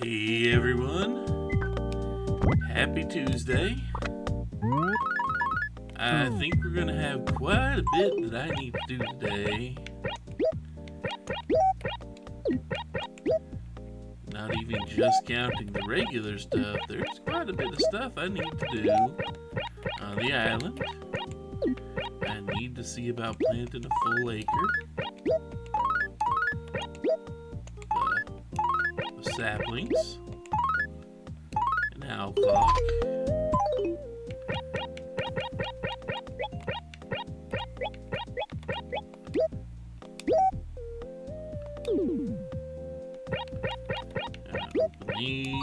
Hey everyone, happy Tuesday. I think we're gonna have quite a bit that I need to do today. Not even just counting the regular stuff, there's quite a bit of stuff I need to do on the island. I need to see about planting a full acre. The saplings. An owl clock. These.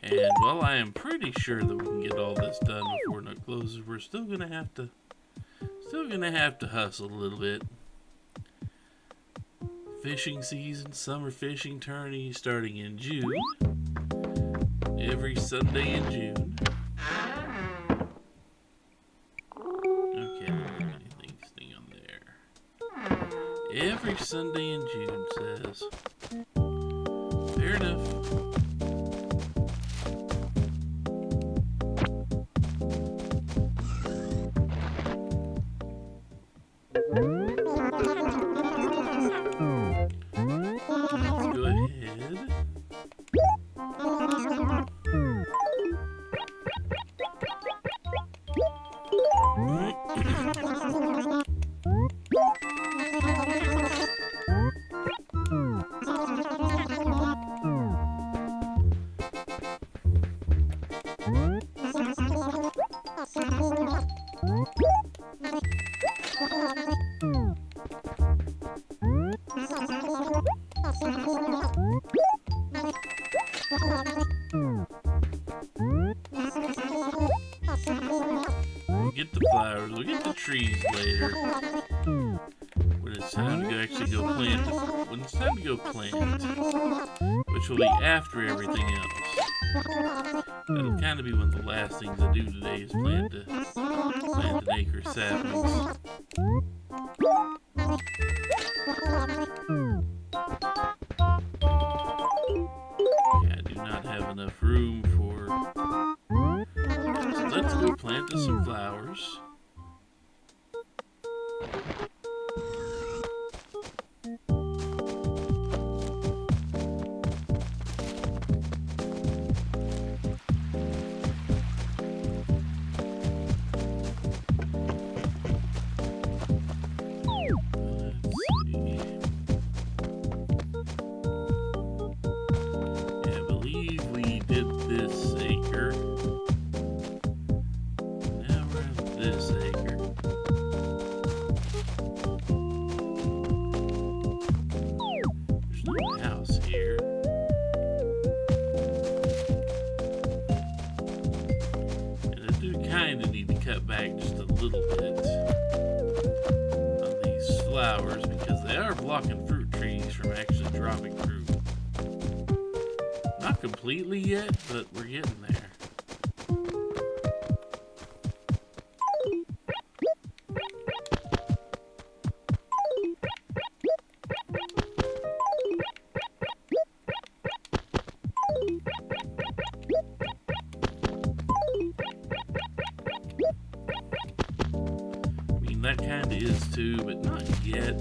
And well, I am pretty sure that we can get all this done before it closes. We're still gonna have to hustle a little bit. Fishing season, summer fishing tourney starting in June. Every Sunday in June. Okay, I don't have anything on there. Every Sunday in June says. Fair enough. We'll get the flowers, we'll get the trees later. When it's time to actually go plant, which will be after everything else. That'll kind of be one of the last things I do today is plant an acre of saplings. Yeah, I do not have enough room for. So let's go plant some flowers. Back just a little bit on these flowers because they are blocking fruit trees from actually dropping fruit. Not completely yet, but we're getting there. That kind of is too, but not yet.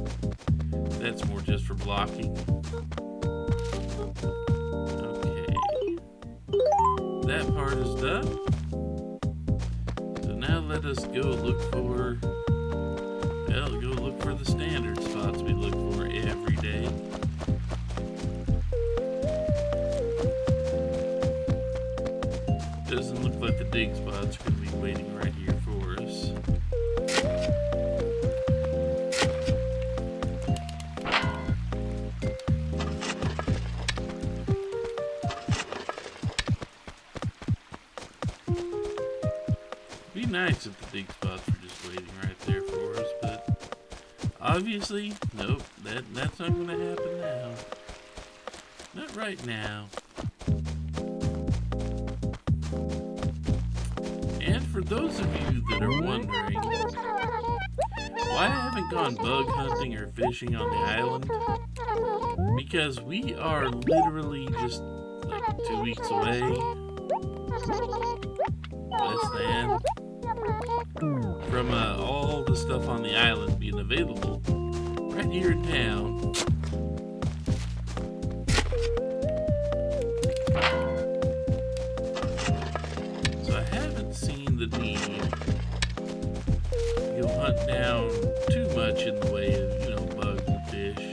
That's more just for blocking. Okay. That part is done. So now let us go look for, the standard spots we look for every day. Doesn't look like the dig spots are going to be waiting right here for us. Be nice if the dig spots were just waiting right there for us, but obviously, nope, that's not going to happen now. Not right now. And for those of you that are wondering why I haven't haven't gone bug hunting or fishing on the island because we are literally just like 2 weeks away, less than, from all the stuff on the island being available right here in town. So I haven't seen the need to go hunt down too much in the way of, you know, bugs and fish.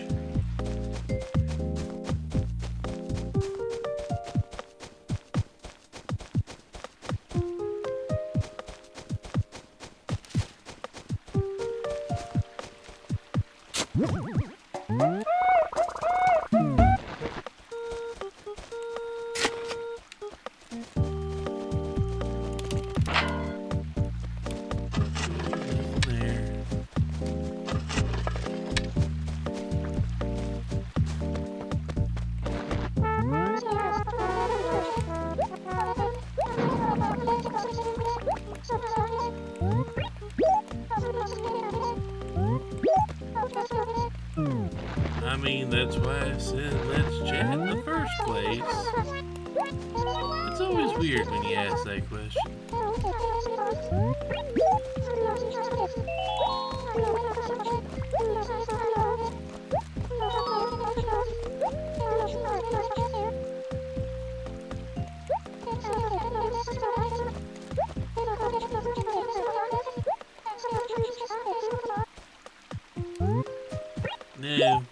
I mean, that's why I said let's chat in the first place. It's always weird when you ask that question. No.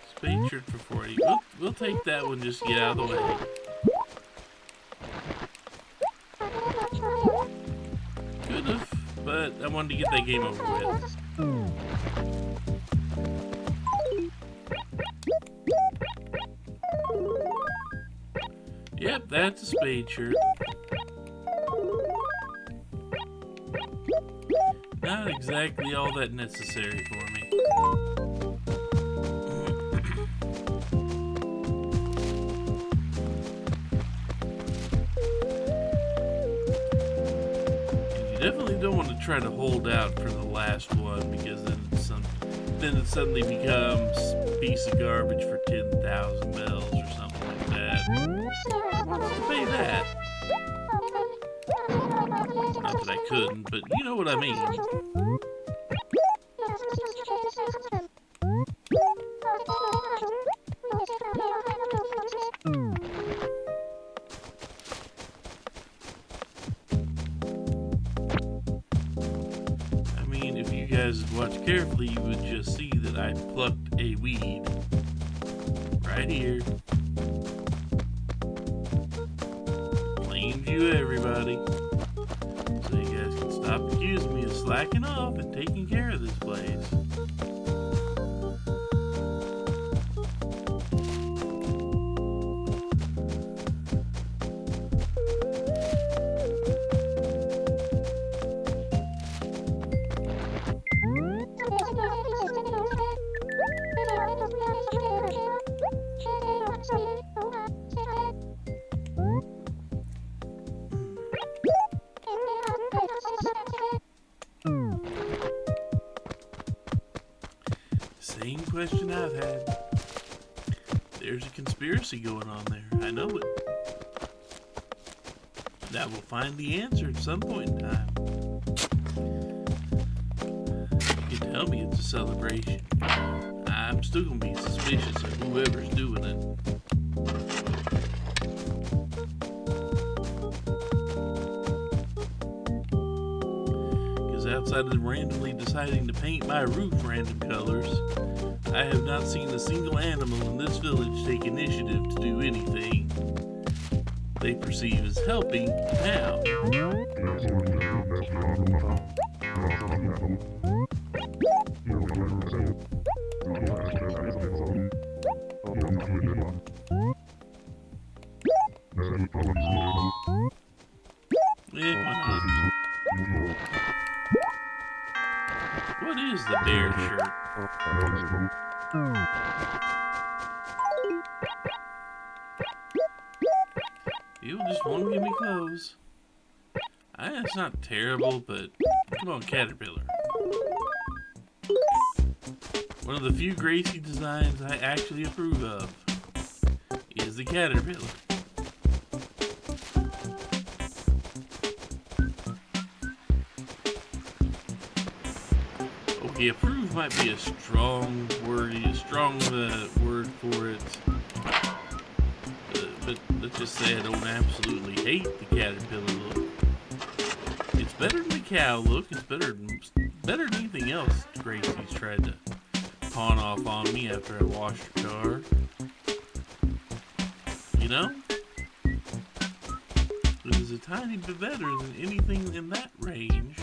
Spade shirt for 40. We'll take that one just to get out of the way. Could've, but I wanted to get that game over with. Yep, that's a spade shirt. Not exactly all that necessary for me. And you definitely don't want to try to hold out for the last one because then it suddenly becomes a piece of garbage for 10,000 bells or something like that. Who wants to pay that? Not that I couldn't, but you know what I mean. I mean, if you guys had watched carefully, you would just see that I plucked a weed right here. Plain view, everybody. So you guys can stop accusing me of slacking off and taking care of this place. Same question I've had. There's a conspiracy going on there. I know it. And I will find the answer at some point in time. You can tell me it's a celebration. I'm still gonna be suspicious of whoever's doing it. Because outside of randomly deciding to paint my roof random colors, I have not seen a single animal in this village take initiative to do anything they perceive as helping now. What is the bear shirt? People just want to give me clothes. It's not terrible, but Come on, Caterpillar. One of the few Gracie designs I actually approve of is the Caterpillar. Okay, approve might be a strong word for it. But let's just say I don't absolutely hate the Caterpillar look. It's better than the cow look. It's better than anything else Gracie's tried to pawn off on me after I washed her car. You know? It is a tiny bit better than anything in that range.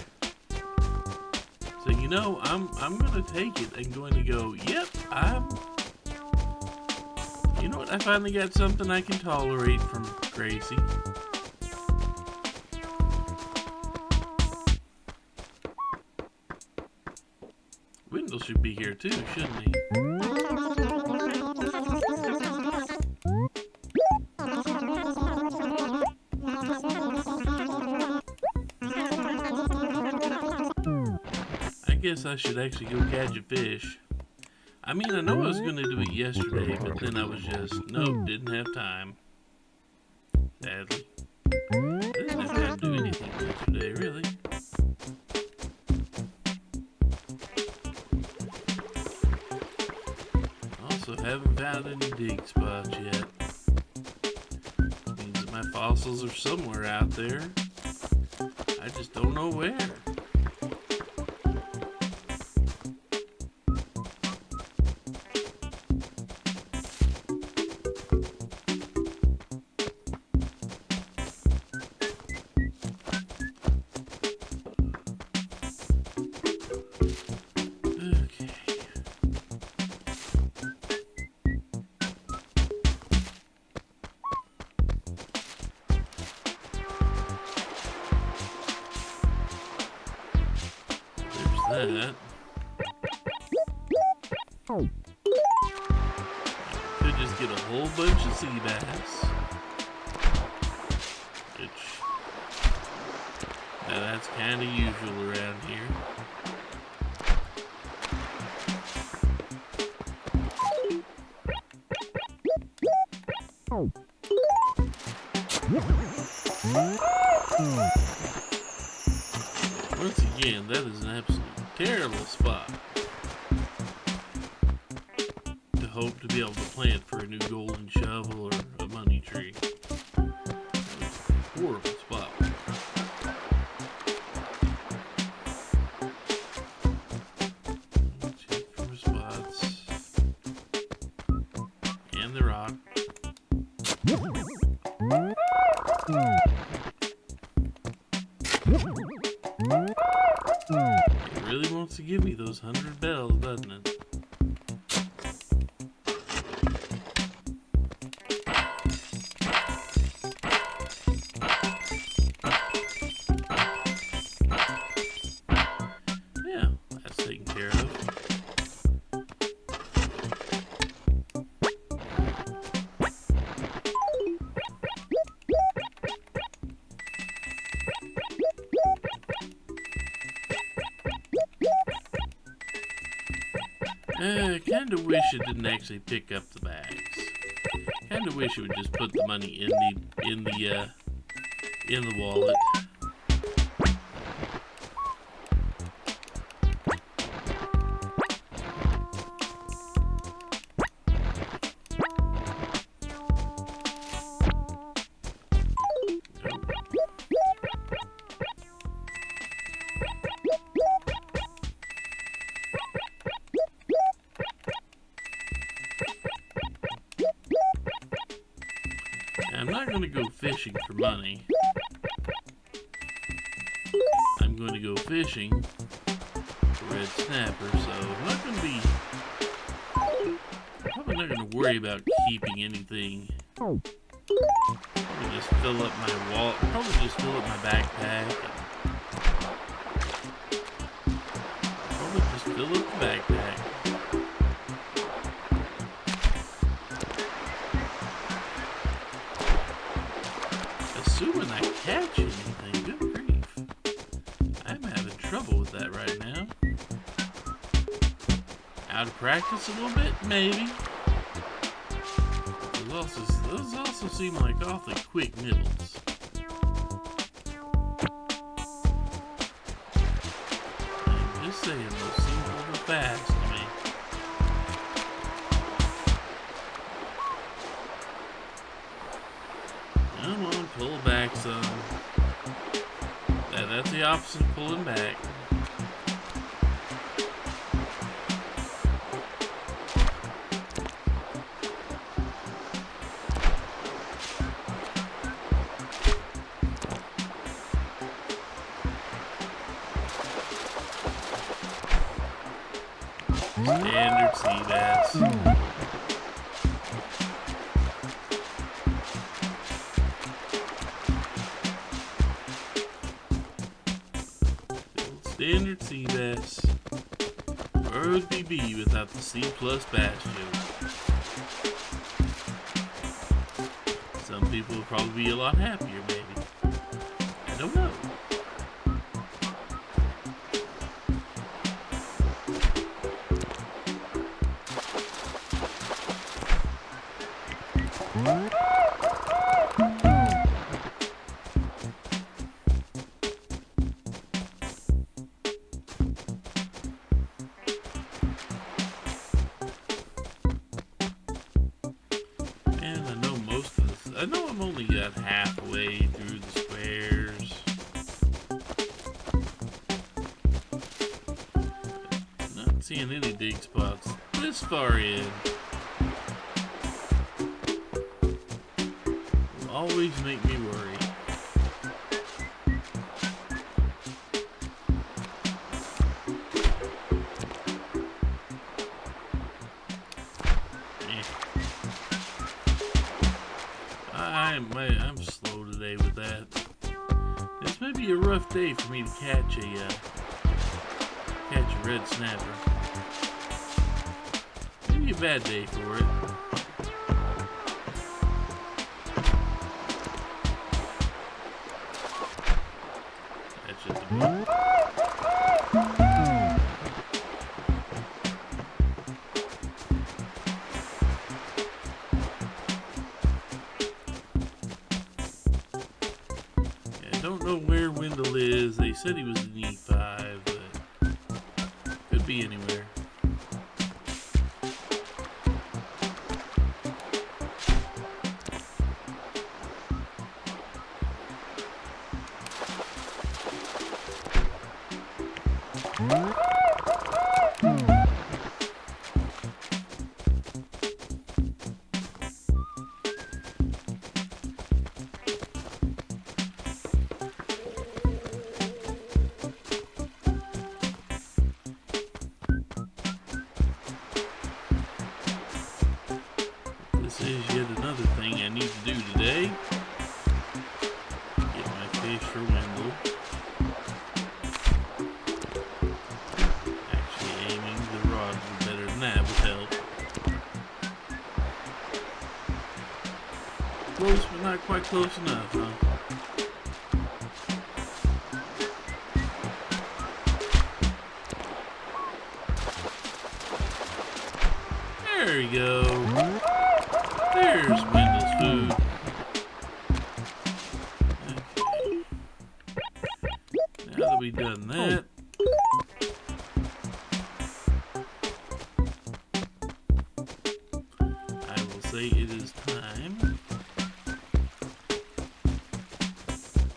So you know, I'm gonna take it and going to go, yep, you know what, I finally got something I can tolerate from Gracie. Wendell should be here too, shouldn't he? I guess I should actually go catch a fish. I mean, I know I was going to do it yesterday, but then I was just, nope, didn't have time. Sadly. I didn't have time to do anything yesterday, really. Also, haven't found any dig spots yet. Means that my fossils are somewhere out there. I just don't know where. That. Could just get a whole bunch of sea bass. Which, now that's kind of usual around here. Once again, that is an absolute terrible spot to hope to be able to plant for a new golden shovel or a money tree. Horrible spot. Check for spots. And the rock. It really wants to give me those 100 bells, doesn't it? Yeah, that's taken care of. Kinda wish it didn't actually pick up the bags. Kinda wish it would just put the money in the wallet. I'm not going to go fishing for money. I'm going to go fishing for red snapper, so I'm not going to be... probably not going to worry about keeping anything. Probably just fill up my wallet, probably just fill up my backpack. Probably just fill up the backpack. Assuming I catch anything, good grief. I'm having trouble that right now. Out of practice a little bit, maybe. Those also seem like awfully quick nibbles. I'm just saying, those seem a little fast to me. Come on, pull back some. That's the opposite of pulling back. Standard sea bass. Standard sea bass. Where would we be without the C+ bass joke? Some people would probably be a lot happier, maybe. I don't know. I know I'm only got halfway through the squares. Not seeing any dig spots this far in. Will always make me worry. I'm slow today with that. This may be a rough day for me to catch a red snapper. Maybe a bad day for it. That's just a bit. Don't know where Wendell is. They said he was in E5, but could be anywhere. This is yet another thing I need to do today. Get my fish for Wendell. Actually aiming the rod better than that would help. Close but not quite close enough, huh? There we go. There's Wendell's food. Okay. Now that we've done that, I will say it is time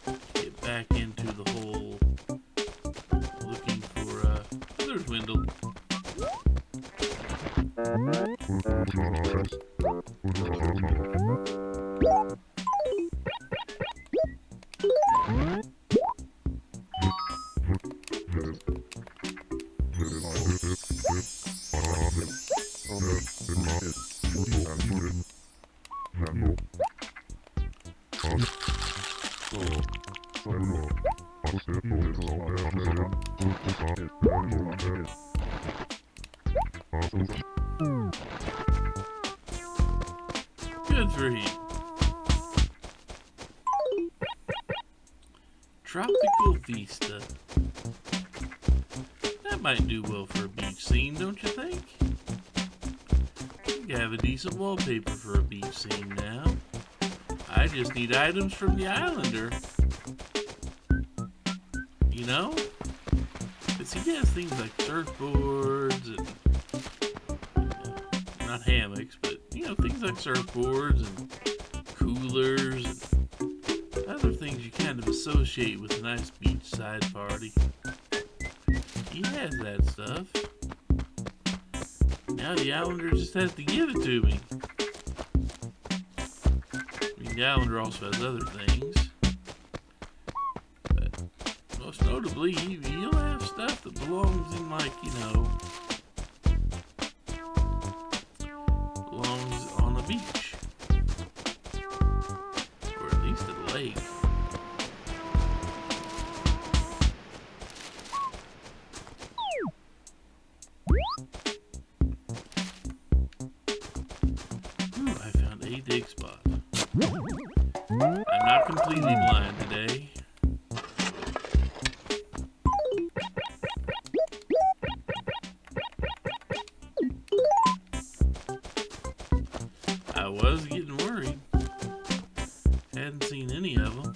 to get back into the hole looking for, there's Wendell. Good for him. Tropical Vista. That might do well for a beach scene, don't you think? You have a decent wallpaper for a beach scene now. I just need items from the Islander. You know? Because he has things like surfboards and not hammocks, but things like surfboards and coolers and other things you kind of associate with a nice beachside party. He has that stuff. Now the Islander just has to give it to me. I mean, the Islander also has other things. But most notably, he'll have stuff that belongs in, like, belongs on a beach. Or at least at a lake. Dig spot. I'm not completely blind today. I was getting worried. Hadn't seen any of them.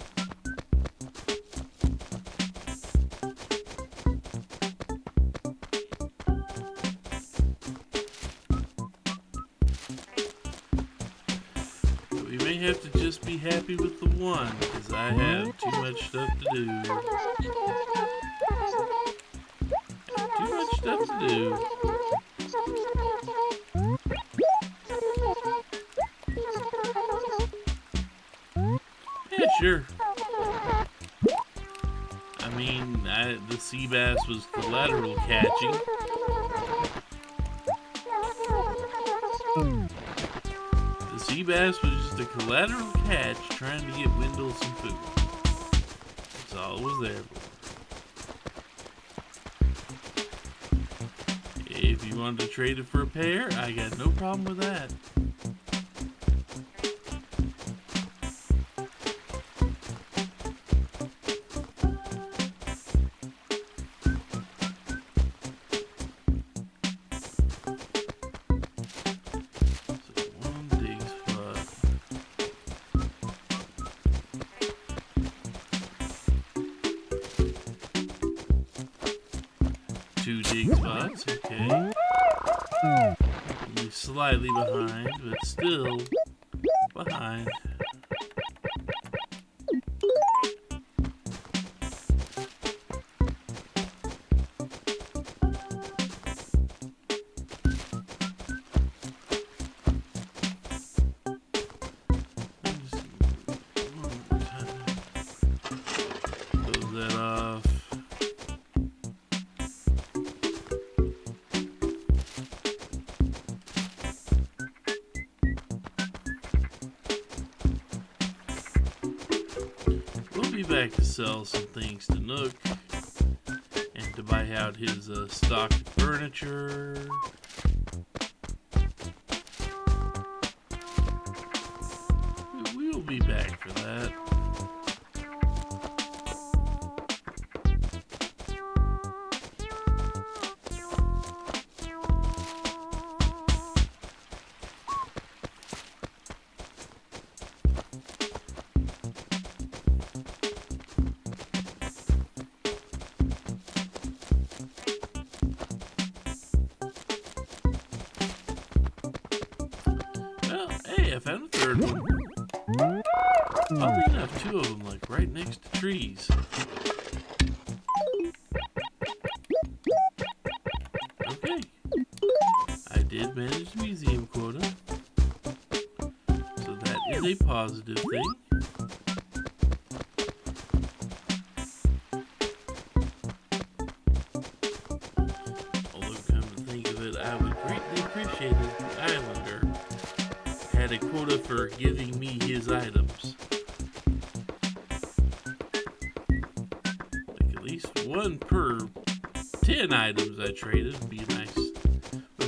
We may have to just be happy with the one, because I have too much stuff to do. Too much stuff to do. Yeah, sure. I mean, the sea bass was collateral catching. Sea bass was just a collateral catch trying to get Wendell some food. That's all it was there for. If you wanted to trade it for a pair, I got no problem with that. Two dig spots, okay. Only slightly behind, but still behind. Close that off. Be back to sell some things to Nook and to buy out his stock furniture. We'll be back for that. Hey, I found a third one. Oddly enough, two of them, like, right next to trees. Okay. I did manage the museum quota. So that is a positive thing. Although, come to think of it, I would greatly appreciate if the Islander had a quota for giving me his items. Like at least one per 10 items I traded would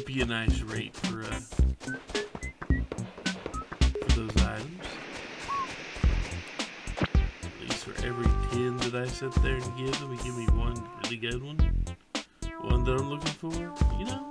be a nice rate for those items. At least for every 10 that I sit there and give him, he give me one really good one. One that I'm looking for, you know?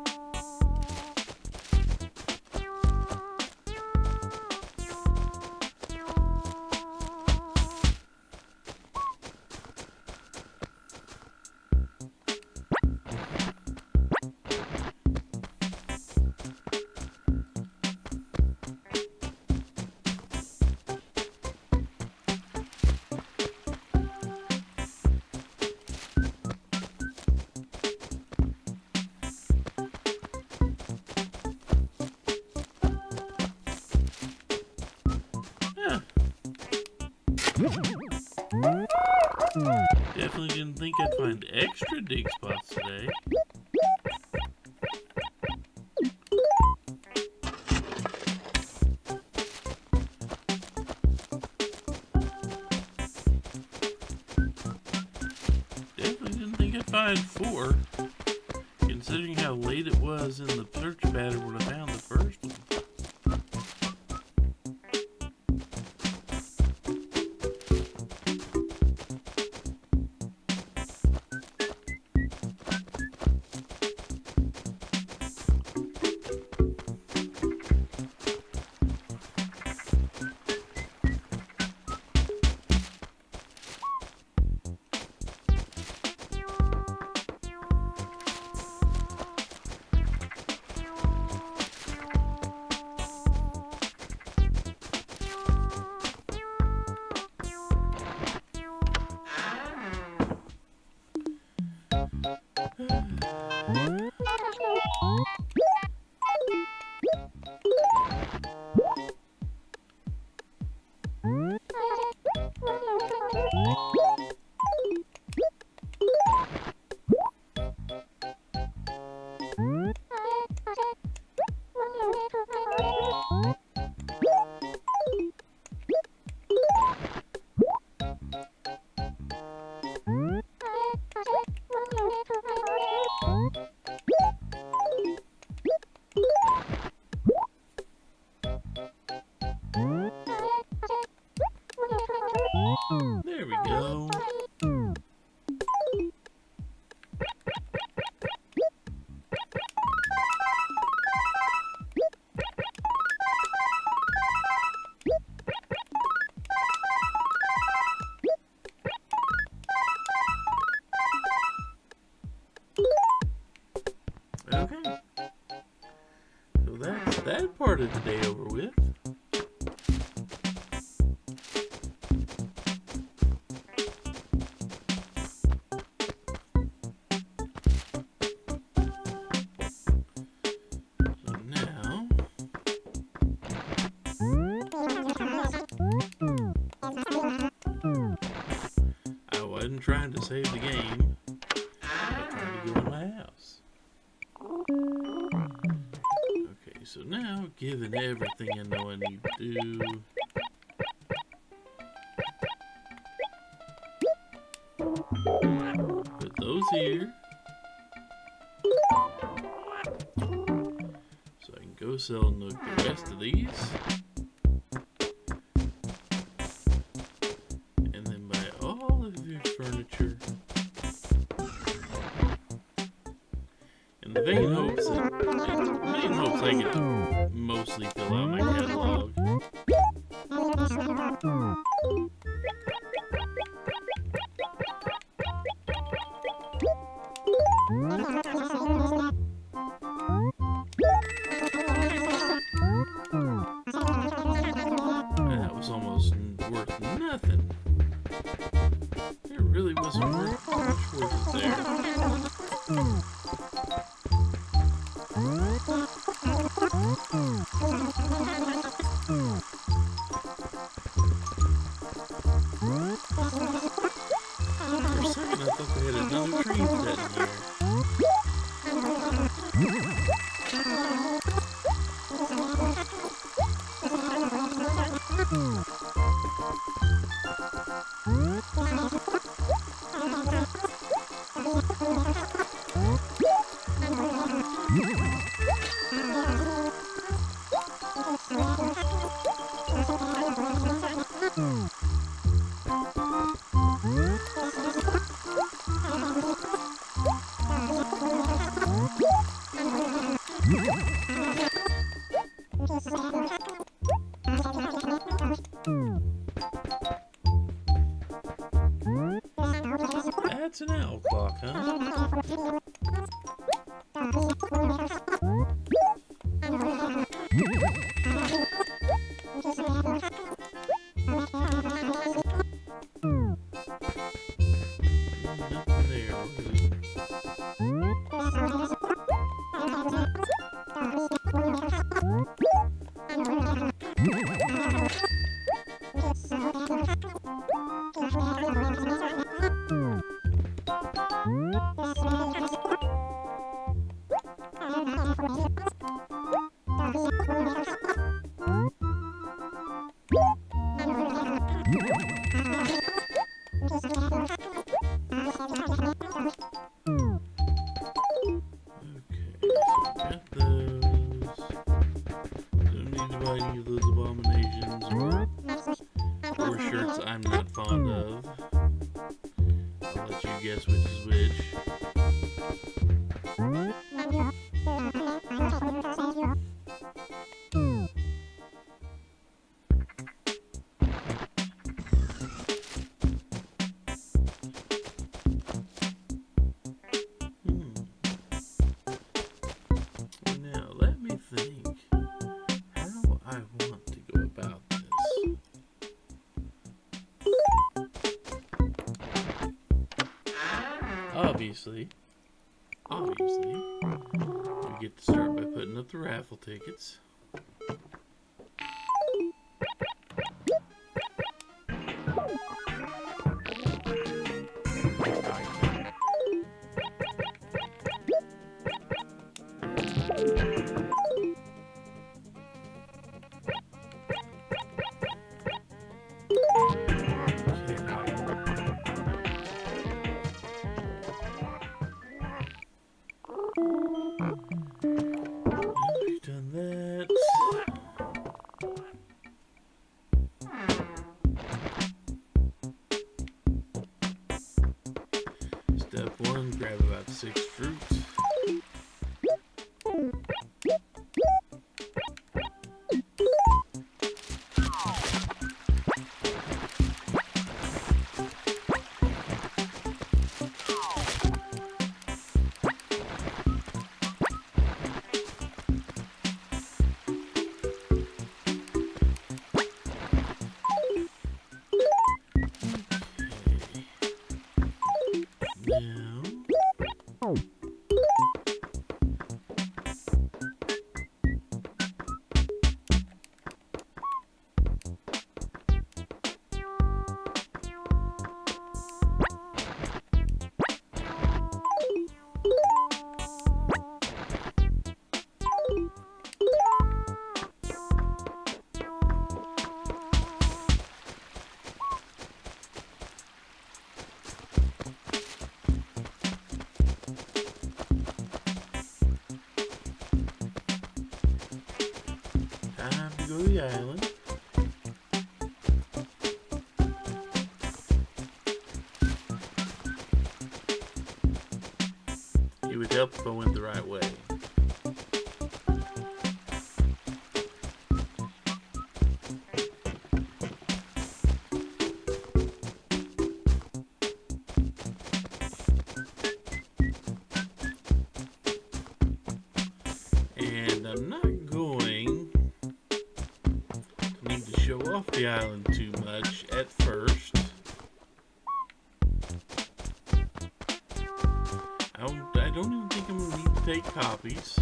Definitely didn't think I'd find extra dig spots today. Definitely didn't think I'd find 4, considering how late it was in the search pattern when I found the first one. There we go. Okay. So that's that part of the day over with. So now I wasn't trying to save the game. I was trying to go in my house. Okay, so now, given everything I know I need to do, put those here, so I can go sell Nook the rest of these, and then buy all of your furniture, in the vain hopes I can mostly fill out my catalog. That was almost worth nothing. It really wasn't worth much worth it there. For a second, I thought they had another train set in here. That's an owl clock, huh? Nothing there, really. Got those. Don't need to buy any of those abominations or shirts I'm not fond of. I'll let you guess which is which. Now let me think how I want to go about this. Obviously, we get to start by putting up the raffle tickets. We've done that. Step 1, grab about 6 fruits. Time to go to the island. It would help if I went the right way. And I'm not going to need to show off the island too much at first. I don't even think I'm going to need to take copies.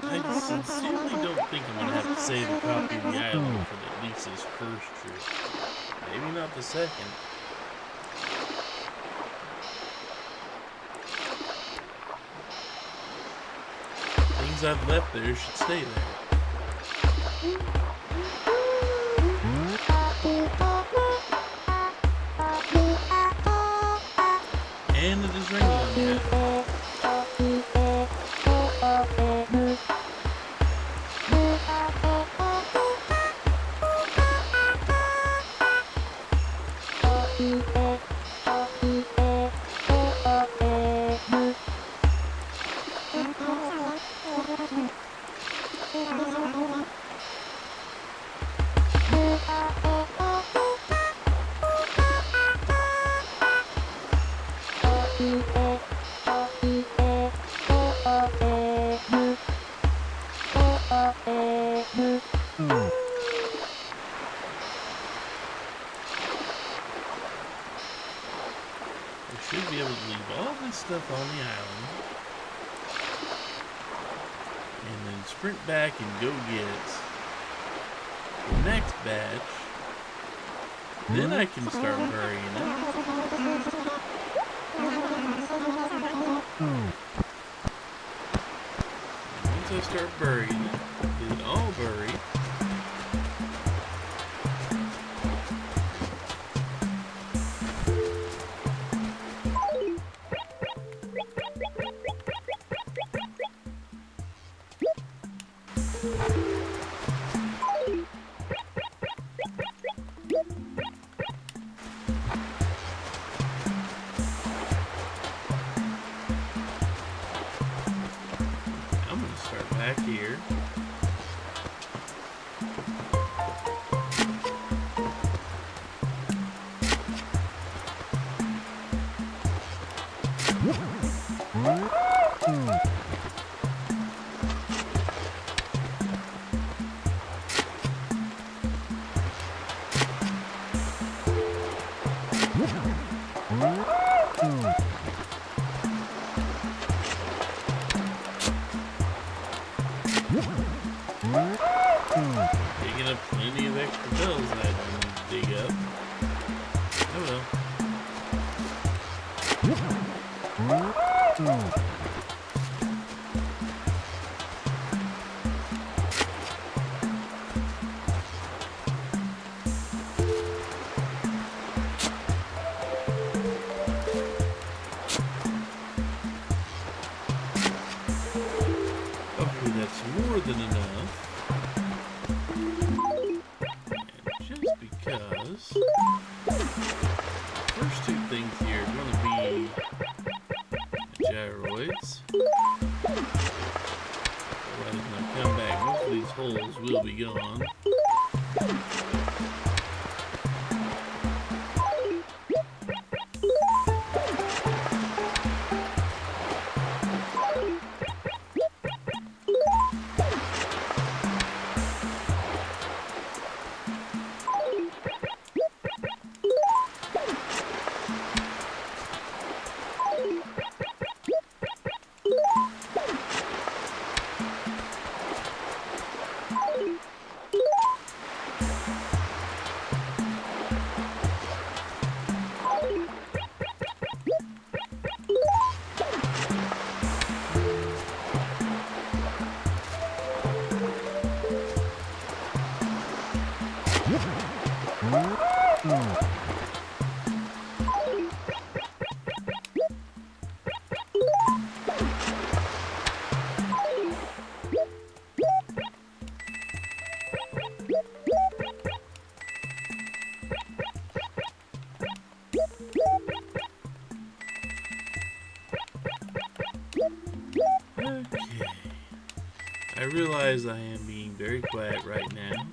I sincerely don't think I'm going to have to save a copy of the island for at least this first trip. Maybe not the second. things I've left there should stay there. And it is raining again. Should be able to leave all this stuff on the island and then sprint back and go get the next batch. Then I can start burying it. And once I start burying it, get it all buried. Back here. Digging up plenty of extra bells I didn't dig up. Oh well. Okay, that's more than enough. Because the first two things here are going to be gyroids. Otherwise, when I come back, most of these holes will be gone. I realize I am being very quiet right now.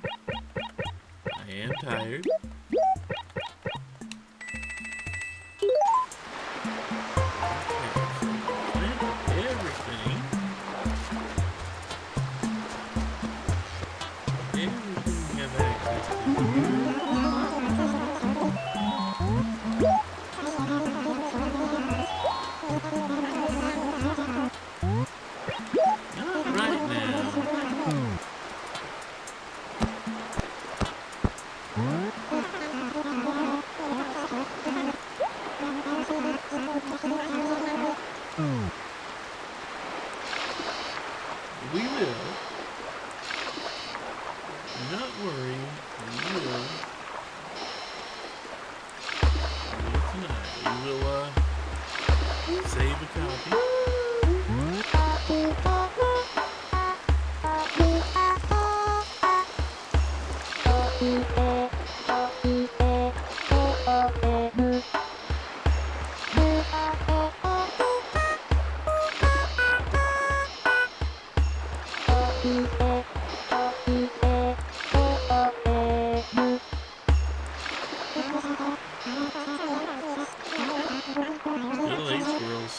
I am tired. We will. Do not worry. We will. Tonight. We will, save a copy. Little eight squirrels.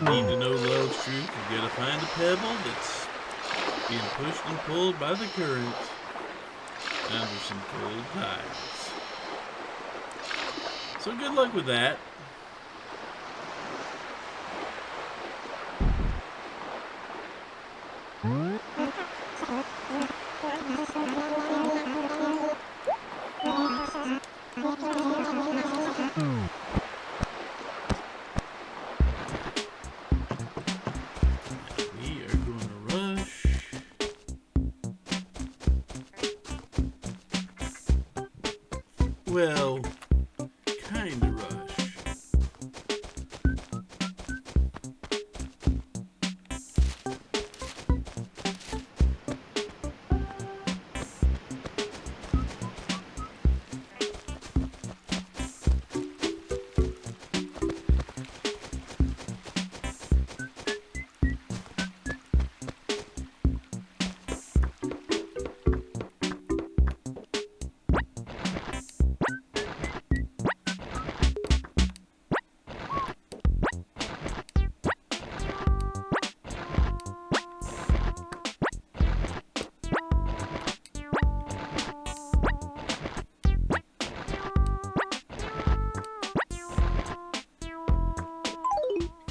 Need to know love's truth, you gotta find a pebble that's being pushed and pulled by the current under some cold tides. So good luck with that. We are going to rush. Well, kind of rush.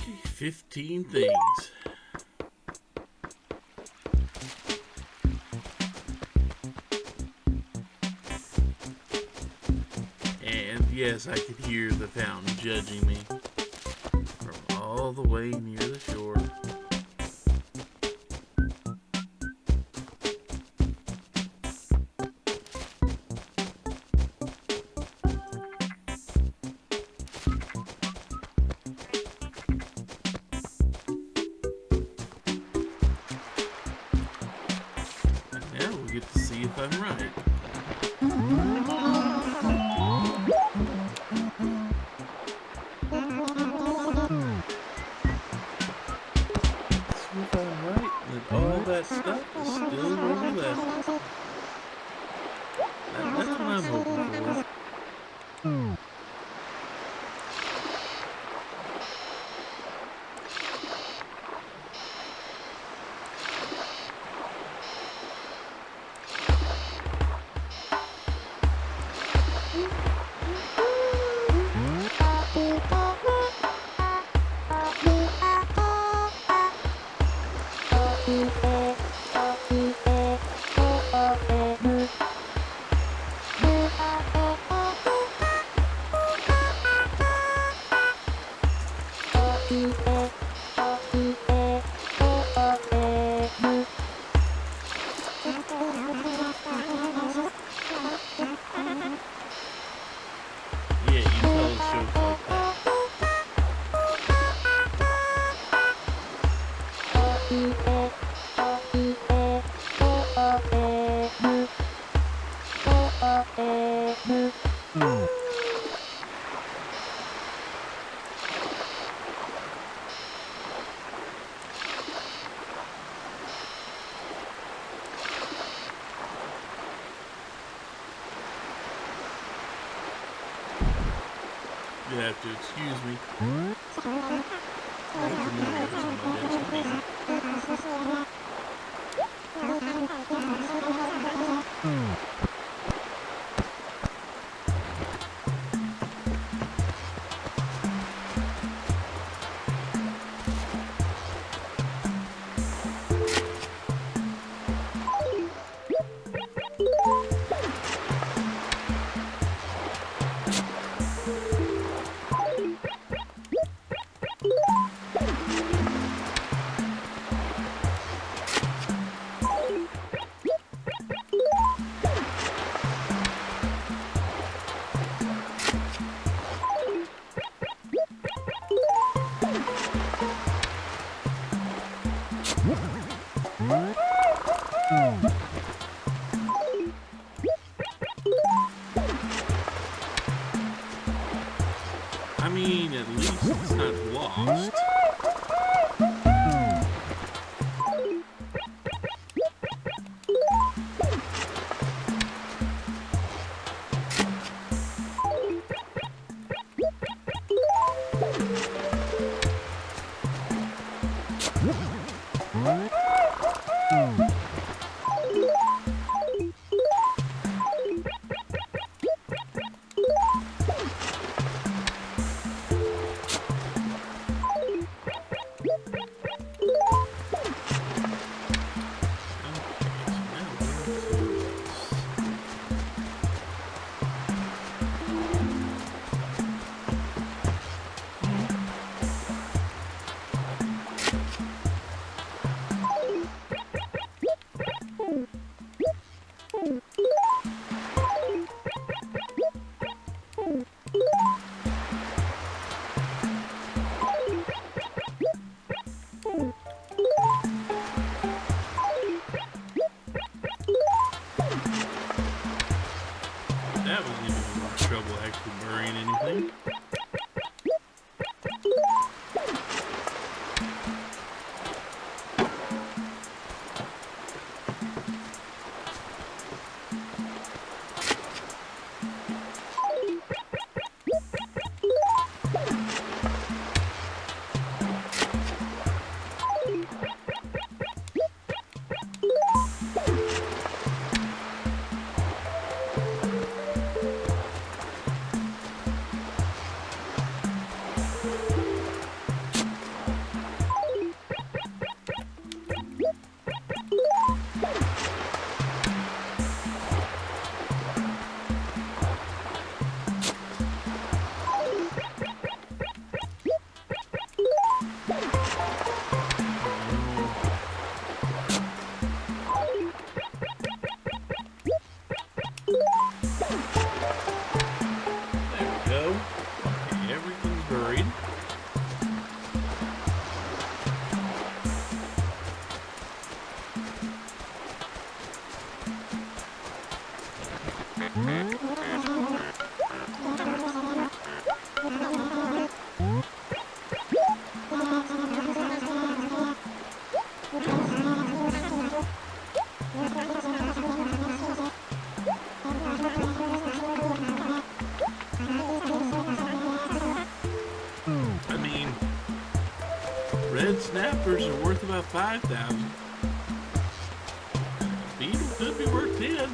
Okay, 15 things. And yes, I could hear the fountain judging me from all the way near the shore. And now we'll get to see if I'm right. See if I'm right that all that stuff is still where we left it. That's what I'm hoping for. Yeah, you can tell it's jokes like that. You have to excuse me. I have more notes on my desk than me. I mean, at least it's not lost. That was even more trouble actually burying anything. I mean, red snappers are worth about 5,000. Beetle could be worth 10.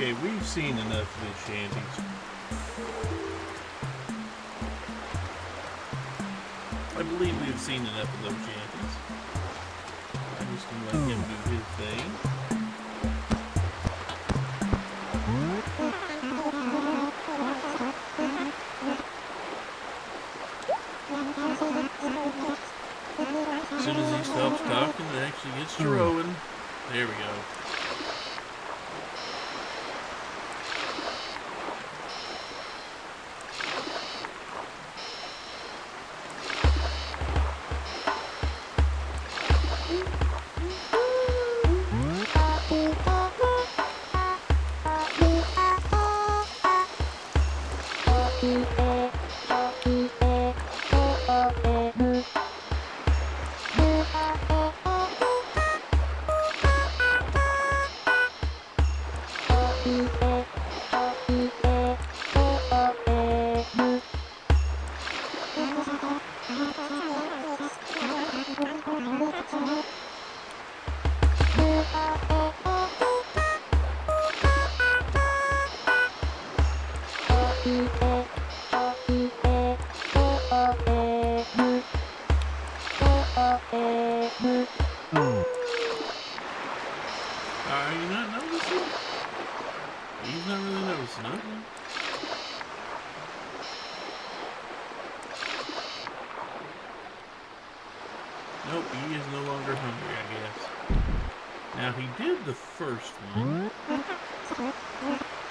Okay, we've seen enough of these shanties. I believe we've seen enough of those shanties. I'm just gonna let him do his thing. As soon as he stops talking, it actually gets to rowing. There we go. Are you not noticing? He's not really noticing nothing. Nope, he is no longer hungry, I guess. Now, he did the first one.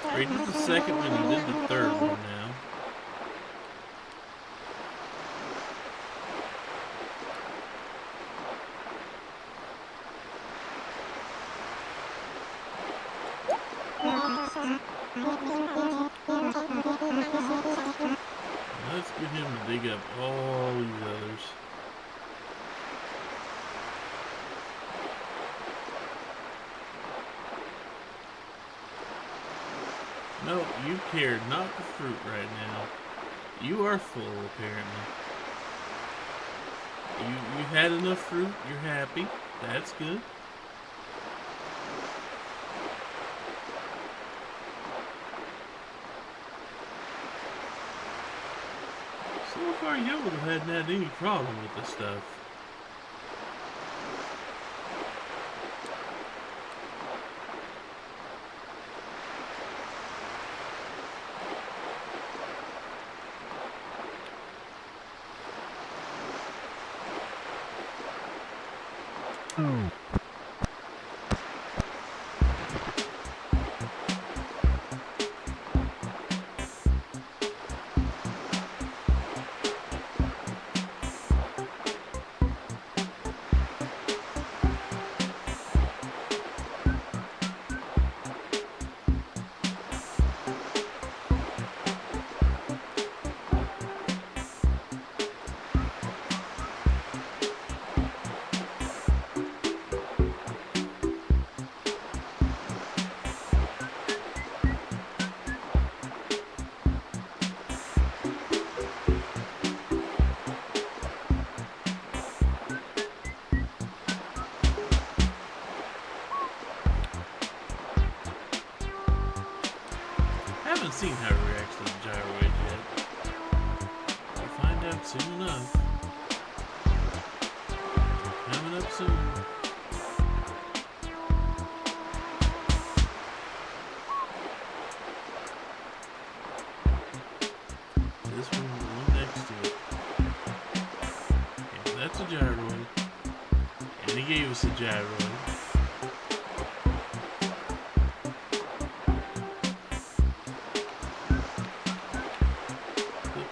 Or he did the second one, he did the third one now. Let's get him to dig up all these others. Nope, you care not for fruit right now. You are full, apparently. You've had enough fruit, you're happy. That's good. So far, Yoda hadn't had any problem with this stuff. Haven't seen how he reacts to the gyroid yet. We'll find out soon enough. Coming up soon. This one next to it. Yeah, that's a gyroid. And he gave us a gyroid.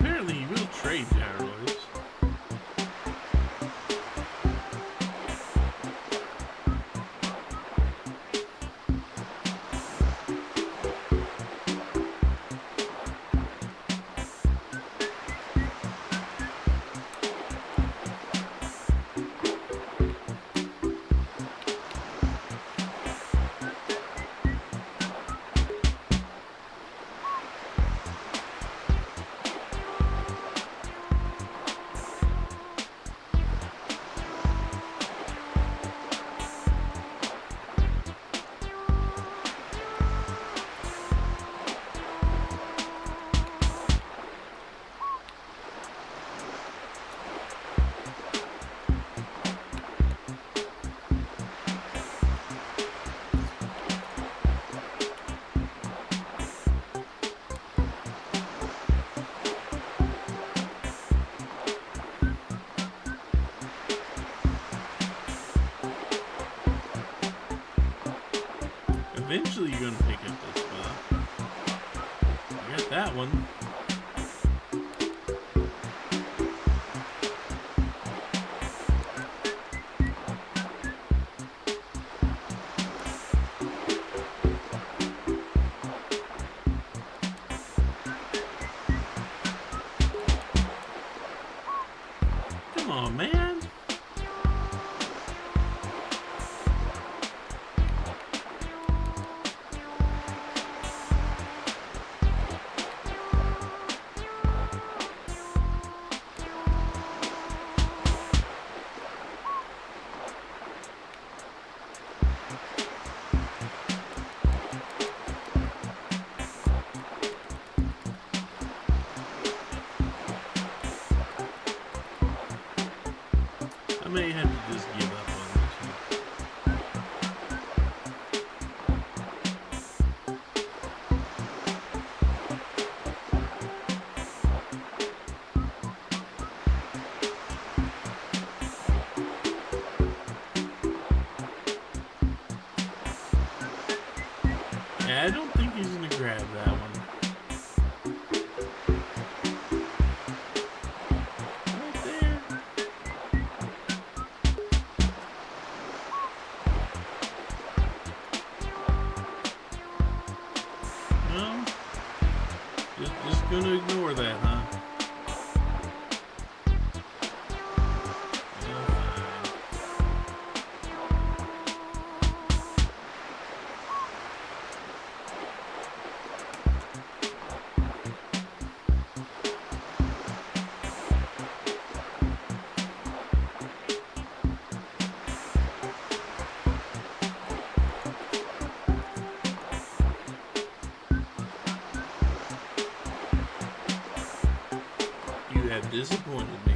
Apparently he will trade gyroids. Eventually you're gonna pick up this spot. You got that one. Come on, man. I may have to just give up Yeah, I don't think he's gonna grab that one. Right there. No? Just gonna ignore that, huh? You have disappointed me.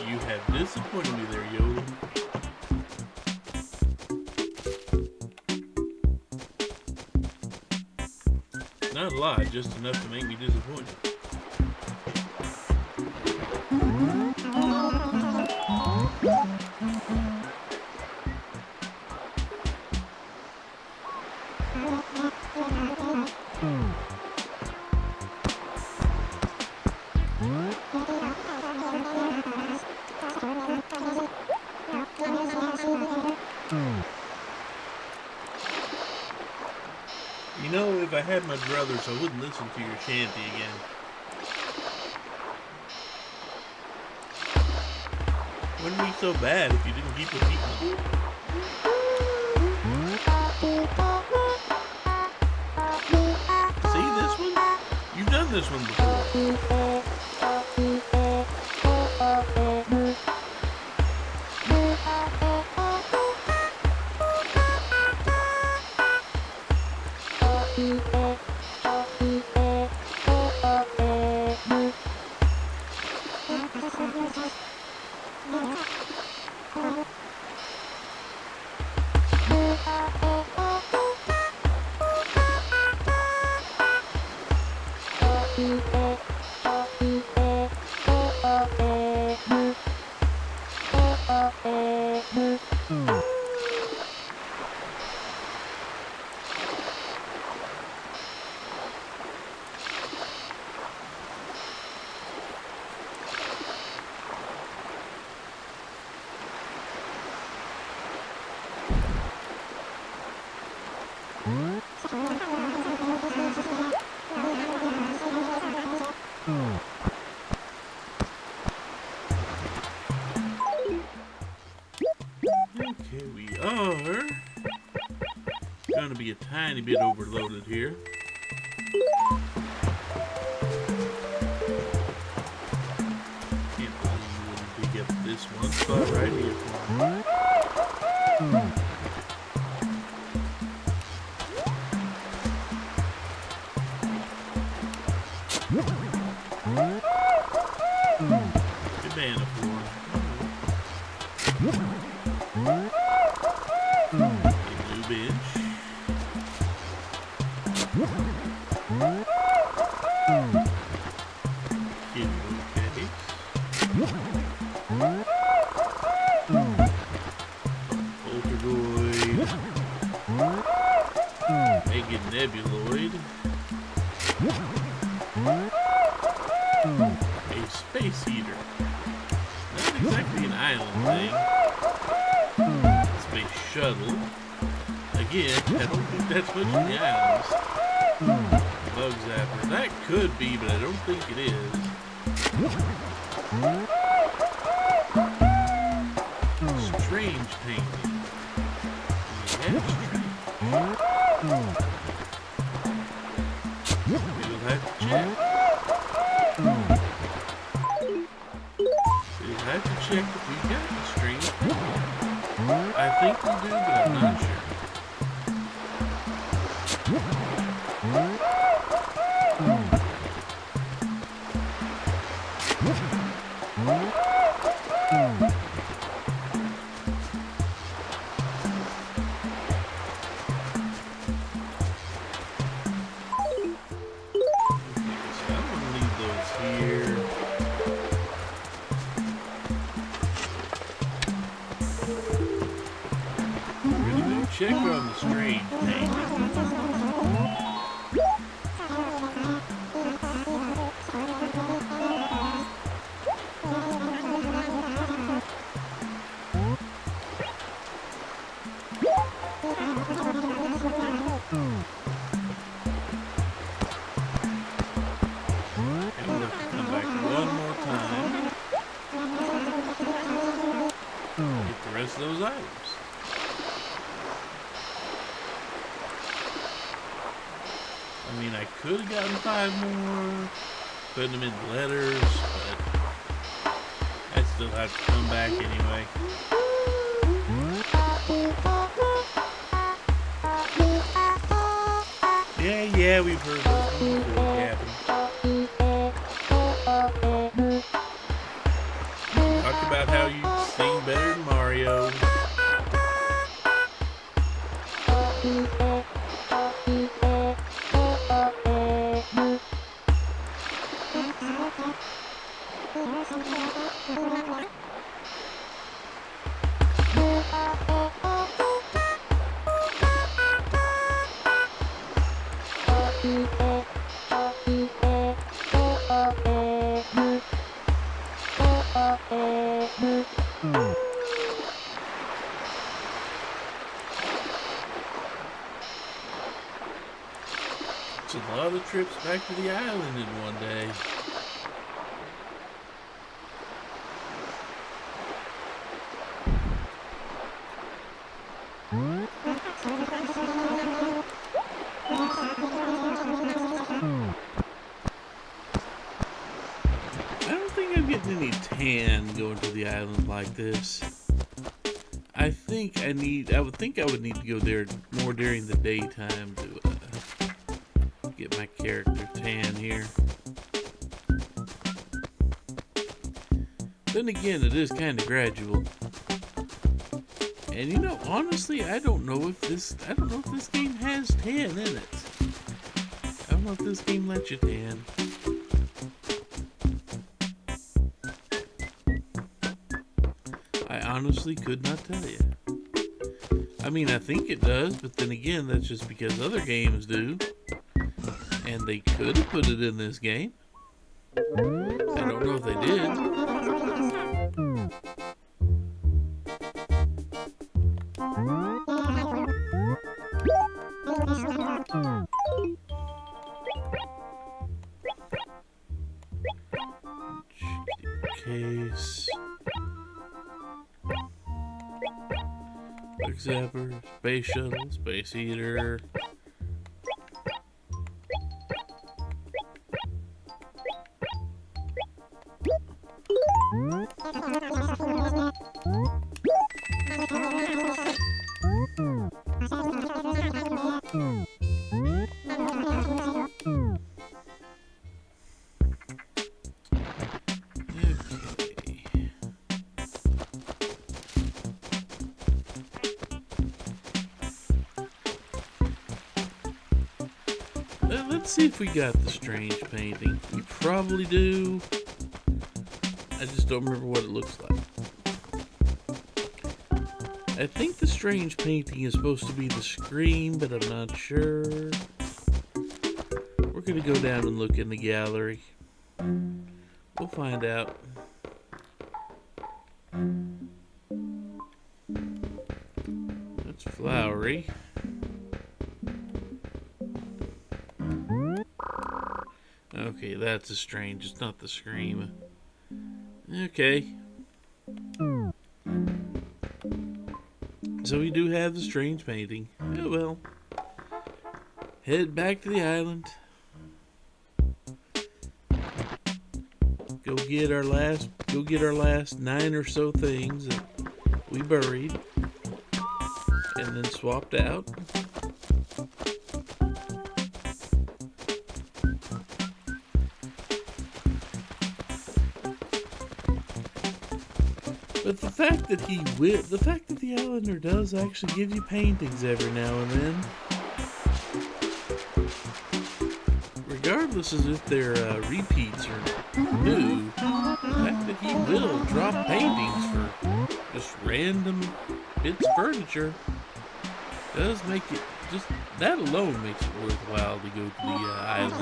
You have disappointed me there, Yoda. Not a lot, just enough to make me disappointed. You know, if I had my druthers, I wouldn't listen to your shanty again. Wouldn't be so bad if you didn't keep repeating it. See this one? You've done this one before. Okay, we are going to be a tiny bit overloaded here. Can't believe you wouldn't pick up this one spot right here for me. Cabana floor. A blue bench. Kiddo cakes. Poltergoid. Mega Nebuloid. A space heater. Not exactly an island thing. Space shuttle. Again, I don't think that's much in the islands. Bug zapper. That could be, but I don't think it is. Strange painting. Yeah, strange. We'll have to check. We'll have to check if we've got the strange painting. I think we do, but I'm not sure. check on the strange painting. Those items. I mean, I could have gotten 5 more, put them in letters, but I still have to come back anyway. Yeah, we've heard this one before, Captain. Talk about how you sing better than Mario. It's a lot of trips back to the island in one day. I don't think I'm getting any tan going to the island like this. I would think I would need to go there more during the daytime to get my character tan here. Then again, it is kind of gradual. And you know, honestly, I don't know if this game has tan in it. I don't know if this game lets you tan. I honestly could not tell you. I mean, I think it does, but then again, that's just because other games do. And they could have put it in this game. I don't know if they did. Case. Quick Zapper, Space Shuttle, Space Eater. Let's see if we got the strange painting. We probably do. I just don't remember what it looks like. I think the strange painting is supposed to be the screen, but I'm not sure. We're gonna go down and look in the gallery. We'll find out. That's flowery. Okay, that's a strange. It's not the scream. Okay. So we do have the strange painting. Oh well. Head back to the island. Go get our last 9 or so things that we buried and then swapped out. But the fact that the Islander does actually give you paintings every now and then, regardless as if they're repeats or new, the fact that he will drop paintings for just random bits of furniture does make it, just that alone makes it worthwhile to go to the island.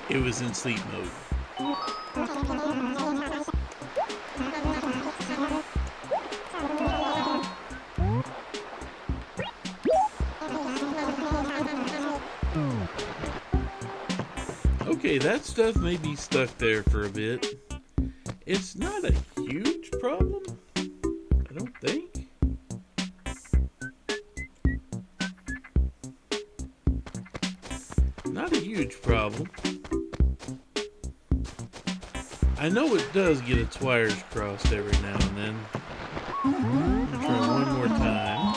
It was in sleep mode. Okay, that stuff may be stuck there for a bit. It's not a huge problem, I don't think. Not a huge problem. I know it does get its wires crossed every now and then. I'll try one more time.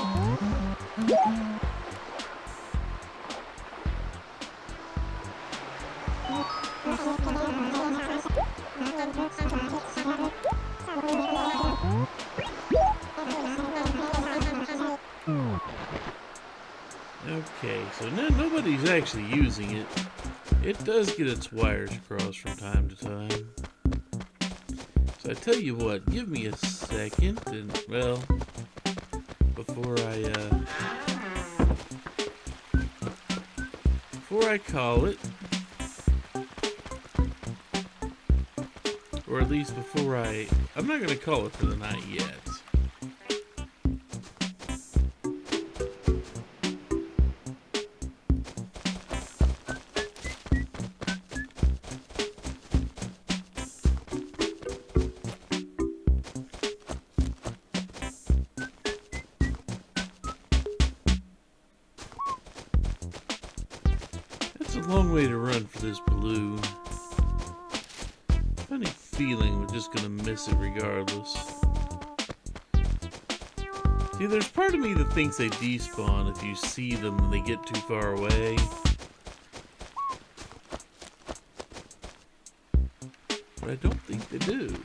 Okay, so nobody's actually using it. It does get its wires crossed from time to time. So I tell you what, give me a second, and well, before I call it, or at least before I'm not gonna call it for the night yet. That's a long way to run for this balloon. Funny feeling we're just gonna miss it regardless. See, there's part of me that thinks they despawn if you see them and they get too far away. But I don't think they do.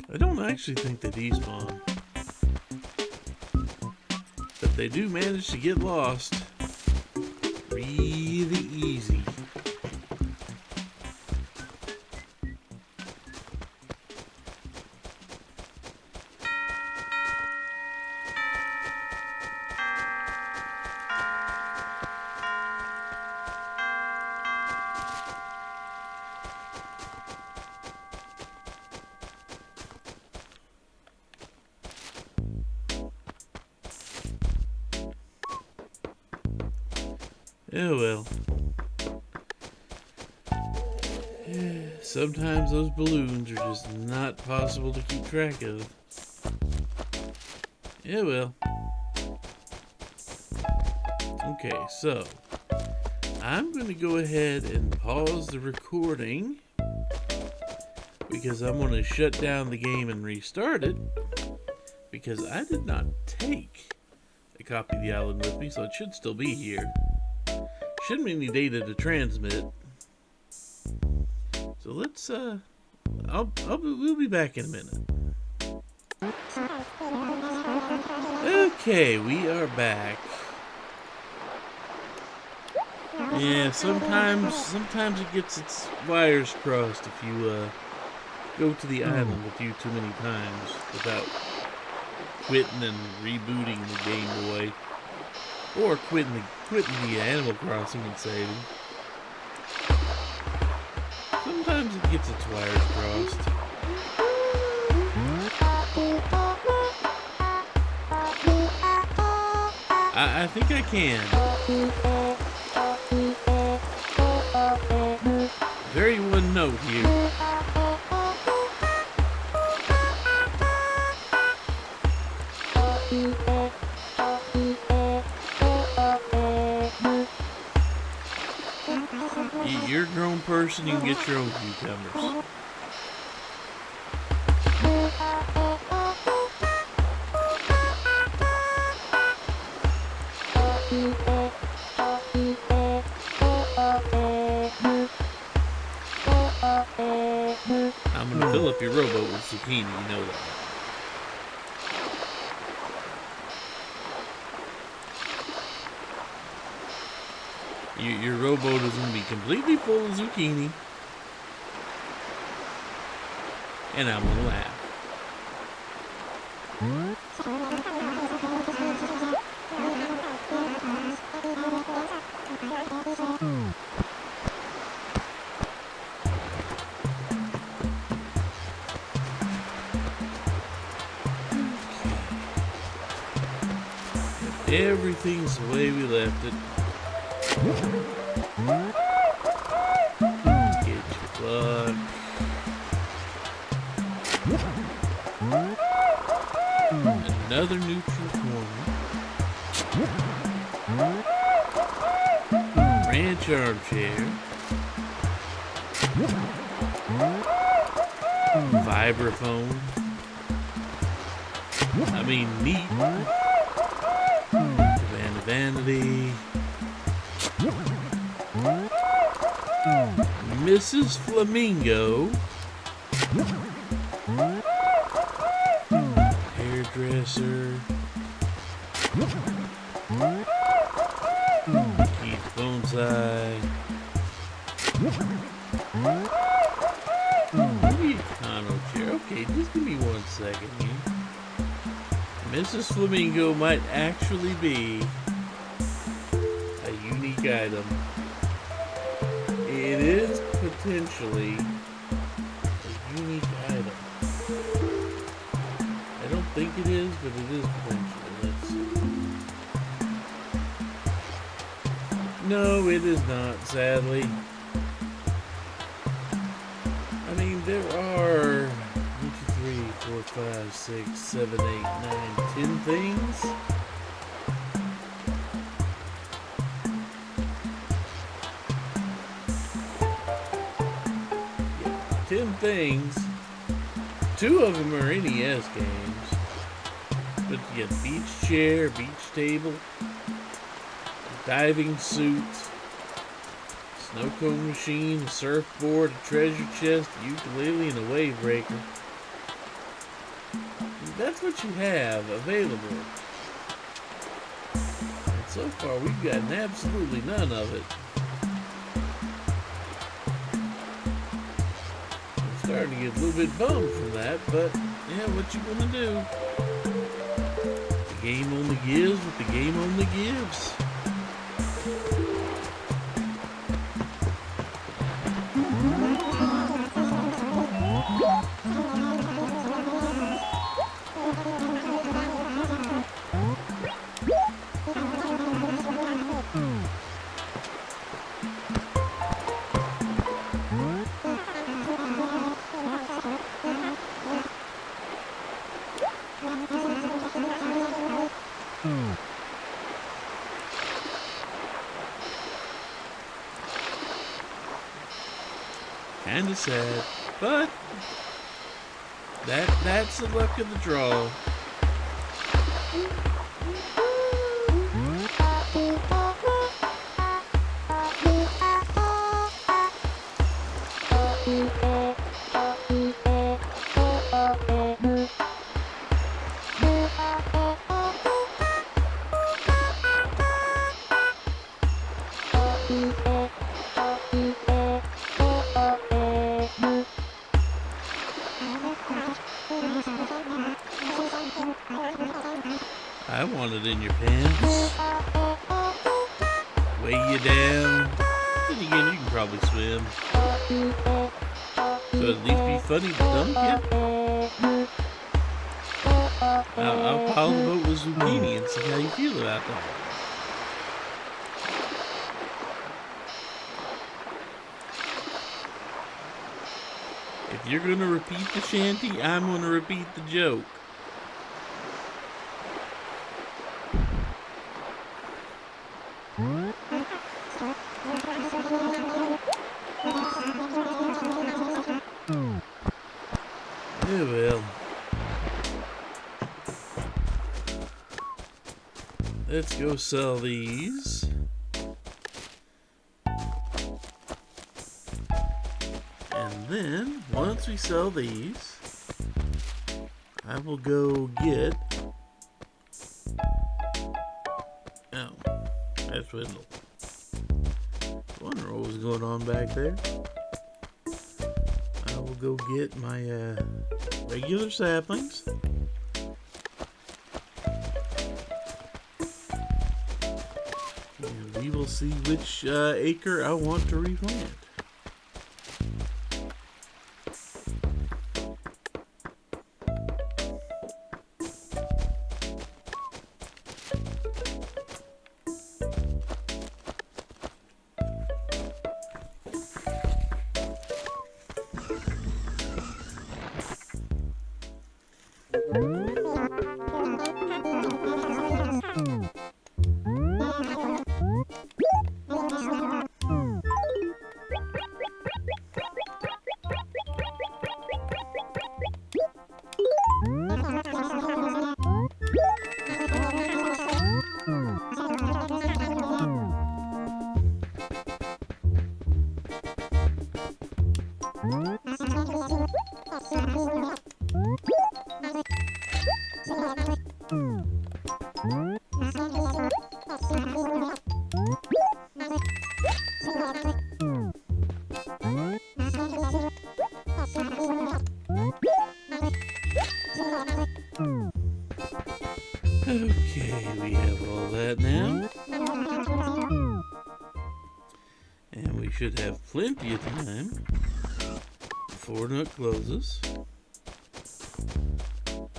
I don't actually think they despawn, but they do manage to get lost really easy. Oh well. Sometimes those balloons are just not possible to keep track of. Yeah, well. Okay, so I'm going to go ahead and pause the recording because I'm going to shut down the game and restart it because I did not take a copy of the island with me, so it should still be here. Shouldn't be any data to transmit. So let's we'll be back in a minute. Okay, we are back. Yeah, sometimes it gets its wires crossed if you go to the island a few too many times without quitting and rebooting the Game Boy. Or quitting the Animal Crossing and saving. Sometimes it gets its wires crossed. I think I can. Very one note here. person, you can get your own cucumbers. I'm gonna fill up your rowboat with zucchini, you know that. Your rowboat is gonna be completely full of zucchini. And I'm gonna laugh. Everything's the way we left it. Get your plug. Another neutral corner. Ranch armchair. Vibraphone. I mean, neat. Vanity. Mrs. Flamingo. Hairdresser. Keith Bonsai. Maybe a tonneau chair. Okay, just give me 1 second here. Mrs. Flamingo might actually be a unique item. It is potentially a unique item. I don't think it is, but it is potentially. Let's see. No, it is not, sadly. I mean, there are 1, 2, 3, 4, 5, 6, 7, 8, 9, 10 things. Yeah, 10 things. 2 of them are NES games. But you get beach chair, beach table, diving suit, snow cone machine, a surfboard, a treasure chest, a ukulele, and a wave breaker. That's what you have available. And so far, we've gotten absolutely none of it. I'm starting to get a little bit bummed from that, but yeah, what you gonna do? The game only gives what the game only gives. Kinda sad, but that's the luck of the draw. I want it in your pants. Weigh you down. Then again, you can probably swim. So at least be funny to dunk you. I'll pile the boat with zucchini and see how you feel about that. If you're gonna repeat the shanty, I'm gonna repeat the joke. Oh well. Let's go sell these. And then, once we sell these, I will go get... Oh, that's Wendell. I wonder what was going on back there. I will go get my regular saplings. And we will see which acre I want to replant. Okay, we have all that now. And we should have plenty of time before Nook closes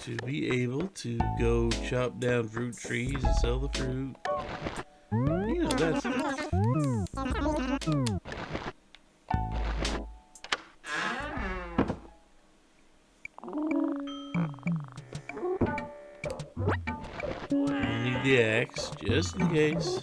to be able to go chop down fruit trees and sell the fruit. You know, that's it. I need the axe just in case.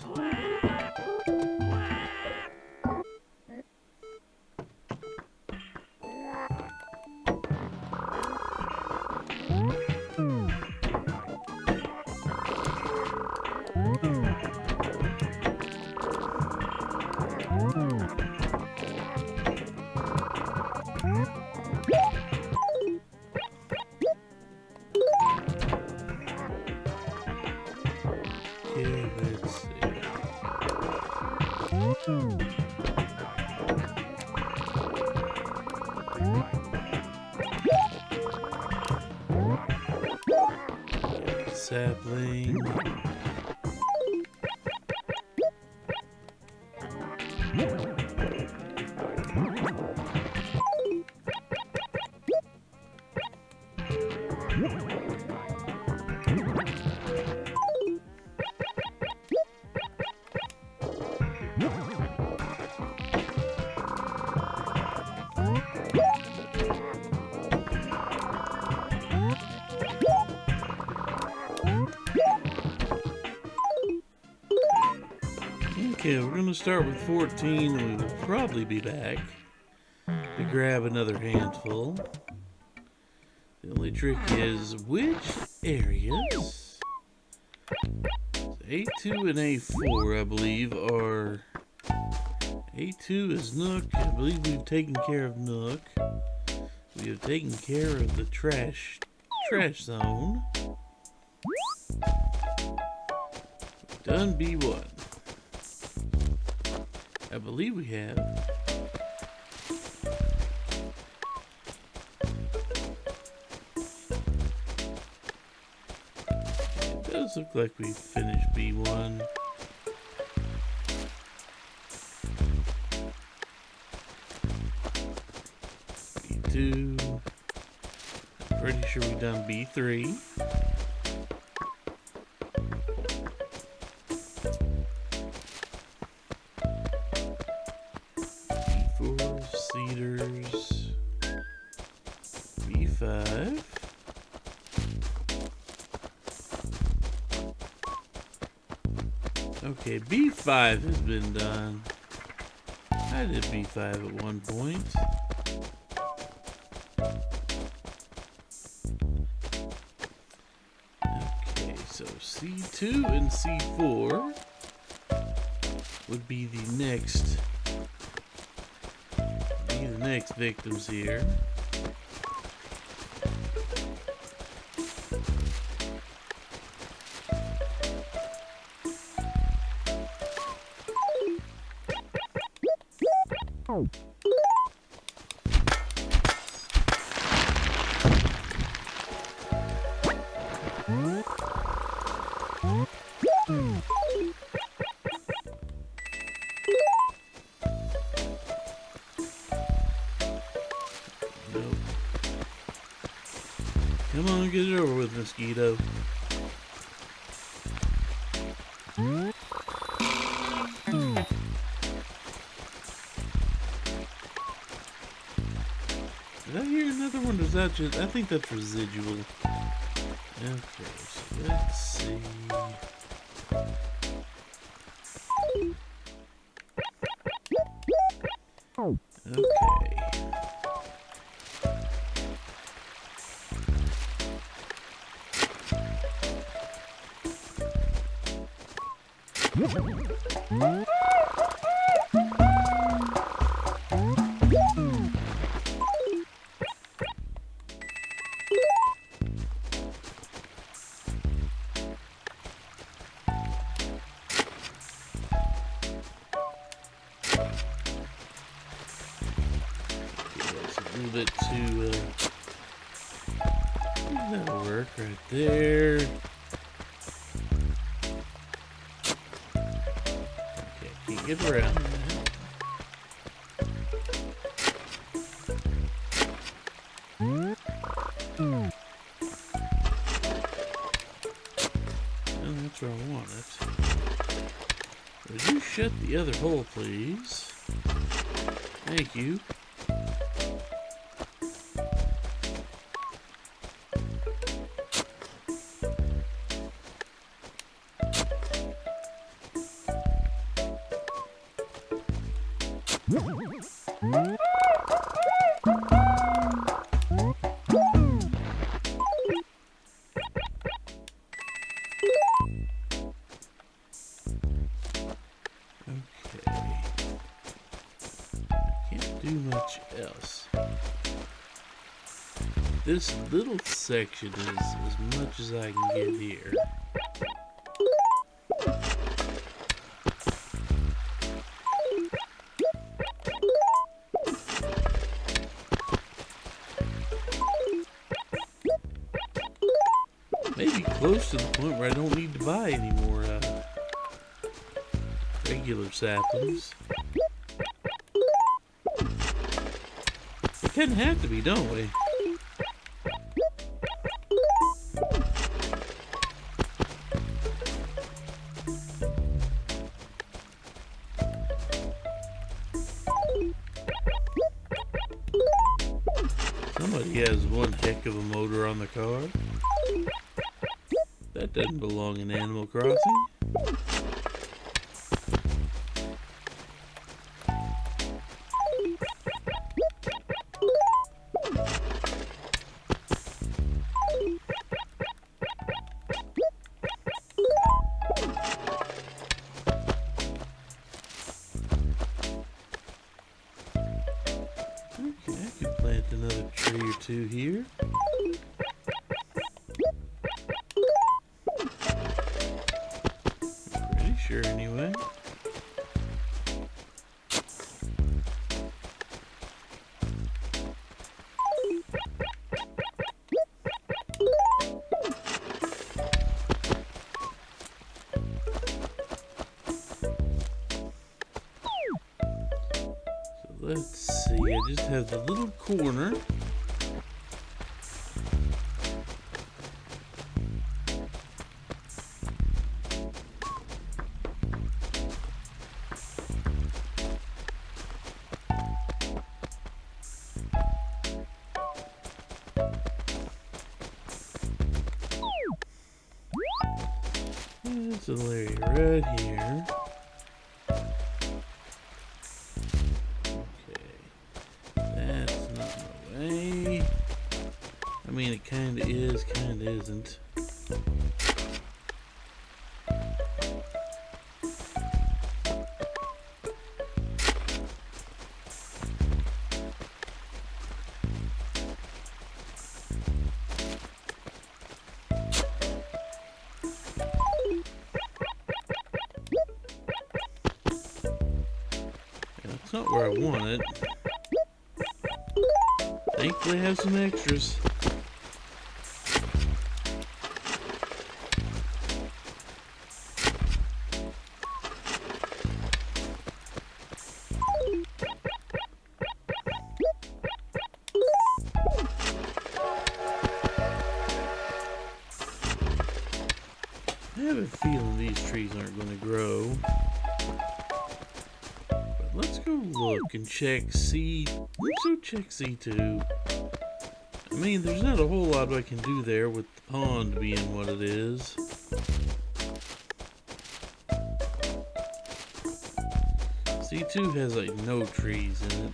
Okay, let's see. Sapling. Okay, we're going to start with 14, and we will probably be back to grab another handful. The only trick is which areas? A2 and A4, I believe, are... A2 is Nook. I believe we've taken care of Nook. We have taken care of the trash zone. We've done B1. I believe we have. It does look like we finished B1. B2. I'm pretty sure we've done B3. Cedars, B5, okay, B5 has been done. I did B5 at one point. so C2 and C4 would be the next victims here. Nope. Come on, get it over with, mosquito. Did I hear another one? Or is that just... I think that's residual. Okay, so let's see. Okay. A little bit too, that'll work right there. Okay, can't get around that. Oh, that's where I want it. Would you shut the other hole, please? Thank you. Do much else. This little section is as much as I can get here. Maybe close to the point where I don't need to buy any more regular saplings. Kind of have to be, don't we? Somebody has one heck of a motor on the car. That doesn't belong in Animal Crossing. Another tree or two here. Pretty sure anyway. So let's see, I just have the little corner. There's a area right here. I mean, it kind of is, kind of isn't. not where I want it. Thankfully I have some extras. I have a feeling these trees aren't going to grow. But let's go look and check C. Let's go check C2. I mean, there's not a whole lot I can do there with the pond being what it is. C2 has like no trees in it.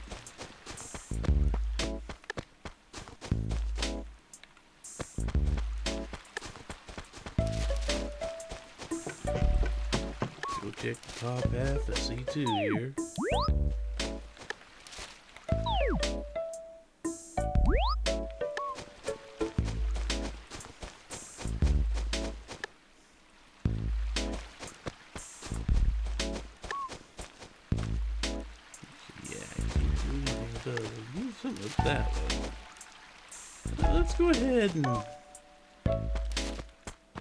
Go check the top half of C2 here. Something up that way. Let's go ahead and,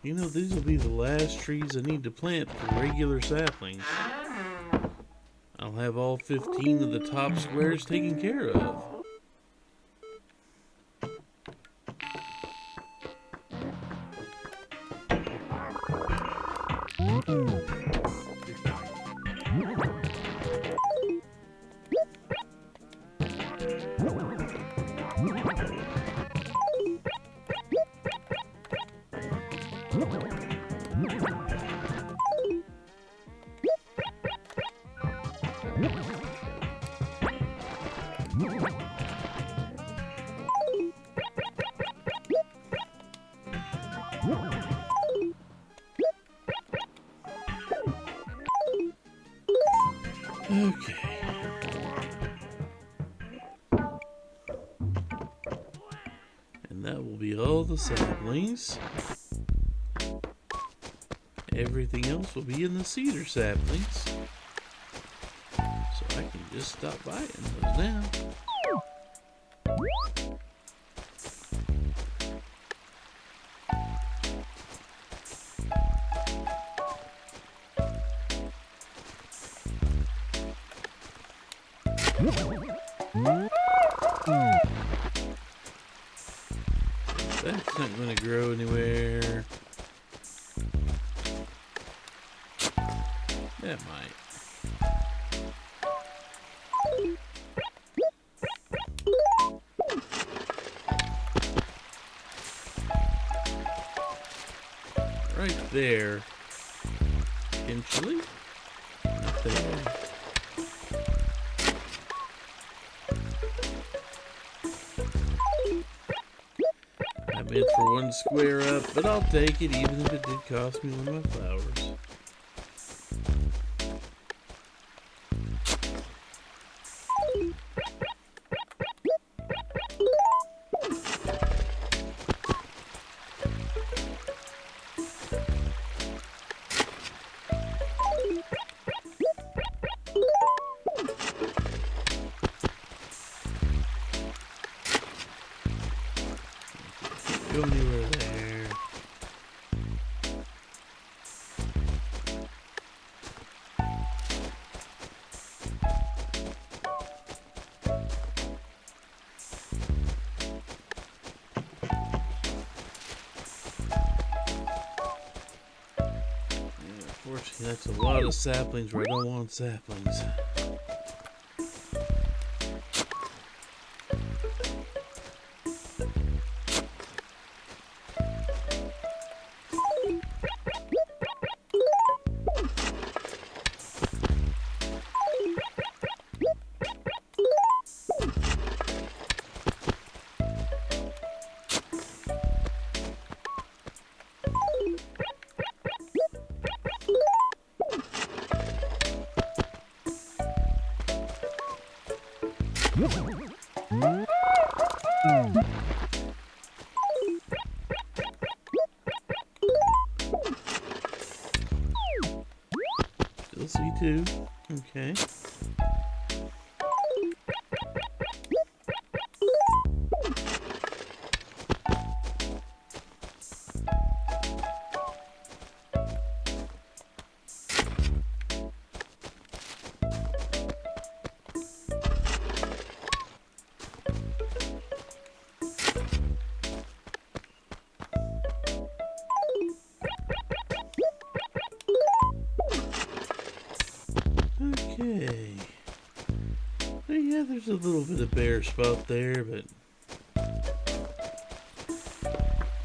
you know, these will be the last trees I need to plant for regular saplings. I'll have all 15 of the top squares taken care of. Okay. And that will be all the saplings. Everything else will be in the cedar saplings. So I can just stop buying those now. That's not going to grow anywhere. That might. Right there. Potentially. Not there. I meant for one square up, but I'll take it even if it did cost me one of my flowers. Go anywhere there. Unfortunately, that's a lot of saplings where I don't want saplings. Still C2. Okay. a little bit of bare spot there, but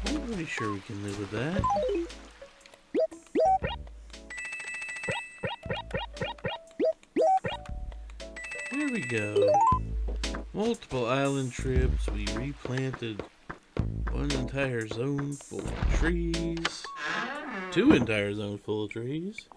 I'm pretty sure we can live with that. There we go. Multiple island trips. We replanted one entire zone full of trees. 2 entire zones full of trees.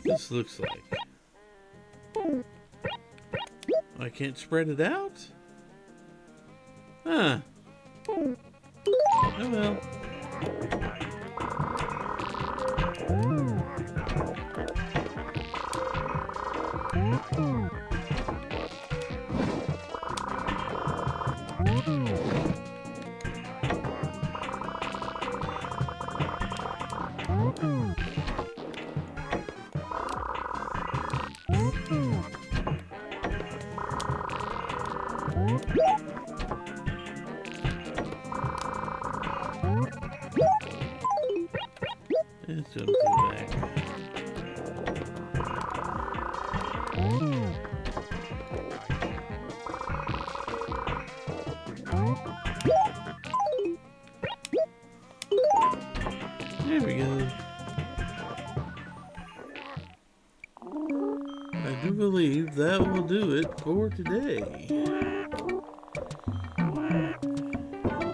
This looks like. I can't spread it out? Huh. Oh well. Let's put it back. There we go. I do believe that will do it for today.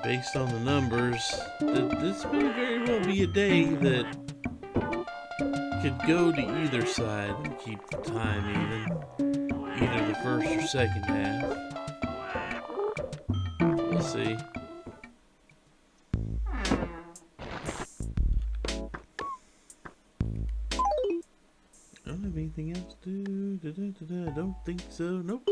Based on the numbers, this may very well be a day that could go to either side and keep the time even. Either the first or second half. We'll see. I don't have anything else to do. I don't think so. Nope.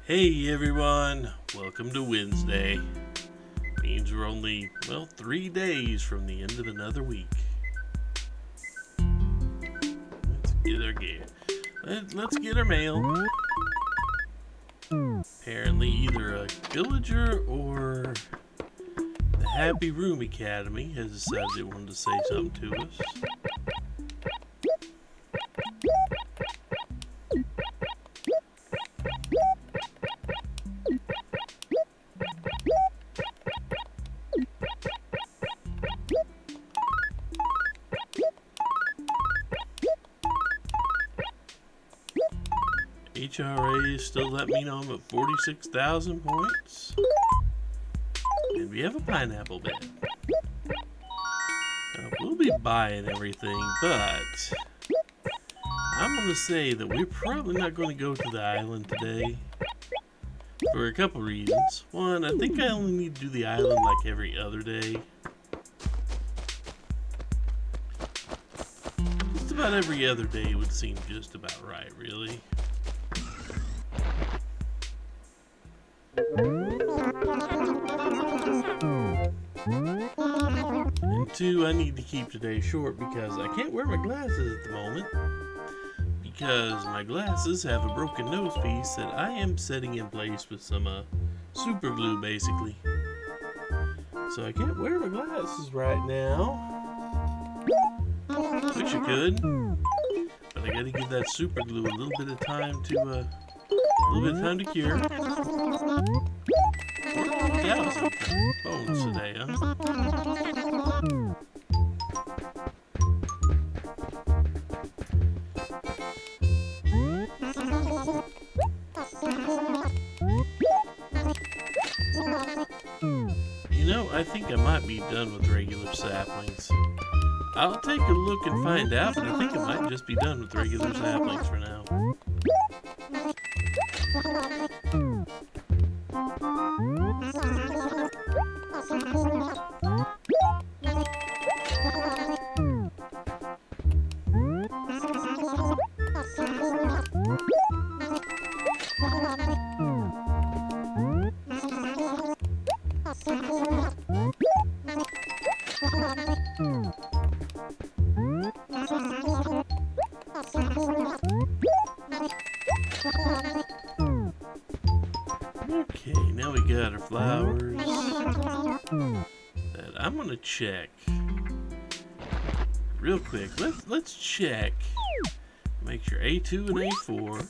Hey everyone, welcome to Wednesday. Means we're only, well, 3 days from the end of another week. Let's get our mail. Apparently either a villager or the Happy Room Academy has decided they wanted to say something to us. HRA still let me know I'm at 46,000 points. And we have a pineapple bed. Now, we'll be buying everything, but I'm going to say that we're probably not going to go to the island today. For a couple reasons. One, I think I only need to do the island like every other day. Just about every other day would seem just about right, really. And 2, I need to keep today short because I can't wear my glasses at the moment. Because my glasses have a broken nose piece that I am setting in place with some super glue, basically. So I can't wear my glasses right now. Wish I could. But I gotta give that super glue a little bit of time to, cure. 4,000 bones today, huh? You know, I think I might be done with regular saplings. I'll take a look and find out, but I think I might just be done with regular saplings for now. Okay, now we got our flowers. That I'm gonna check real quick. Let's check. Make sure A2 and A4.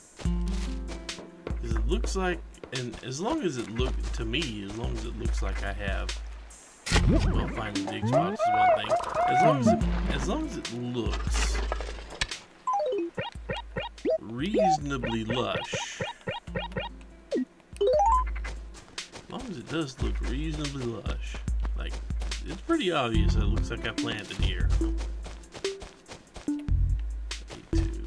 Because it looks like, and as long as it looks like I have, well, finding dig spots is one thing. As long as it looks reasonably lush. As long as it does look reasonably lush. Like, it's pretty obvious that it looks like I planted here. A2.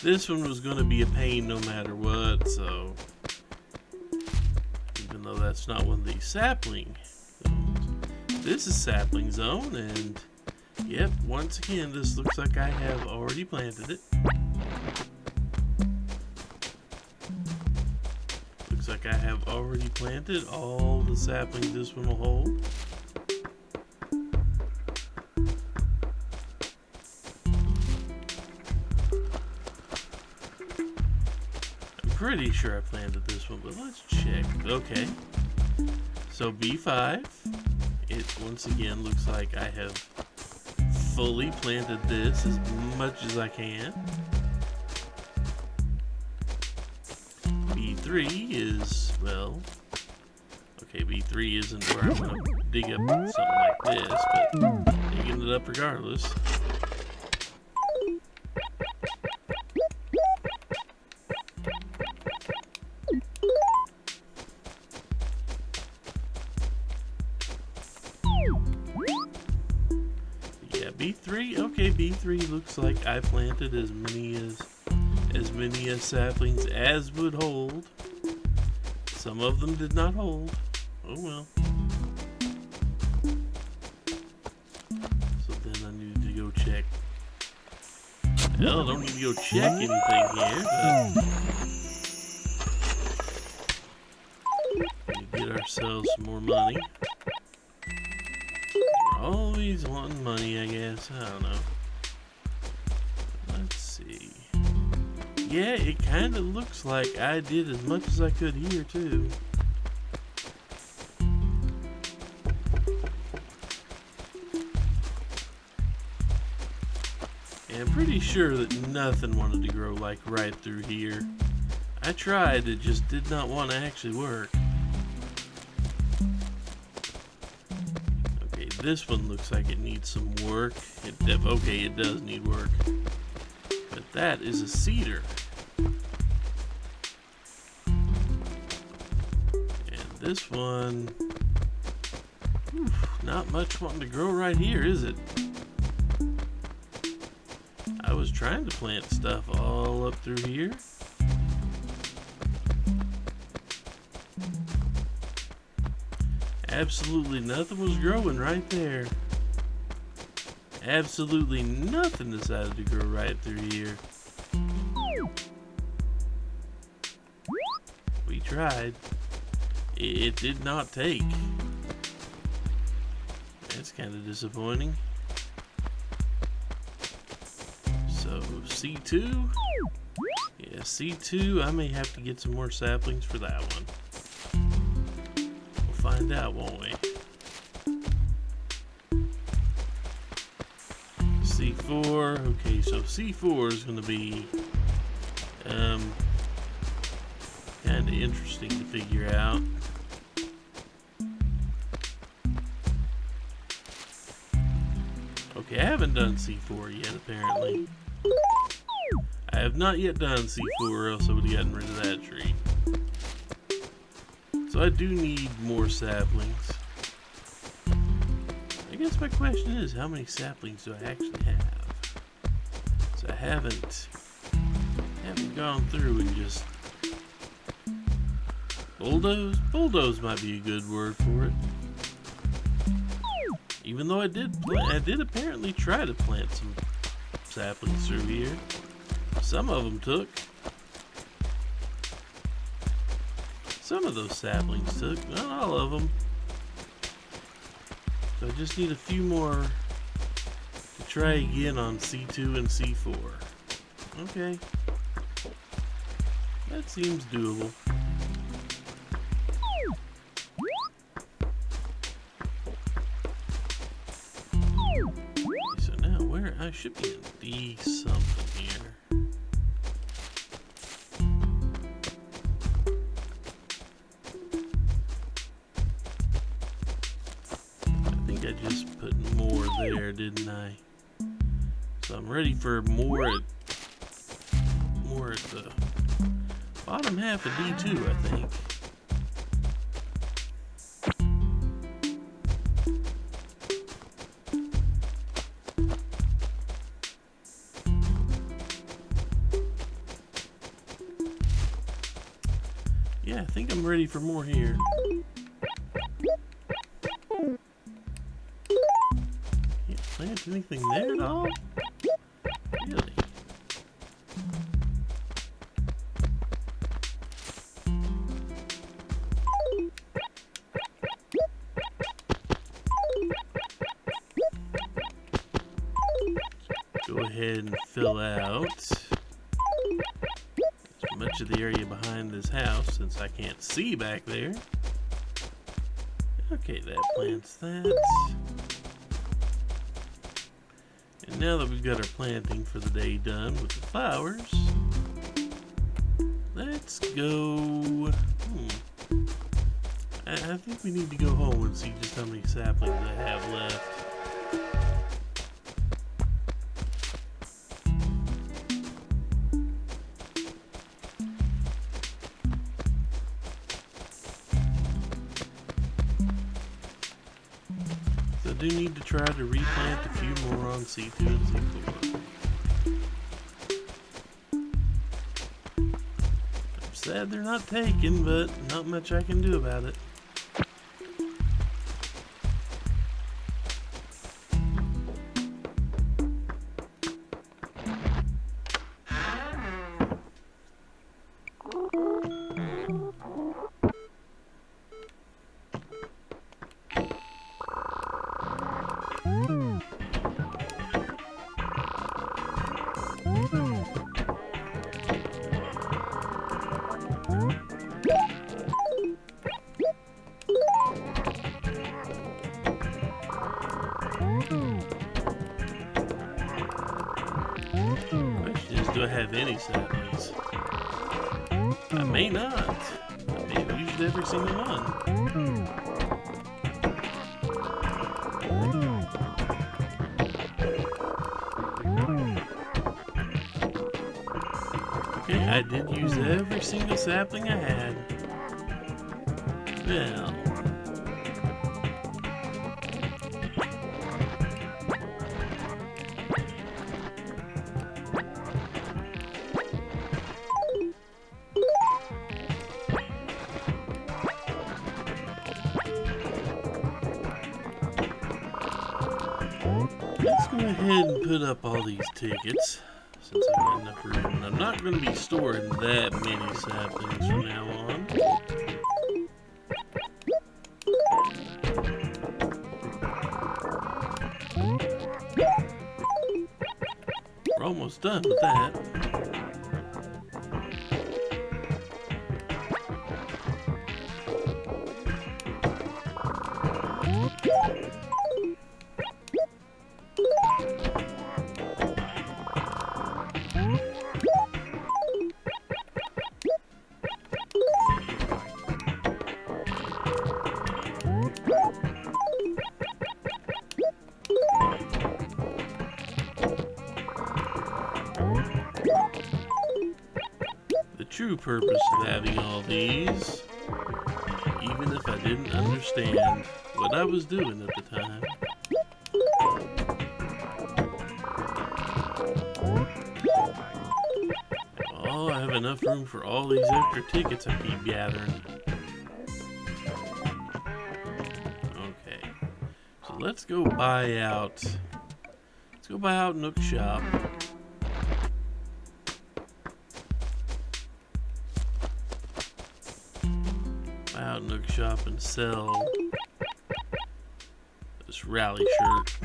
This one was going to be a pain no matter what, so even though that's not one of these sapling zones, this is sapling zone, and yep, once again, this looks like I have already planted it. Looks like I have already planted all the saplings this one will hold. Pretty sure I planted this one, but let's check. Okay, so B5, it once again looks like I have fully planted this as much as I can. B3 is, well, okay, B3 isn't where I'm going to dig up something like this, but digging it up regardless. B3, okay, B3 looks like I planted as many saplings as would hold. Some of them did not hold. Oh well. So then I need to go check. Hell, I don't need to go check anything here, but we get ourselves some more money. Always wanting money, I guess. I don't know. Let's see. Yeah, it kind of looks like I did as much as I could here, too. And I'm pretty sure that nothing wanted to grow like right through here. I tried, it just did not want to actually work. This one looks like it needs some work. Okay, it does need work. But that is a cedar. And this one, not much wanting to grow right here, is it? I was trying to plant stuff all up through here. Absolutely nothing was growing right there. Absolutely nothing decided to grow right through here. We tried. It did not take. That's kind of disappointing. So C2? Yeah, C2, I may have to get some more saplings for that one. Find out, won't we? C4. Okay, so C4 is going to be kind of interesting to figure out. Okay, I haven't done C4 yet, apparently. I have not yet done C4, or else I would have gotten rid of that tree. So I do need more saplings. I guess my question is, how many saplings do I actually have? So I haven't gone through and just bulldoze. Bulldoze might be a good word for it. Even though I did apparently try to plant some saplings through here. Some of them took. Some of those saplings took, not all of them. So I just need a few more try again on C2 and C4. Okay. That seems doable. So now where I should be in D something here. I think I just put more there, didn't I? So I'm ready for more at the bottom half of D2, I think. Yeah, I think I'm ready for more here. Can't plant anything there at all? Really? Go ahead and fill out as much of the area behind this house since I can't see back there. Okay, that plants that. And now that we've got our planting for the day done with the flowers, let's go. I think we need to go home and see just how many saplings I have left. So I do need to try to replant a few more on C2 and C4. I'm sad they're not taken, but not much I can do about it. Question is, do I have any saplings? I may not. I may have used every single one. Okay, I did use every single sapling I had. Well. Let's go ahead and put up all these tickets since I've got enough room. And I'm not going to be storing that many saplings from now on. We're almost done with that. The true purpose of having all these, even if I didn't understand what I was doing at the time, oh, I have enough room for all these extra tickets I keep gathering. Okay, so let's go buy out Nook Shop. Buy out Nook Shop and sell this rally shirt.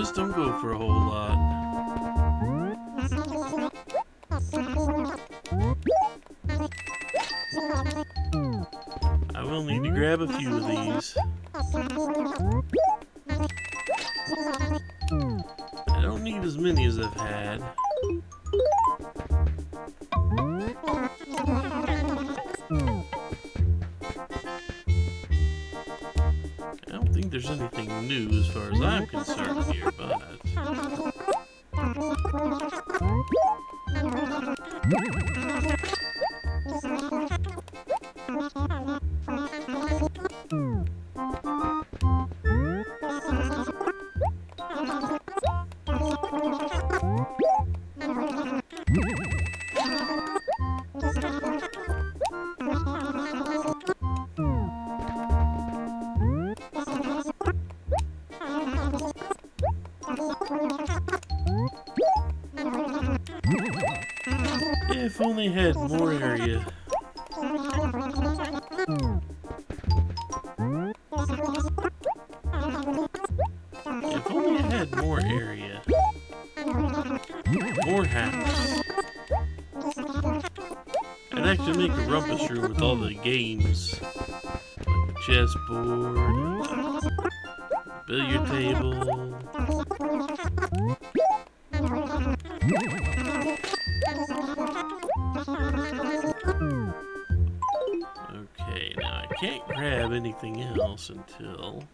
just don't go for a whole lot. I will need to grab a few of these. I don't need as many as I've had. I don't think there's anything new as far as I'm concerned here, but... If only had more area. If only I had more area. More house. I'd actually make a rumpus room with all the games. Like a chessboard, billiard table. Okay, now I can't grab anything else until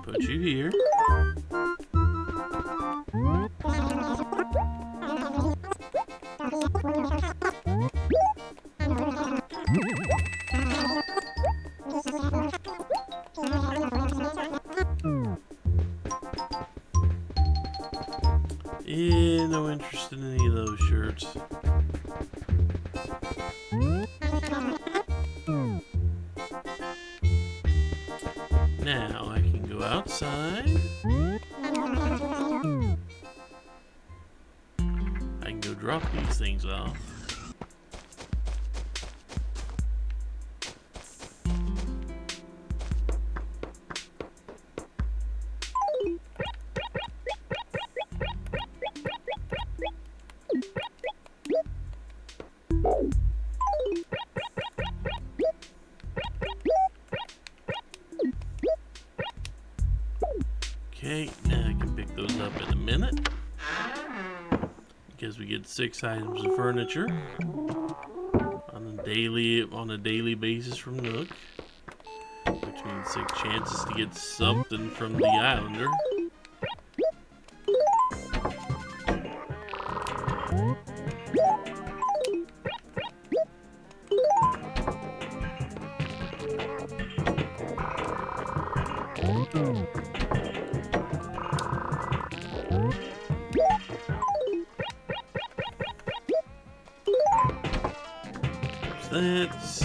put you here. Yeah, no interest in any of those shirts. Now I can go outside. I can go drop these things off. Okay, now I can pick those up in a minute. Because we get 6 items of furniture on a daily basis from Nook. Which means 6 chances to get something from the Islander. That's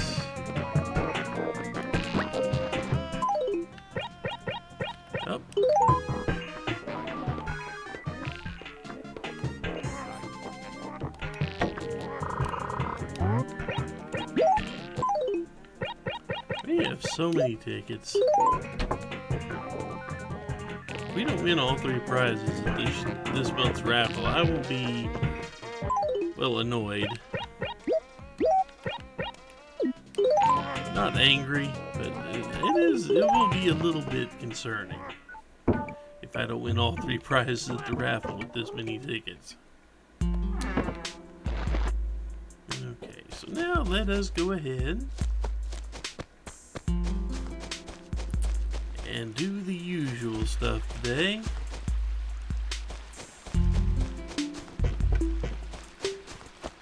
up. We have so many tickets. If we don't win all 3 prizes at this month's raffle, I will be, well, annoyed. Not angry, but it will be a little bit concerning if I don't win all 3 prizes at the raffle with this many tickets. Okay, so now let us go ahead and do the usual stuff today.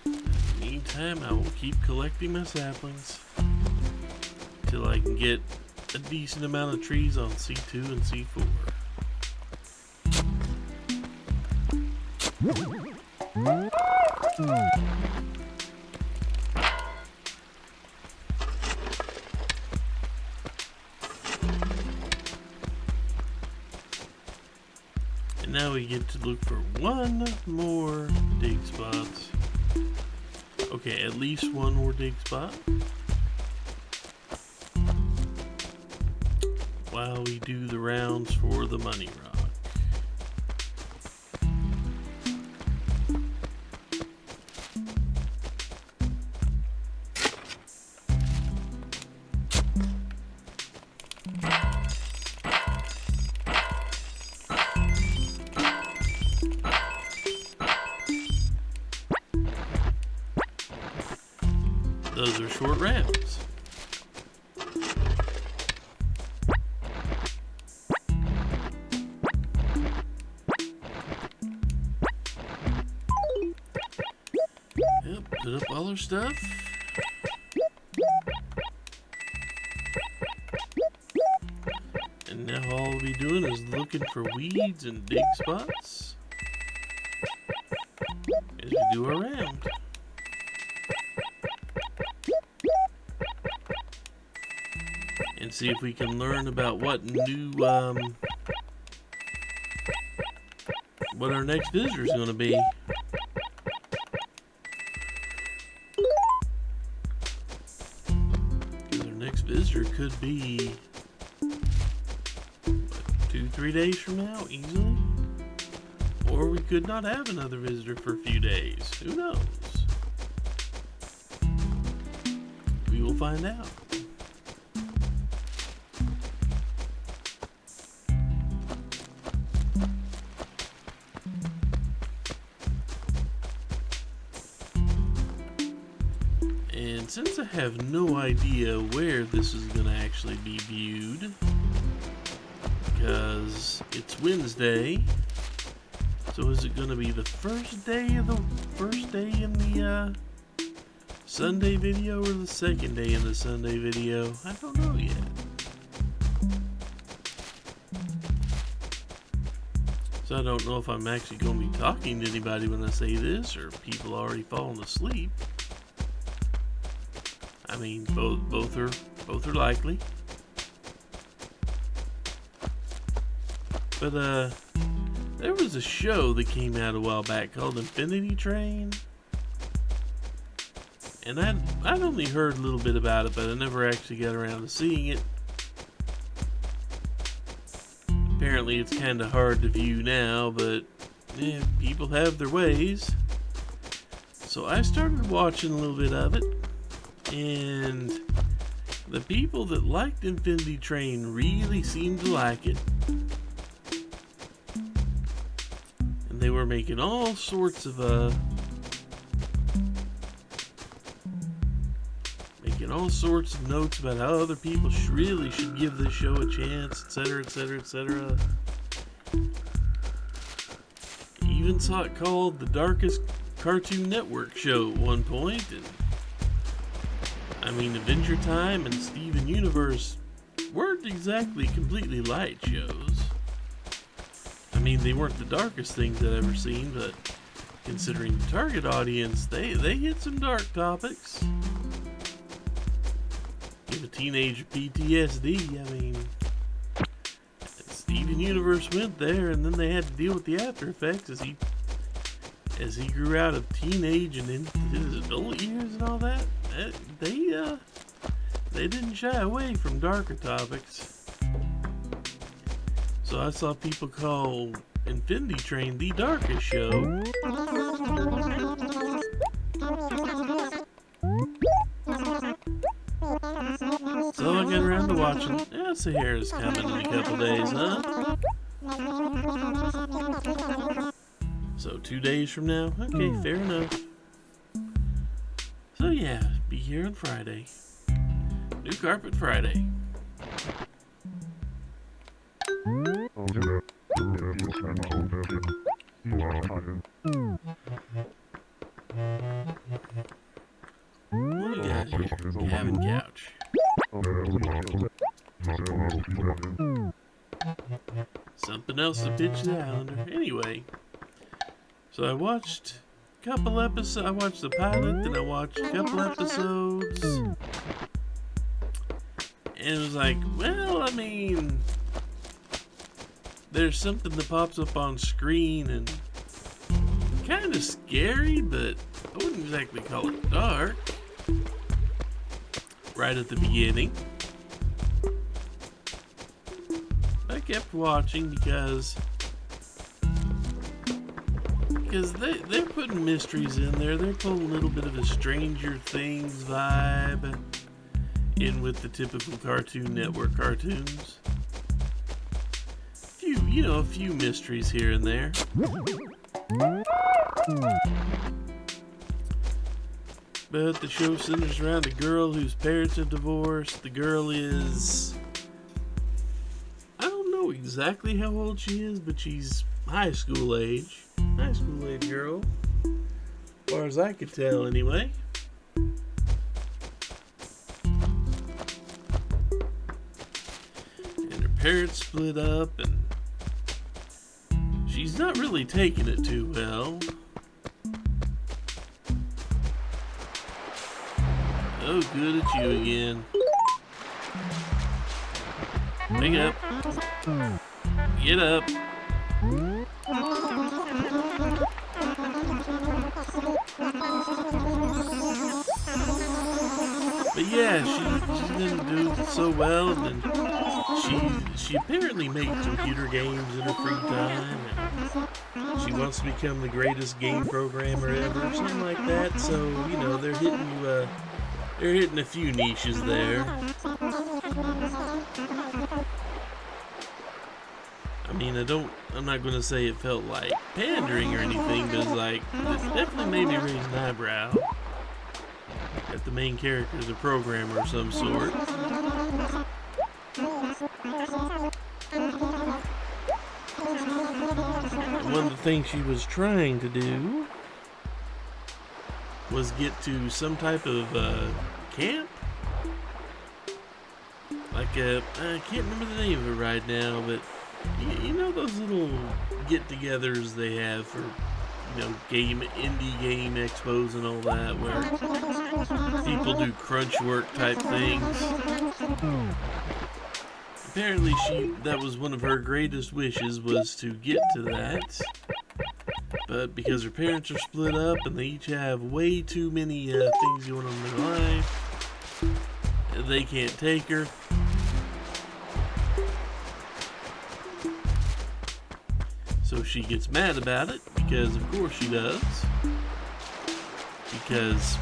In the meantime, I will keep collecting my saplings till I can get a decent amount of trees on C2 and C4. And now we get to look for 1 more dig spot. Okay, at least 1 more dig spot. While we do the rounds for the money rock. Those are short rounds. Yep, put up all our stuff. And now all we'll be doing is looking for weeds and dig spots as we do our round. And see if we can learn about what new, what our next visitor is going to be. Because our next visitor could be 2-3 days from now, easily. Or we could not have another visitor for a few days. Who knows? We will find out. And since I have no idea where this is going to actually be viewed, because it's Wednesday, so is it going to be the first day in the Sunday video or the second day in the Sunday video? I don't know yet. So I don't know if I'm actually going to be talking to anybody when I say this, or people already falling asleep. I mean, both are likely. But there was a show that came out a while back called Infinity Train, and I'd only heard a little bit about it, but I never actually got around to seeing it. Apparently, it's kind of hard to view now, but yeah, people have their ways. So I started watching a little bit of it. And the people that liked Infinity Train really seemed to like it. And they were making all sorts of notes about how other people really should give this show a chance, etc., etc., etc. Even saw it called the darkest Cartoon Network show at one point, and I mean, Adventure Time and Steven Universe weren't exactly completely light shows. I mean, they weren't the darkest things I've ever seen, but considering the target audience, they hit some dark topics. Give a teenager PTSD, I mean, Steven Universe went there, and then they had to deal with the after effects as he grew out of teenage and into his adult years and all that. They didn't shy away from darker topics. So I saw people call Infinity Train the darkest show. So I got around to watching. Yeah, Sahara's coming in a couple days, huh? So 2 days from now? Okay, fair enough. So yeah, be here on Friday. New Carpet Friday. What do we got here? Cabin couch. Something else to pitch the Islander. Anyway, so I watched a couple episodes. I watched the pilot, then I watched a couple episodes. And it was like, well, I mean, there's something that pops up on screen and kind of scary, but I wouldn't exactly call it dark. Right at the beginning. I kept watching because they're putting mysteries in there. They're putting a little bit of a Stranger Things vibe in with the typical Cartoon Network cartoons. A few mysteries here and there. But the show centers around a girl whose parents have divorced. The girl is... I don't know exactly how old she is, but she's high school age. High school age girl. As far as I could tell, anyway. And her parents split up, and she's not really taking it too well. Oh, good at you again. Wake up. Get up. But yeah, she didn't do so well, and then she apparently makes computer games in her free time, and she wants to become the greatest game programmer ever, or something like that. So they're hitting a few niches there. I mean, I'm not going to say it felt like pandering or anything, but it definitely made me raise an eyebrow that the main character is a programmer of some sort. And one of the things she was trying to do was get to some type of camp. I can't remember the name of it right now, but you know those little get-togethers they have for indie game expos and all that, where people do crunch work type things. Apparently that was one of her greatest wishes, was to get to that. But because her parents are split up and they each have way too many things going on in their life, they can't take her. So she gets mad about it, because of course she does. Because,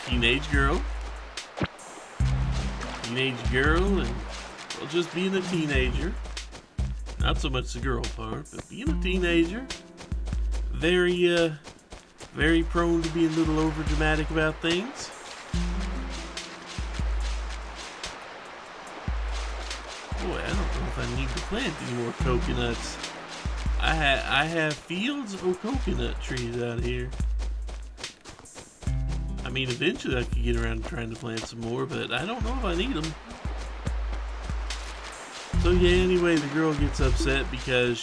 teenage girl, and, well, just being a teenager, not so much the girl part, but being a teenager, very prone to being a little over dramatic about things. Boy, I don't know if I need to plant any more coconuts. I have fields of coconut trees out here. I mean, eventually I could get around to trying to plant some more, but I don't know if I need them. So yeah, anyway, the girl gets upset because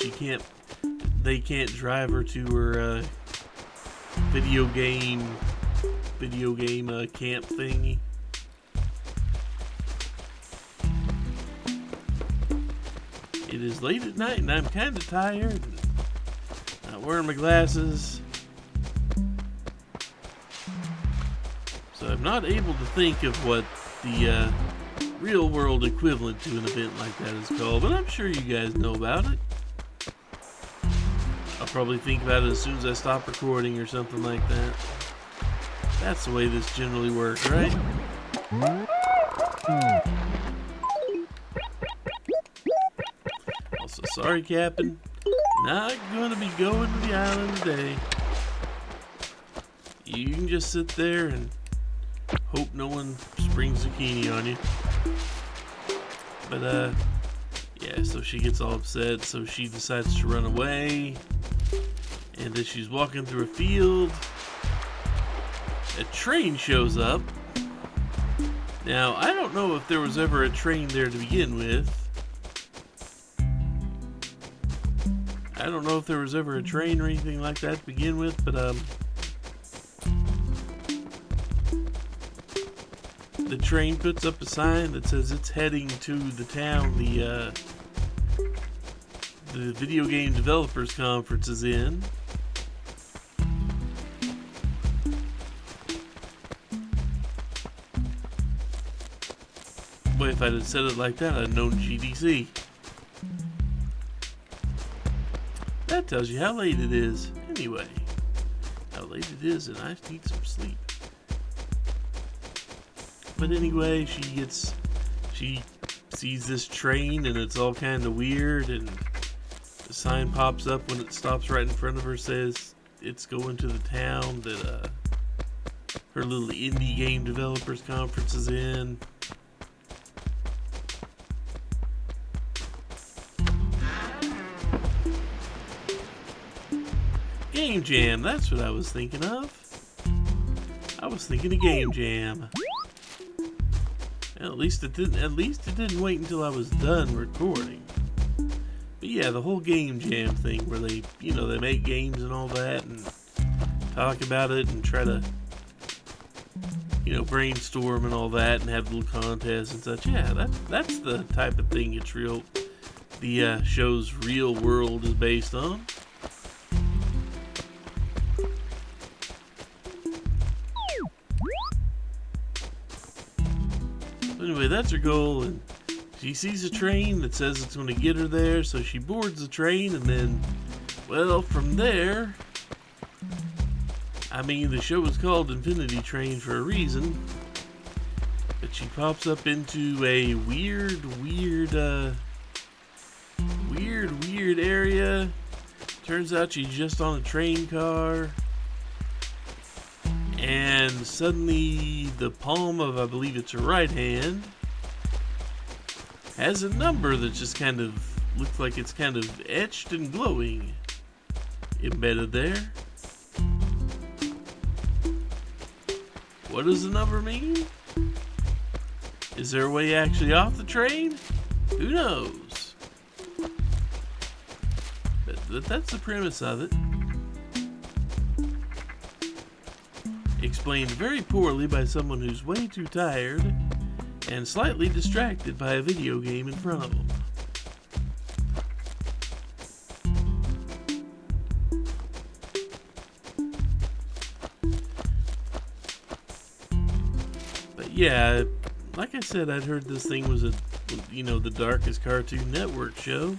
they can't drive her to her video game camp thingy. It is late at night and I'm kind of tired. Not wearing my glasses. So I'm not able to think of what the real world equivalent to an event like that is called, but I'm sure you guys know about it. I'll probably think about it as soon as I stop recording or something like that. That's the way this generally works, right? Also, sorry, Captain. Not gonna be going to the island today. You can just sit there and hope no one springs zucchini on you. But, yeah, so she gets all upset, so she decides to run away. And as she's walking through a field, a train shows up. Now, I don't know if there was ever a train there to begin with. I don't know if there was ever a train or anything like that to begin with, but, the train puts up a sign that says it's heading to the town the video game developers conference is in. Boy, if I'd have said it like that, I'd have known GDC. That tells you how late it is. Anyway, how late it is, and I need some sleep. But anyway, she sees this train and it's all kind of weird, and the sign pops up when it stops right in front of her, says it's going to the town that her little indie game developers conference is in. Game Jam, that's what I was thinking of. I was thinking of Game Jam. At least it didn't wait until I was done recording. But yeah, the whole Game Jam thing where they make games and all that and talk about it and try to brainstorm and all that and have little contests and such. Yeah, that's the type of thing the show's real world is based on. Anyway, that's her goal, and she sees a train that says it's going to get her there, so she boards the train, and then, well, from there, I mean, the show is called Infinity Train for a reason, but she pops up into a weird area. Turns out she's just on a train car. And suddenly the palm of, I believe it's her right hand, has a number that just kind of looks like it's kind of etched and glowing embedded there. What does the number mean? Is there a way actually off the train? Who knows? But that's the premise of it. Explained very poorly by someone who's way too tired and slightly distracted by a video game in front of them. But yeah, like I said, I'd heard this thing was the darkest Cartoon Network show.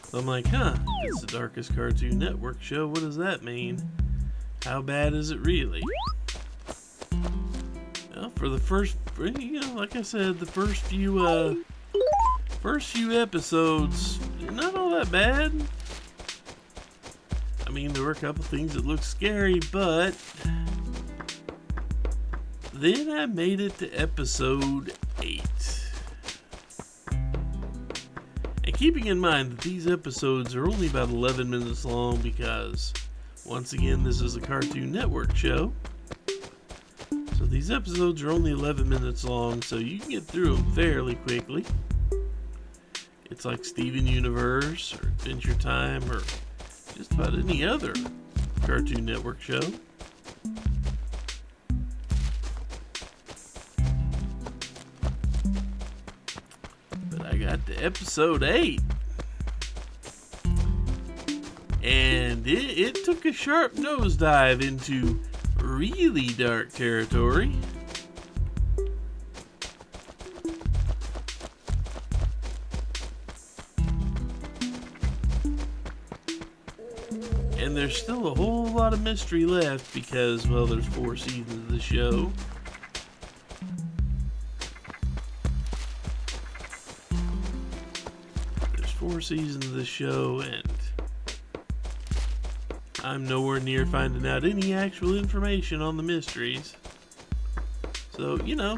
So I'm like, it's the darkest Cartoon Network show. What does that mean? How bad is it really? Well, for the first, like I said, the first few episodes, not all that bad. I mean, there were a couple things that looked scary, but then I made it to episode 8. And keeping in mind that these episodes are only about 11 minutes long because, once again, this is a Cartoon Network show. So these episodes are only 11 minutes long, so you can get through them fairly quickly. It's like Steven Universe or Adventure Time or just about any other Cartoon Network show. I got to episode 8, and it took a sharp nosedive into really dark territory. And there's still a whole lot of mystery left because, well, there's 4 seasons of the show. There's 4 seasons of the show, and I'm nowhere near finding out any actual information on the mysteries. So, So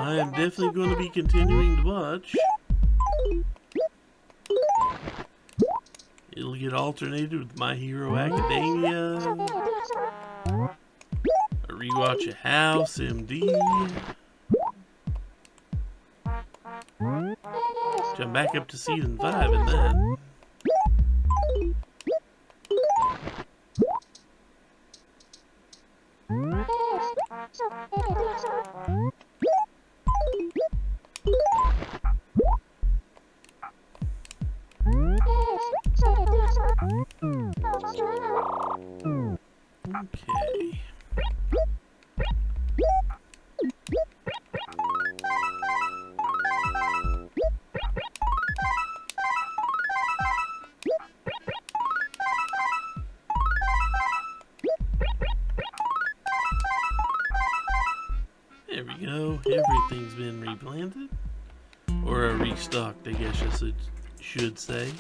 I am definitely going to be continuing to watch. It'll get alternated with My Hero Academia. A rewatch of House MD. Jump back up to season 5 and then. Okay. everything's been replanted. Or restocked, I guess I should say.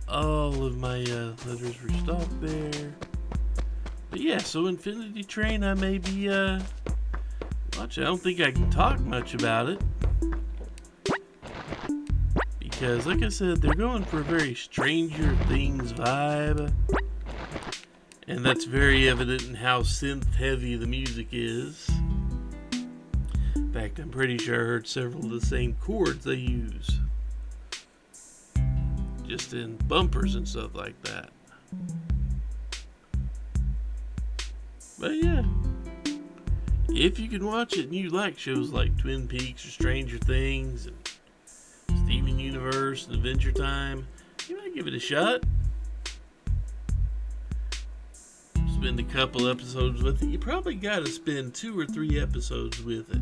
All of my letters were stocked there. But yeah, so Infinity Train, I may be watching. I don't think I can talk much about it. Because, like I said, they're going for a very Stranger Things vibe. And that's very evident in how synth-heavy the music is. In fact, I'm pretty sure I heard several of the same chords they use. Just in bumpers and stuff like that. But yeah. If you can watch it and you like shows like Twin Peaks or Stranger Things and Steven Universe and Adventure Time, you might give it a shot. Spend a couple episodes with it. You probably gotta spend 2 or 3 episodes with it.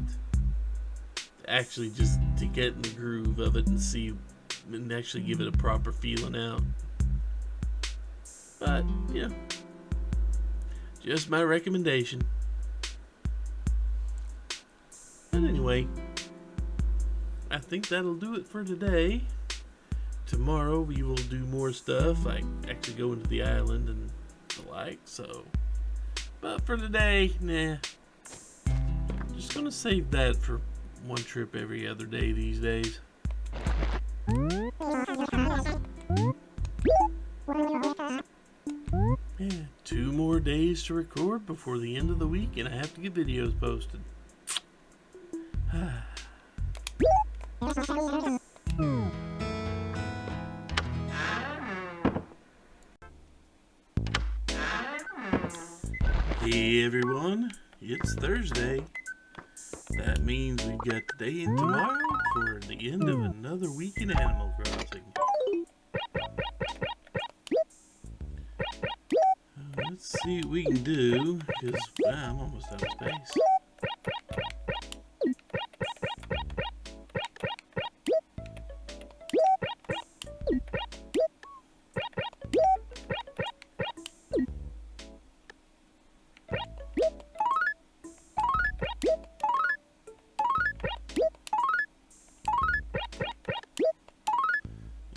Actually, just to get in the groove of it and see and actually give it a proper feeling out. But, yeah. Just my recommendation. But anyway, I think that'll do it for today. Tomorrow we will do more stuff, like actually go into the island and the like, so. But for today, nah. Just gonna save that for one trip every other day these days. Yeah, 2 more days to record before the end of the week, and I have to get videos posted. Hey everyone, it's Thursday. That means we've got today and tomorrow for the end of another week in Animal Crossing. Let's see what we can do, because I'm almost out of space.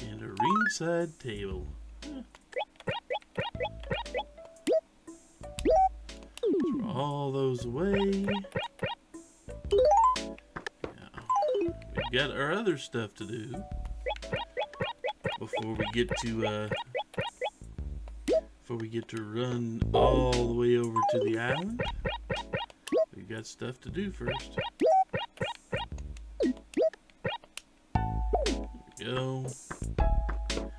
And a ringside table. Throw all those away. Now, we've got our other stuff to do before we get to run all the way over to the island. We've got stuff to do first. There we go. So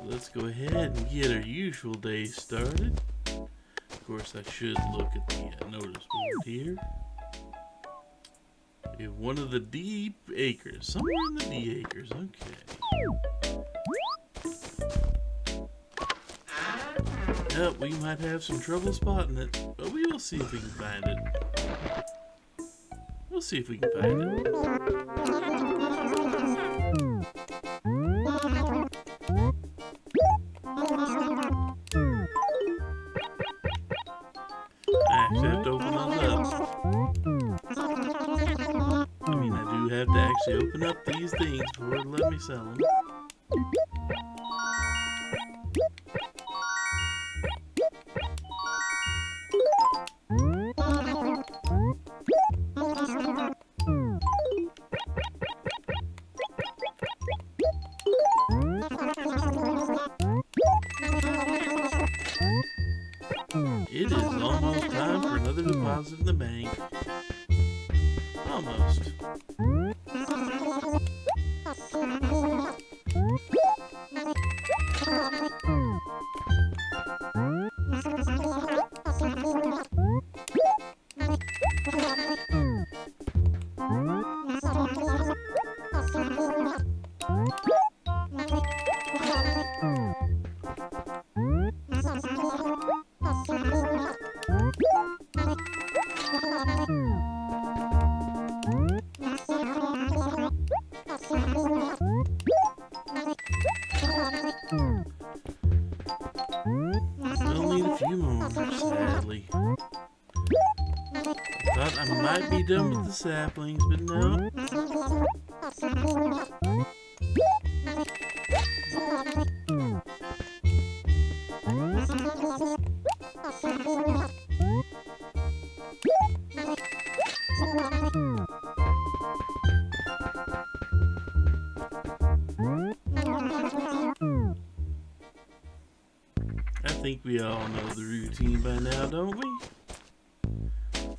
let's go ahead and get our usual day started. Of course, I should look at the notice board here. We have one of the deep acres. Somewhere in the D acres. Okay. Yep, we might have some trouble spotting it, but we will see if we can find it. We'll see if we can find it. I actually have to open those up. I mean, I do have to actually open up these things before it let me sell them. It is almost time for another deposit in the bank. Almost. done with the saplings, but no. I think we all know the routine by now, don't we?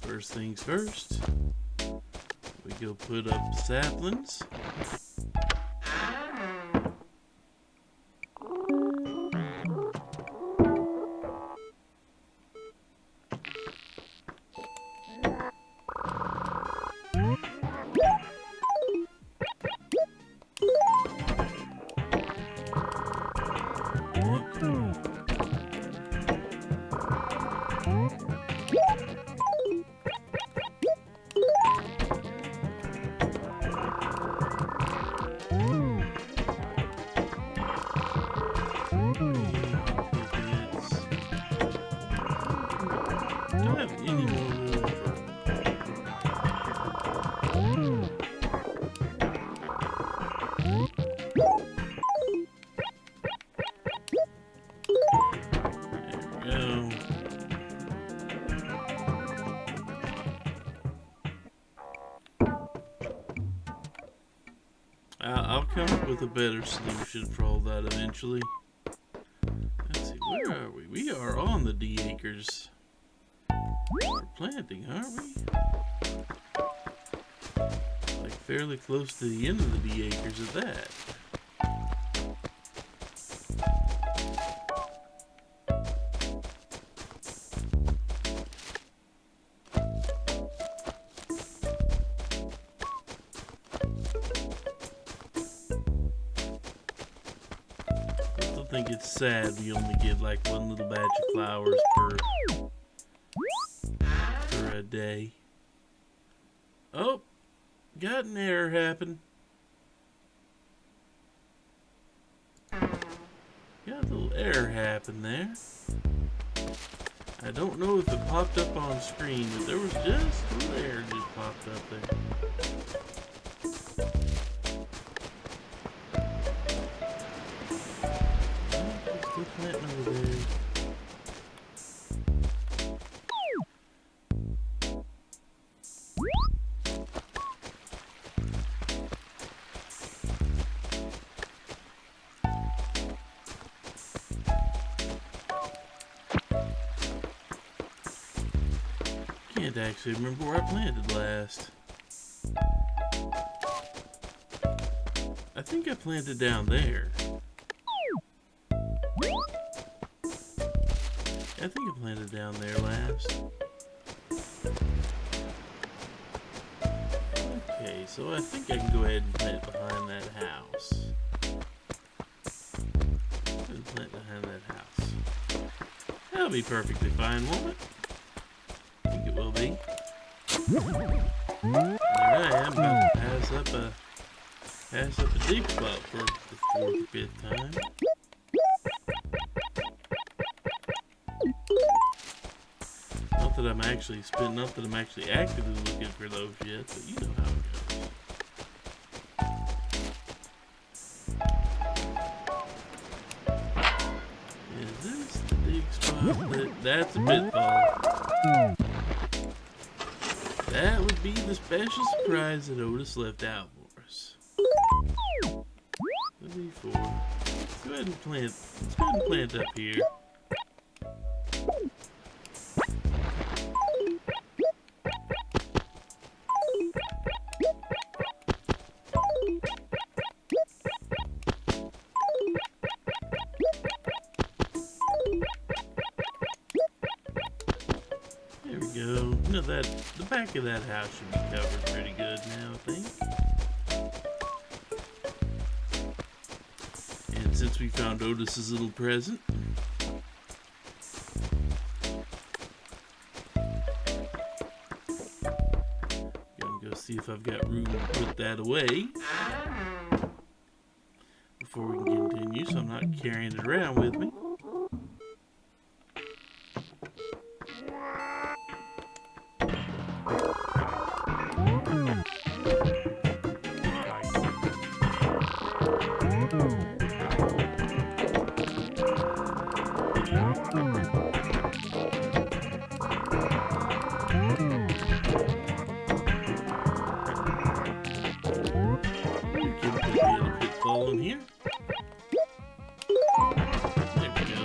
First things first, we go put up saplings. Don't have any more room for. There we go. I'll come up with a better solution for all that eventually. Let's see, where are we? We are on the D acres. We're planting, aren't we? Like fairly close to the end of the D acres at that. I still think it's sad we only get like one little batch of flowers per a day. Oh, got an error happen. Got a little error happen there. I don't know if it popped up on screen, but there was just a little error just popped up there. Still planting over there. Can't actually remember where I planted last. I think I planted down there. I think I planted down there last. Okay, so I think I can go ahead and plant behind that house. And plant behind that house. That'll be perfectly fine, won't it? I think it will be. There I am, about to pass up a deep spot for the 4th or 5th time. Not that I'm actually actively looking for those yet, but you know how it goes. Is this the big spot? That's a pitfall. That would be the special surprise that Otis left out for us. 34. Let's go ahead and plant up here. There we go. You know that the back of that house should be covered pretty good now, I think. And since we found Otis's little present, gonna go see if I've got room to put that away before we can continue, so I'm not carrying it around with me. Pitfall in here. There we go.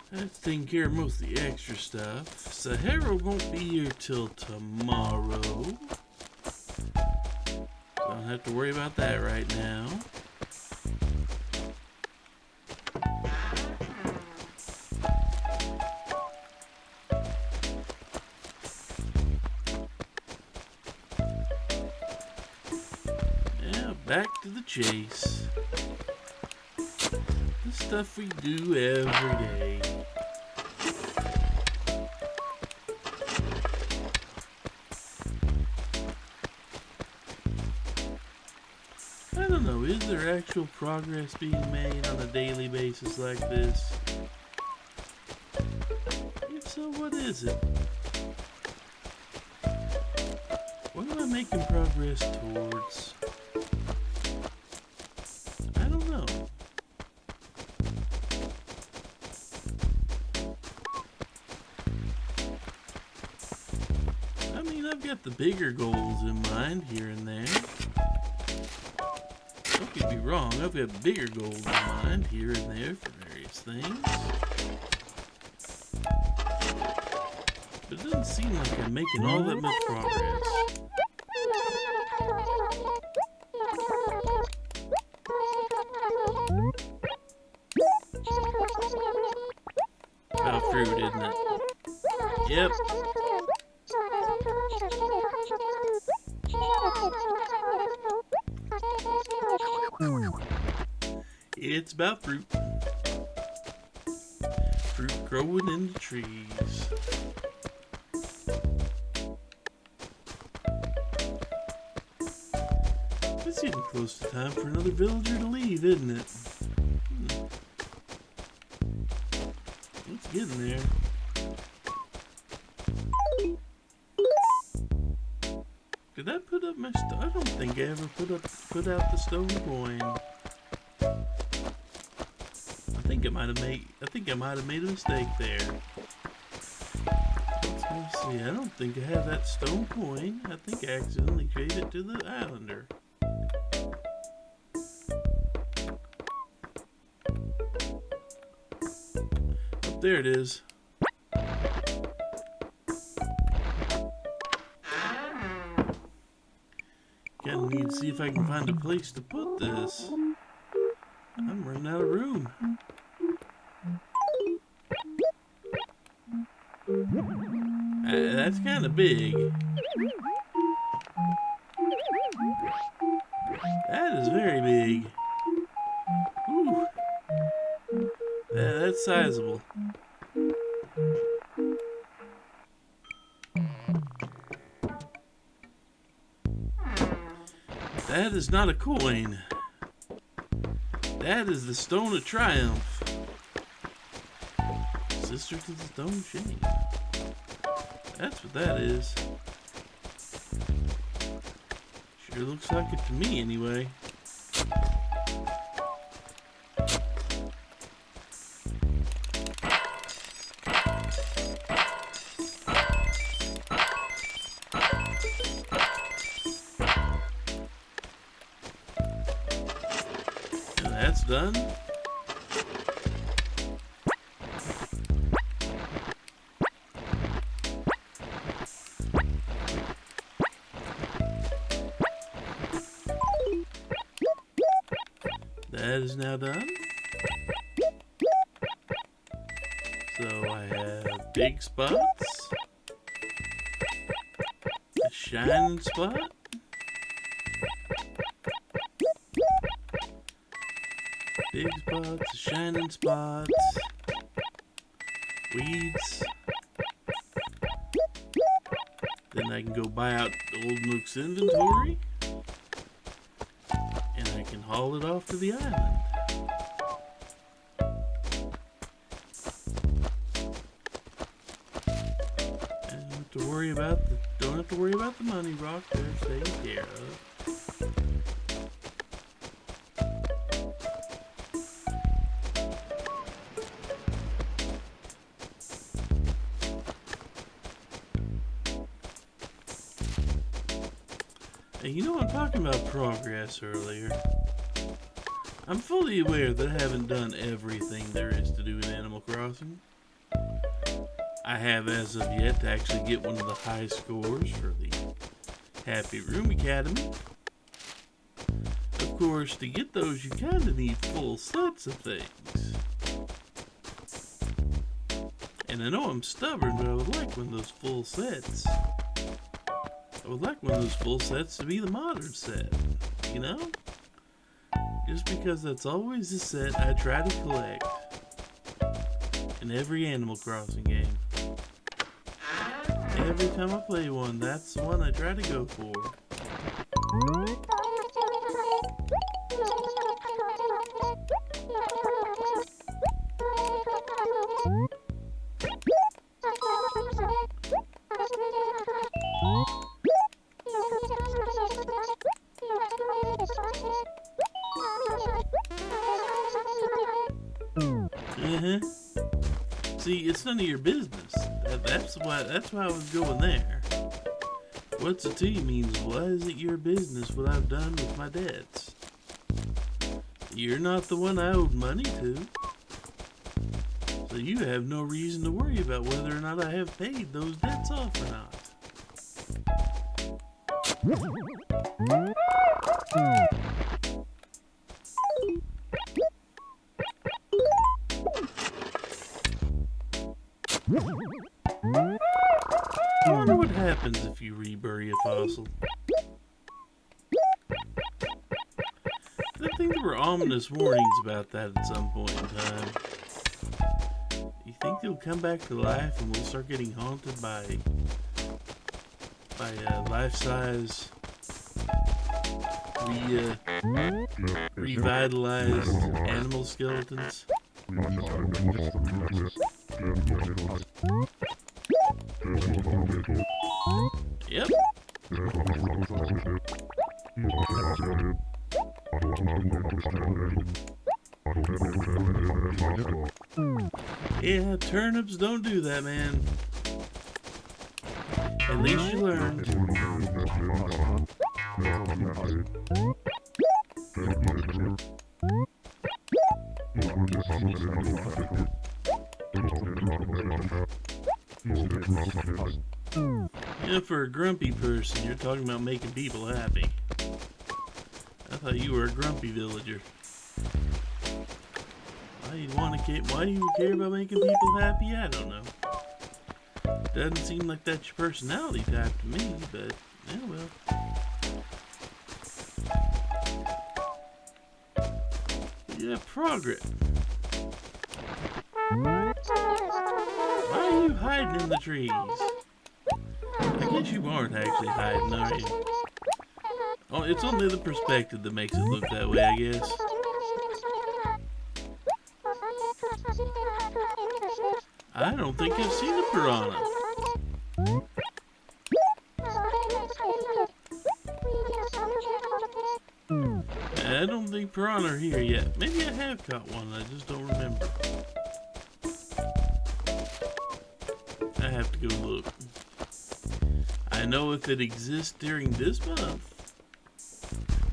That's taking care of most of the extra stuff. Sahara won't be here till tomorrow. Don't have to worry about that right now. Back to the chase. The stuff we do every day. I don't know, is there actual progress being made on a daily basis like this? If so, what is it? What am I making progress towards? I've got the bigger goals in mind here and there. Don't get me wrong, I've got bigger goals in mind here and there for various things. But it doesn't seem like I'm making all that much progress. About fruit, isn't it? Yep. It's about fruit. Fruit growing in the trees. It's getting close to time for another villager to leave, isn't it? It's getting there. Did I put up my I don't think I ever put out the stone coin. I think I might have made a mistake there. Let's see. I don't think I have that stone coin. I think I accidentally gave it to the islander. Oh, there it is. Gonna need to see if I can find a place to put this. I'm running out of room. That's kind of big. That is very big. Ooh. That's sizable. That is not a coin. That is the Stone of Triumph. Sister to the Stone Shame. That's what that is. Sure looks like it to me anyway. And that's done. That is now done. So I have big spots, a shining spot, big spots, shining spots, weeds. Then I can go buy out Old Mook's inventory. And I can haul it off to the island. to worry about the money, Rock. They're taken care of. Hey, you know I'm talking about progress earlier. I'm fully aware that I haven't done everything there is to do in Animal Crossing. I have as of yet to actually get one of the high scores for the Happy Room Academy. Of course, to get those you kinda need full sets of things. And I know I'm stubborn, but I would like one of those full sets. I would like one of those full sets to be the modern set, you know? Just because that's always the set I try to collect in every Animal Crossing game. Every time I play one, that's the one I try to go for. See, it's none of your business. That's why I was going there. What's it to you means, why is it your business what I've done with my debts? You're not the one I owed money to. So you have no reason to worry about whether or not I have paid those debts off or not. I wonder what happens if you rebury a fossil. I think there were ominous warnings about that at some point in time. You think they'll come back to life and we'll start getting haunted by life-size, revitalized animal skeletons? Yep. Yeah, turnips don't do that, man. At least you learned. You know, for a grumpy person, you're talking about making people happy. I thought you were a grumpy villager. Why do you care about making people happy? I don't know. Doesn't seem like that's your personality type to me, but yeah, well. Yeah, progress. Why are you hiding in the trees? I guess you aren't actually hiding, are you? Oh, it's only the perspective that makes it look that way, I guess. I don't think I've seen a piranha. I don't think piranha are here yet. Maybe I have caught one, I just don't remember. I have to go look. I know if it exists during this month,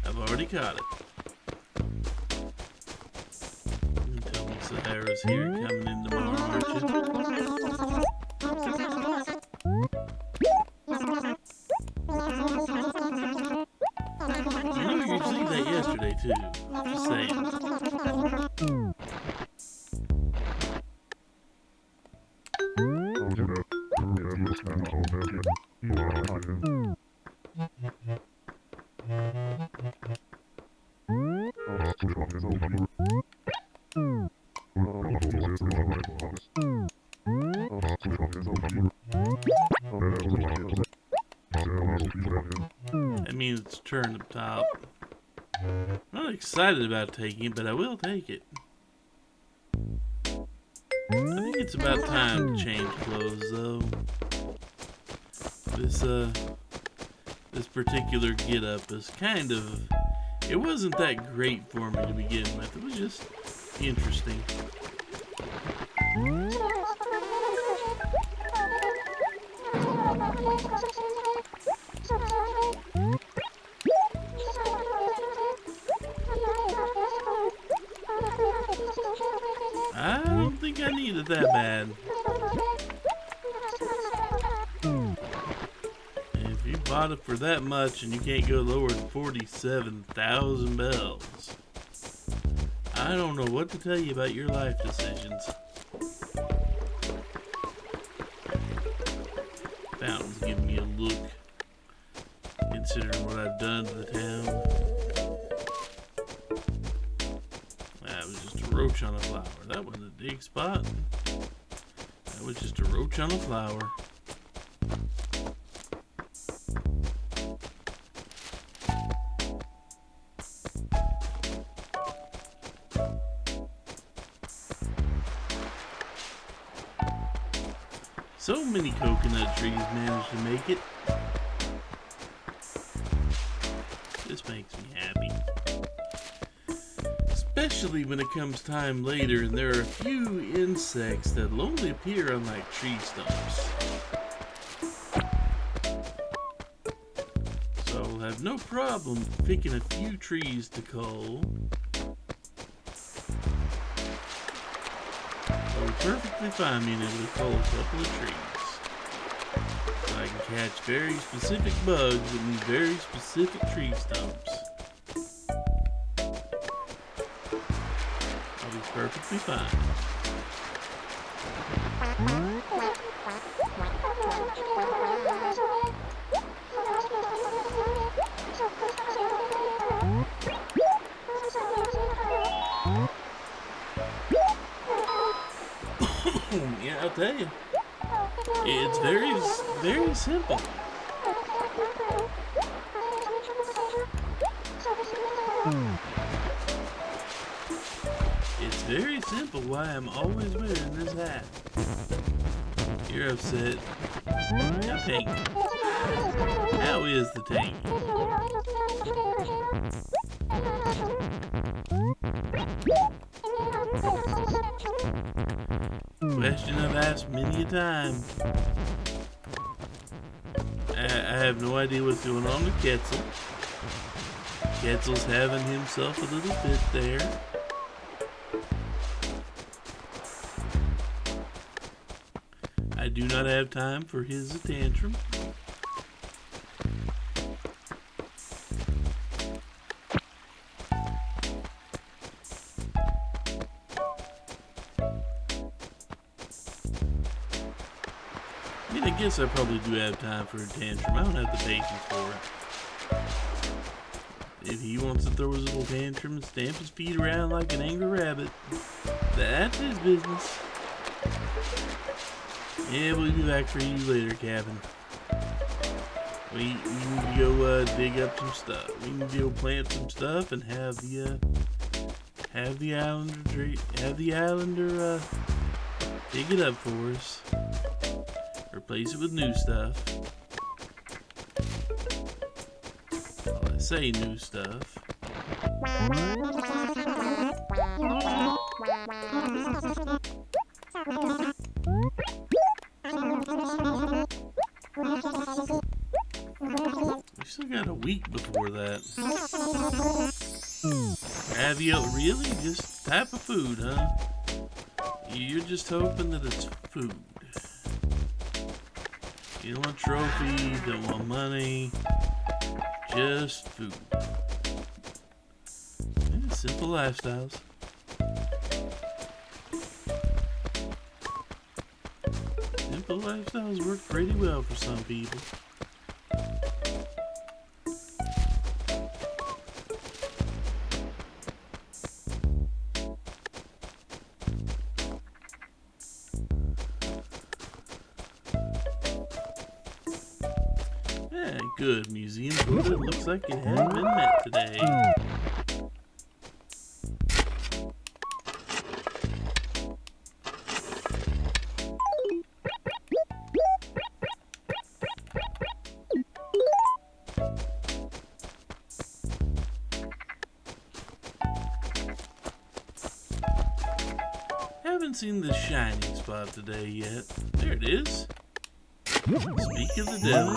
I've already caught it. You tell me Sahara's here coming in tomorrow, aren't you? I know you received that yesterday too. Just saying. That means it's turnip top. I'm not excited about taking it, but I will take it. I think it's about time to change clothes, though. This particular get-up is kind of... It wasn't that great for me to begin with. It was just interesting. I don't think I need it that bad. If you bought it for that much and you can't go lower than 47,000 bells, I don't know what to tell you about your life decisions. Fountain's giving me a look, considering what I've done to the town. That was just a roach on a flower. That wasn't a dig spot. That was just a roach on a flower. So many coconut trees managed to make it. This makes me happy. Especially when it comes time later and there are a few insects that'll only appear on like tree stumps. So I'll have no problem picking a few trees to cull. Perfectly fine being able to cull a couple of trees. So I can catch very specific bugs in these very specific tree stumps. I'll be perfectly fine. Yeah, I'll tell you. It's very simple. It's very simple why I'm always wearing this hat. You're upset. Now tank. How is the tank? Question I've asked many a time. I have no idea what's going on with Quetzal. Quetzal's having himself a little fit there. I do not have time for his tantrum. I guess I probably do have time for a tantrum. I don't have the patience for it. If he wants to throw his little tantrum and stamp his feet around like an angry rabbit, that's his business. Yeah, we'll be back for you later, Captain. We need to go dig up some stuff. We need to go plant some stuff and have the islander dig it up for us. Replace it with new stuff. Well, I say new stuff. We still got a week before that. Ravioli, really? Just type of food, huh? You're just hoping that it's food. You don't want trophies, don't want money, just food. Yeah, simple lifestyles. Simple lifestyles work pretty well for some people. Good. Museum quota looks like it has been met today. seen the shining spot today yet. There it is. Speak of the devil.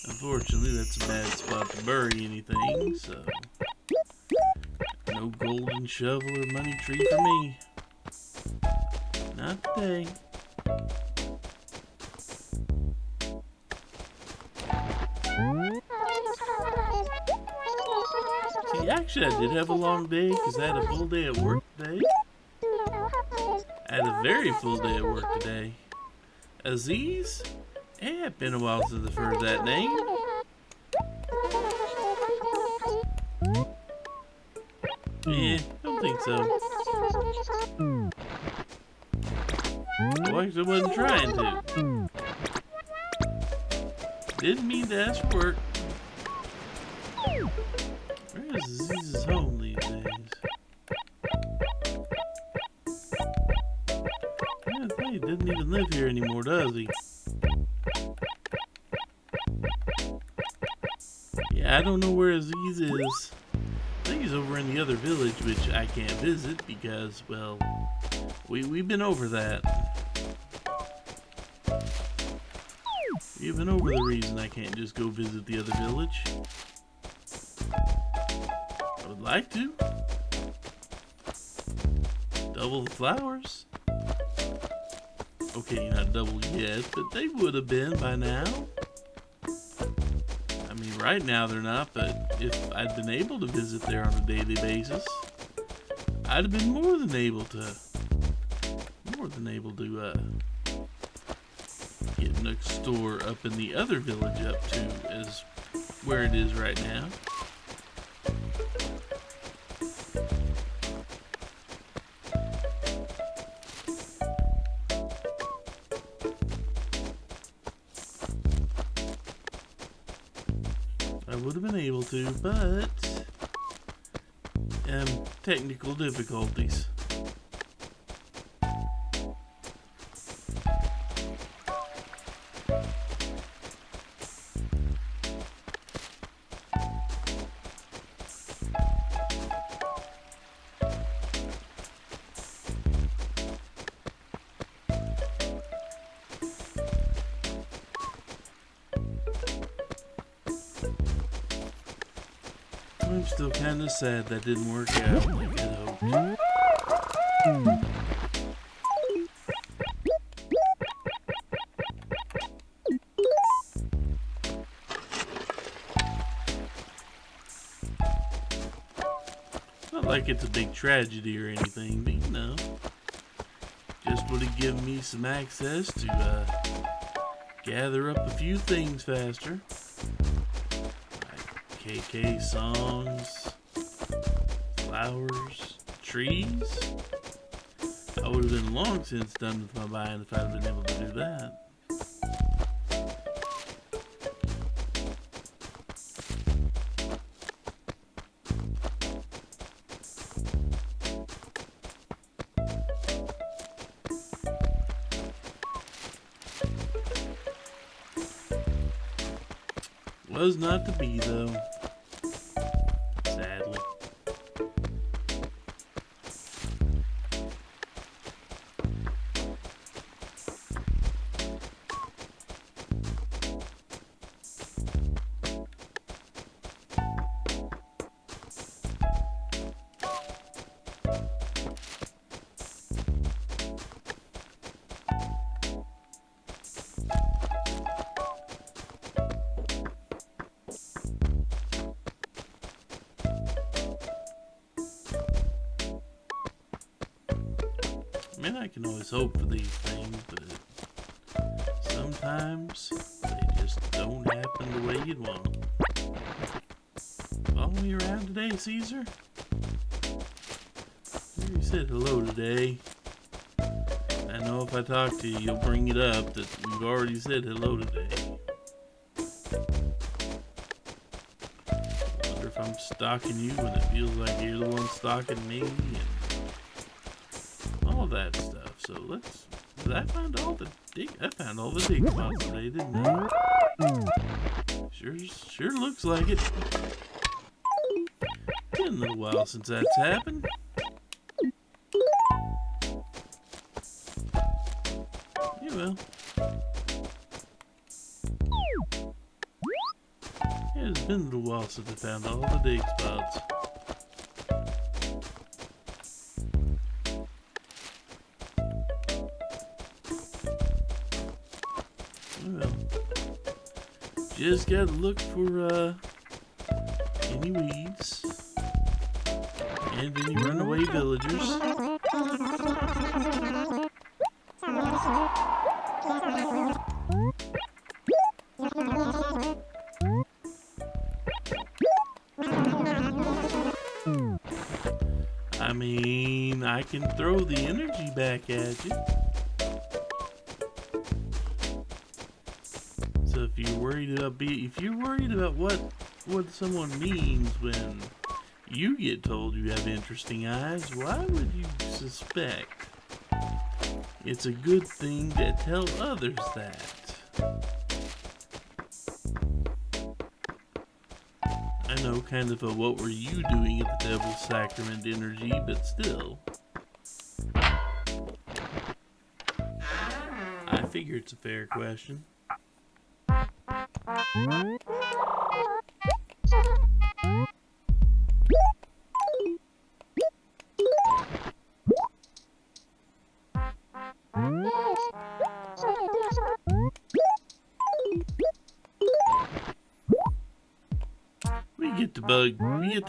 Unfortunately, that's a bad spot to bury anything, so no golden shovel or money tree for me. Not today. See, actually, I did have a long day because I had a full day at work today. I had a very full day at work today. Aziz? Yeah, it's been a while since I've heard that name. Yeah, don't think so. Well, actually, I wasn't trying to. Didn't mean to ask for work. Where is Aziz's home these days? Yeah, I think he doesn't even live here anymore, does he? Yeah, I don't know where Aziz is. I think he's over in the other village, which I can't visit because, well, we've been over that. We've been over the reason I can't just go visit the other village. I would like to. Double the flowers. Okay, not double yet, but they would have been by now. I mean, right now they're not, but if I'd been able to visit there on a daily basis, I'd have been more than able to get next store up in the other village up to as where it is right now. I would have been able to, but technical difficulties. I'm still kind of sad that didn't work out like I hoped. Not like it's a big tragedy or anything, but you know, just would have given me some access to gather up a few things faster. KK songs, flowers, trees. I would have been long since done with my buying if I'd been able to do that. Was not to be though. Sadly. I mean, I can always hope for these things, but sometimes they just don't happen the way you'd want them. Follow me around today, Caesar? You said hello today. I know if I talk to you, you'll bring it up that we've already said hello today. I wonder if I'm stalking you when it feels like you're the one stalking me, and all that stuff. So let's. I found all the dig spots today, didn't I? Sure looks like it. Been a little while since that's happened. Yeah, well. Yeah, it's been a little while since I found all the dig spots. Well, just gotta look for any weeds and any runaway villagers. I mean, I can throw the energy back at you. So if you're worried about what someone means when you get told you have interesting eyes, why would you suspect it's a good thing to tell others that? I know, kind of a what were you doing at the Devil's Sacrament energy, but still. I figure it's a fair question. We get to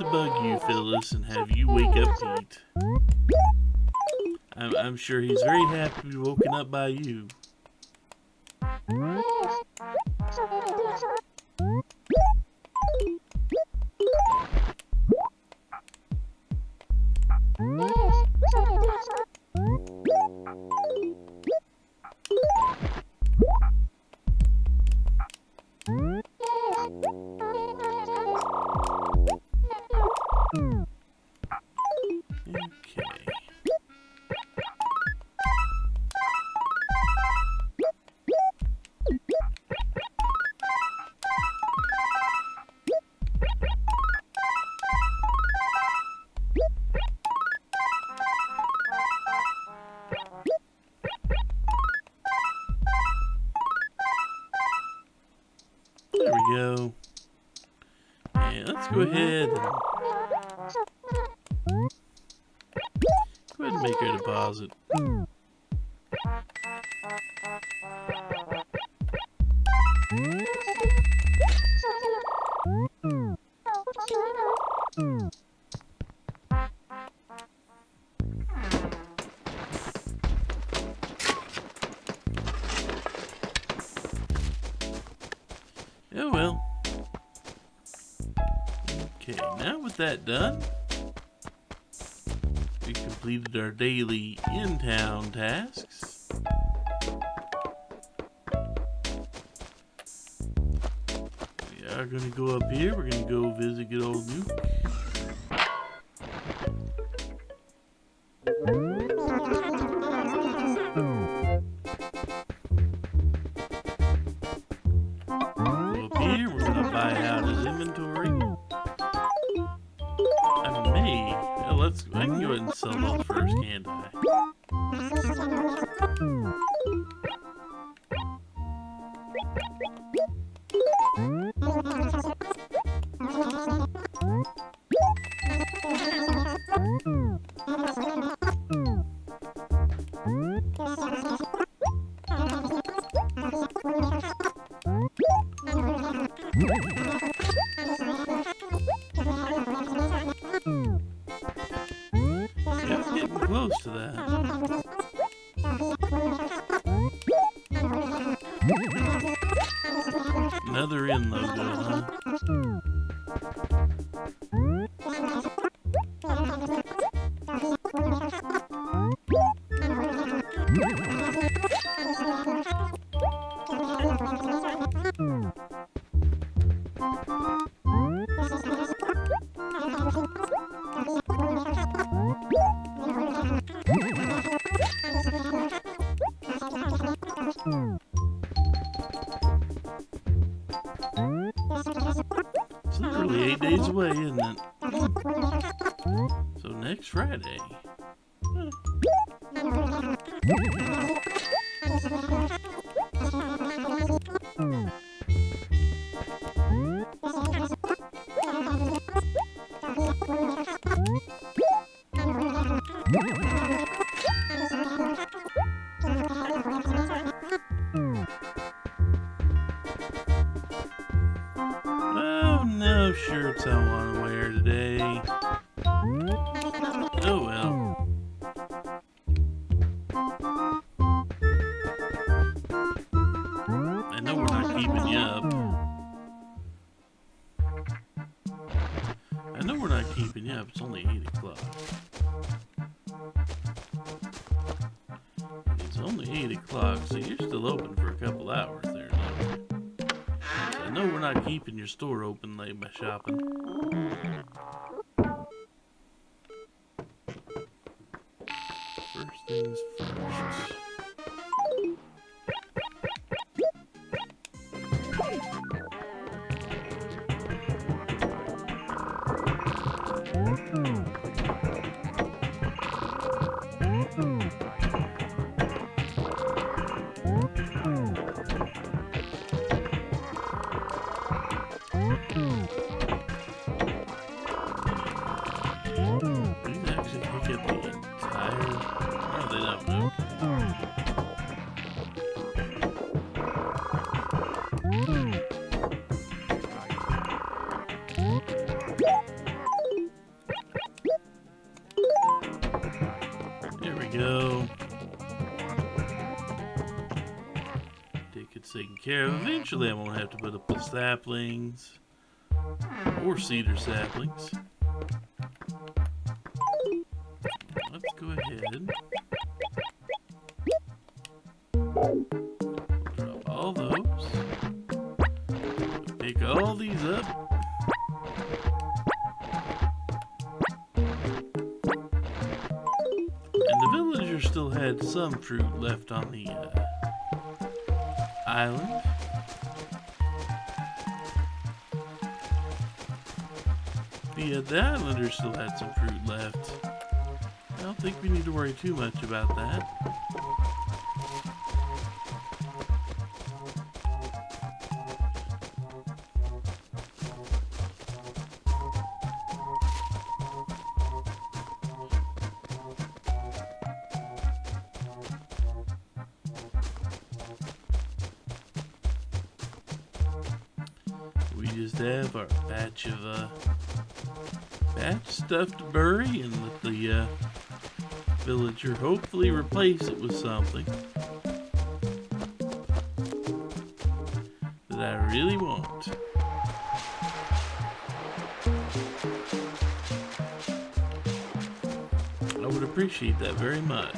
bug you, Phyllis, and have you wake up Pete. I'm sure he's very happy to be woken up by you. There we go. And let's go ahead and make our deposit. Oh well. Okay, now with that done, we completed our daily in-town tasks. We are going to go up here. We're going to go visit good old Nuke. I can go ahead and sell those first, can't I? Close to that. Another inn logo, huh? It's literally 8 days away, isn't it? So next Friday. Oh, no shirts I want to wear today. Oh well. I know we're not keeping you up. I know we're not keeping you up. It's only 8 o'clock. It's only 8 o'clock, so you're still open for a couple hours there, no? I know we're not keeping your store open late by shopping. First things first. These actually pick up the entire... Oh, they don't know. There we go. Ticket's taken care of. Eventually I won't have to put up the saplings. Or cedar saplings. Let's go ahead. Drop all those. Pick all these up. And the villagers still had some fruit left on the island. The islanders still had some fruit left. I don't think we need to worry too much about that. We just have our batch of stuffed berry and let the villager hopefully replace it with something that I really want. I would appreciate that very much.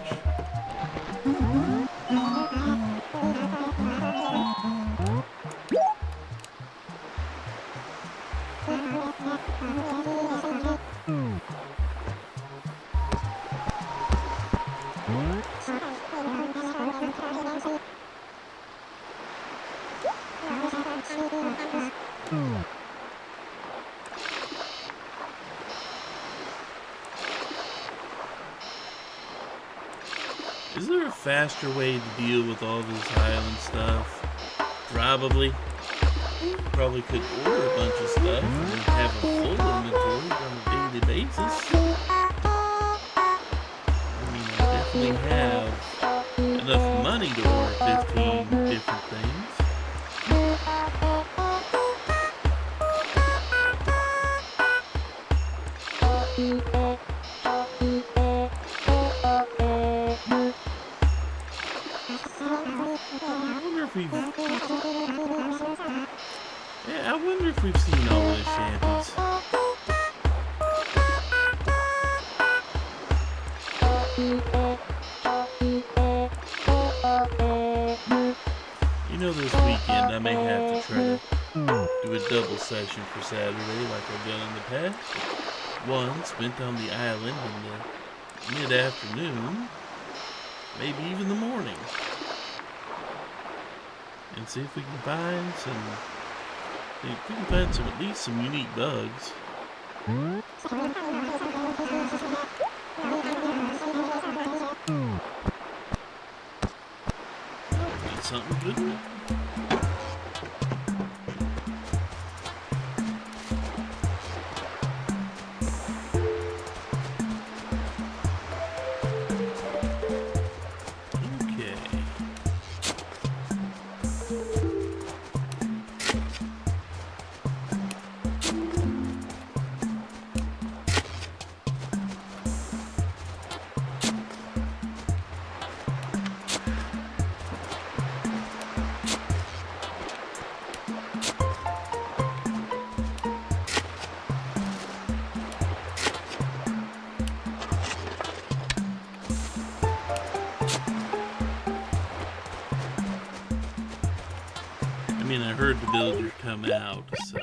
Is there a faster way to deal with all this island stuff? Probably. Probably could order a bunch of stuff and then have a full inventory on a daily basis. I mean, I definitely have enough money to order 15 different things. I wonder if we've seen all the shanties. You know, this weekend I may have to try to do a double session for Saturday like I've done in the past. One spent on the island in the mid-afternoon, maybe even the morning. And see if we can find at least some unique bugs. That's something good. Okay. mean, I heard the villagers come out, so...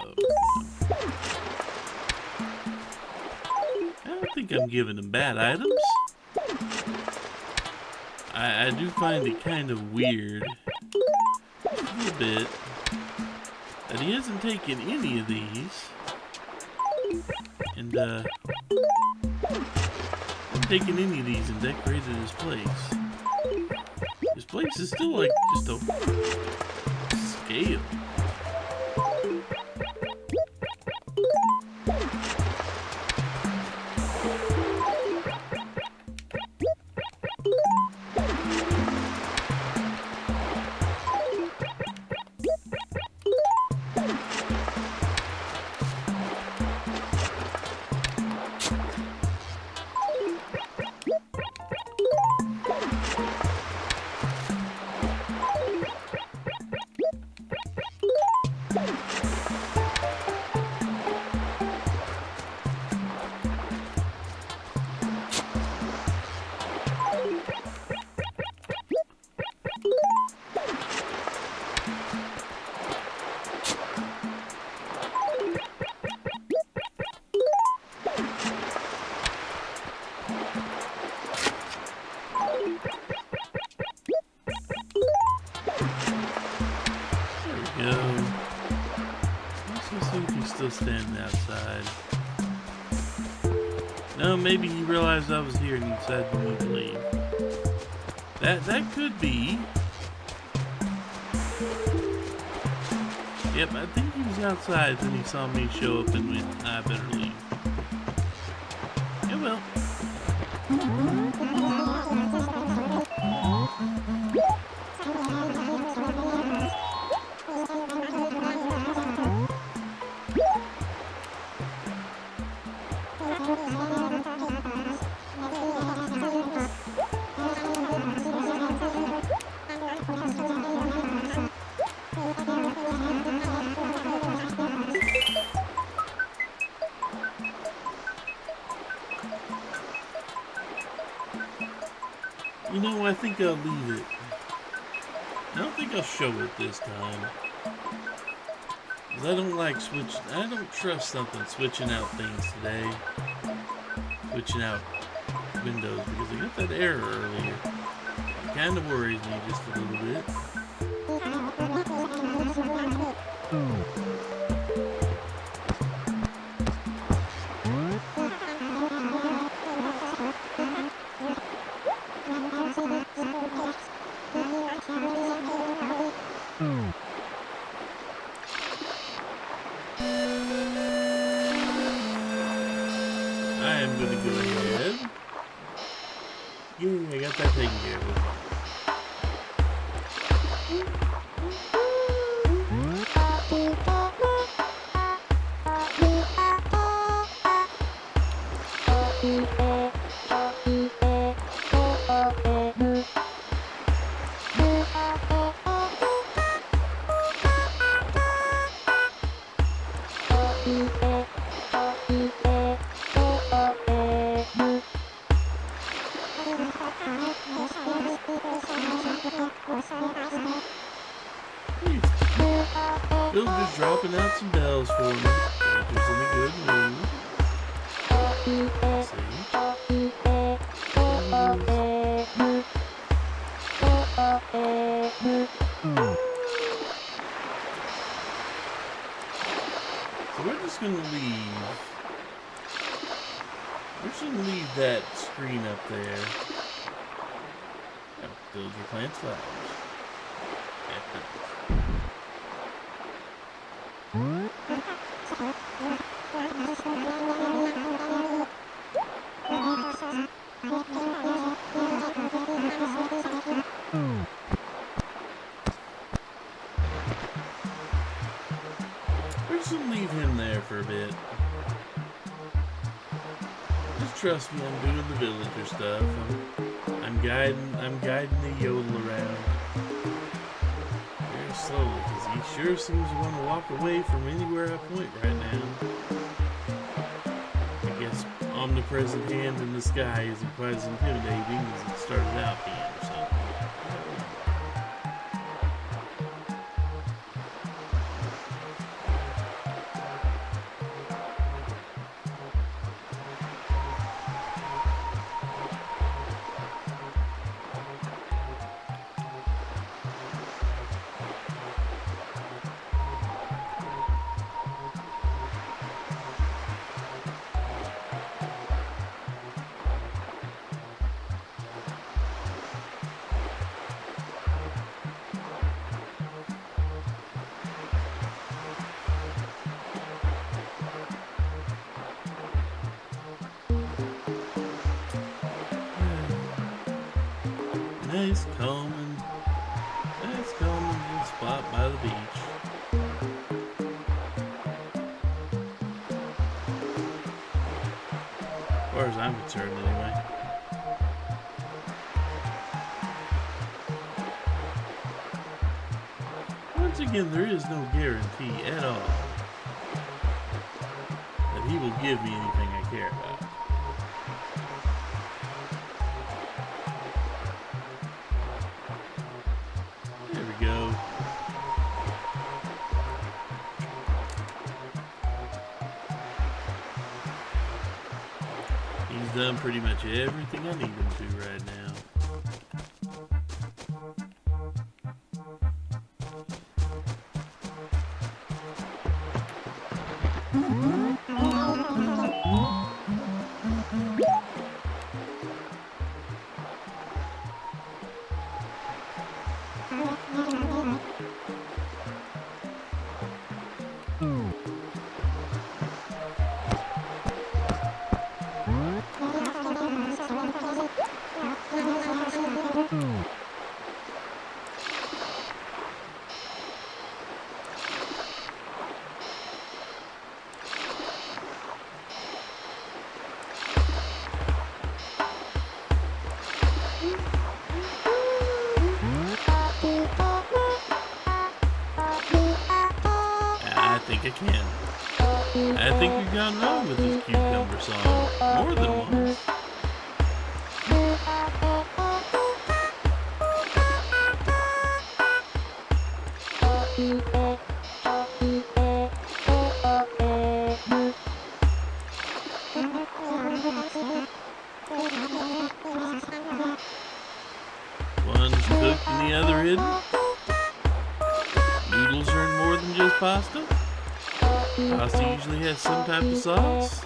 I don't think I'm giving them bad items. I do find it kind of weird, a little bit, that he hasn't taken any of these. And, hasn't taken any of these and decorated his place. His place is still like just a scale. Still standing outside. No, maybe he realized I was here and he decided to leave. That could be. Yep, I think he was outside when he saw me show up and went, I better leave. Yeah, well. You know, I think I'll leave it. I don't think I'll show it this time. 'Cause I don't like I don't trust something switching out things today. Switching out windows because I got that error earlier. It kind of worries me just a little bit. I am going to go ahead. Yeah, I got that taken care of. Villagers dropping out some bells for me. Villagers in a good mood. Let's see. So we're just gonna leave. We're just gonna leave that screen up there. Oh, villager plants flowers. We're just gonna leave him there for a bit. Just trust me, I'm doing the villager stuff. I'm guiding the yodel around very slowly because he sure seems to want to walk away from anywhere I point right now. I guess omnipresent hand in the sky isn't quite as intimidating as it started out being or something. nice calming little spot by the beach. As far as I'm concerned, anyway. Once again, there is no guarantee at all that he will give me anything I care about. There we go. He's done pretty much everything I need him to right now. I think we've gone wrong with this cucumber song more than once. One's cooked and the other hidden. Noodles are in more than just pasta. Pasta usually has some type of sauce,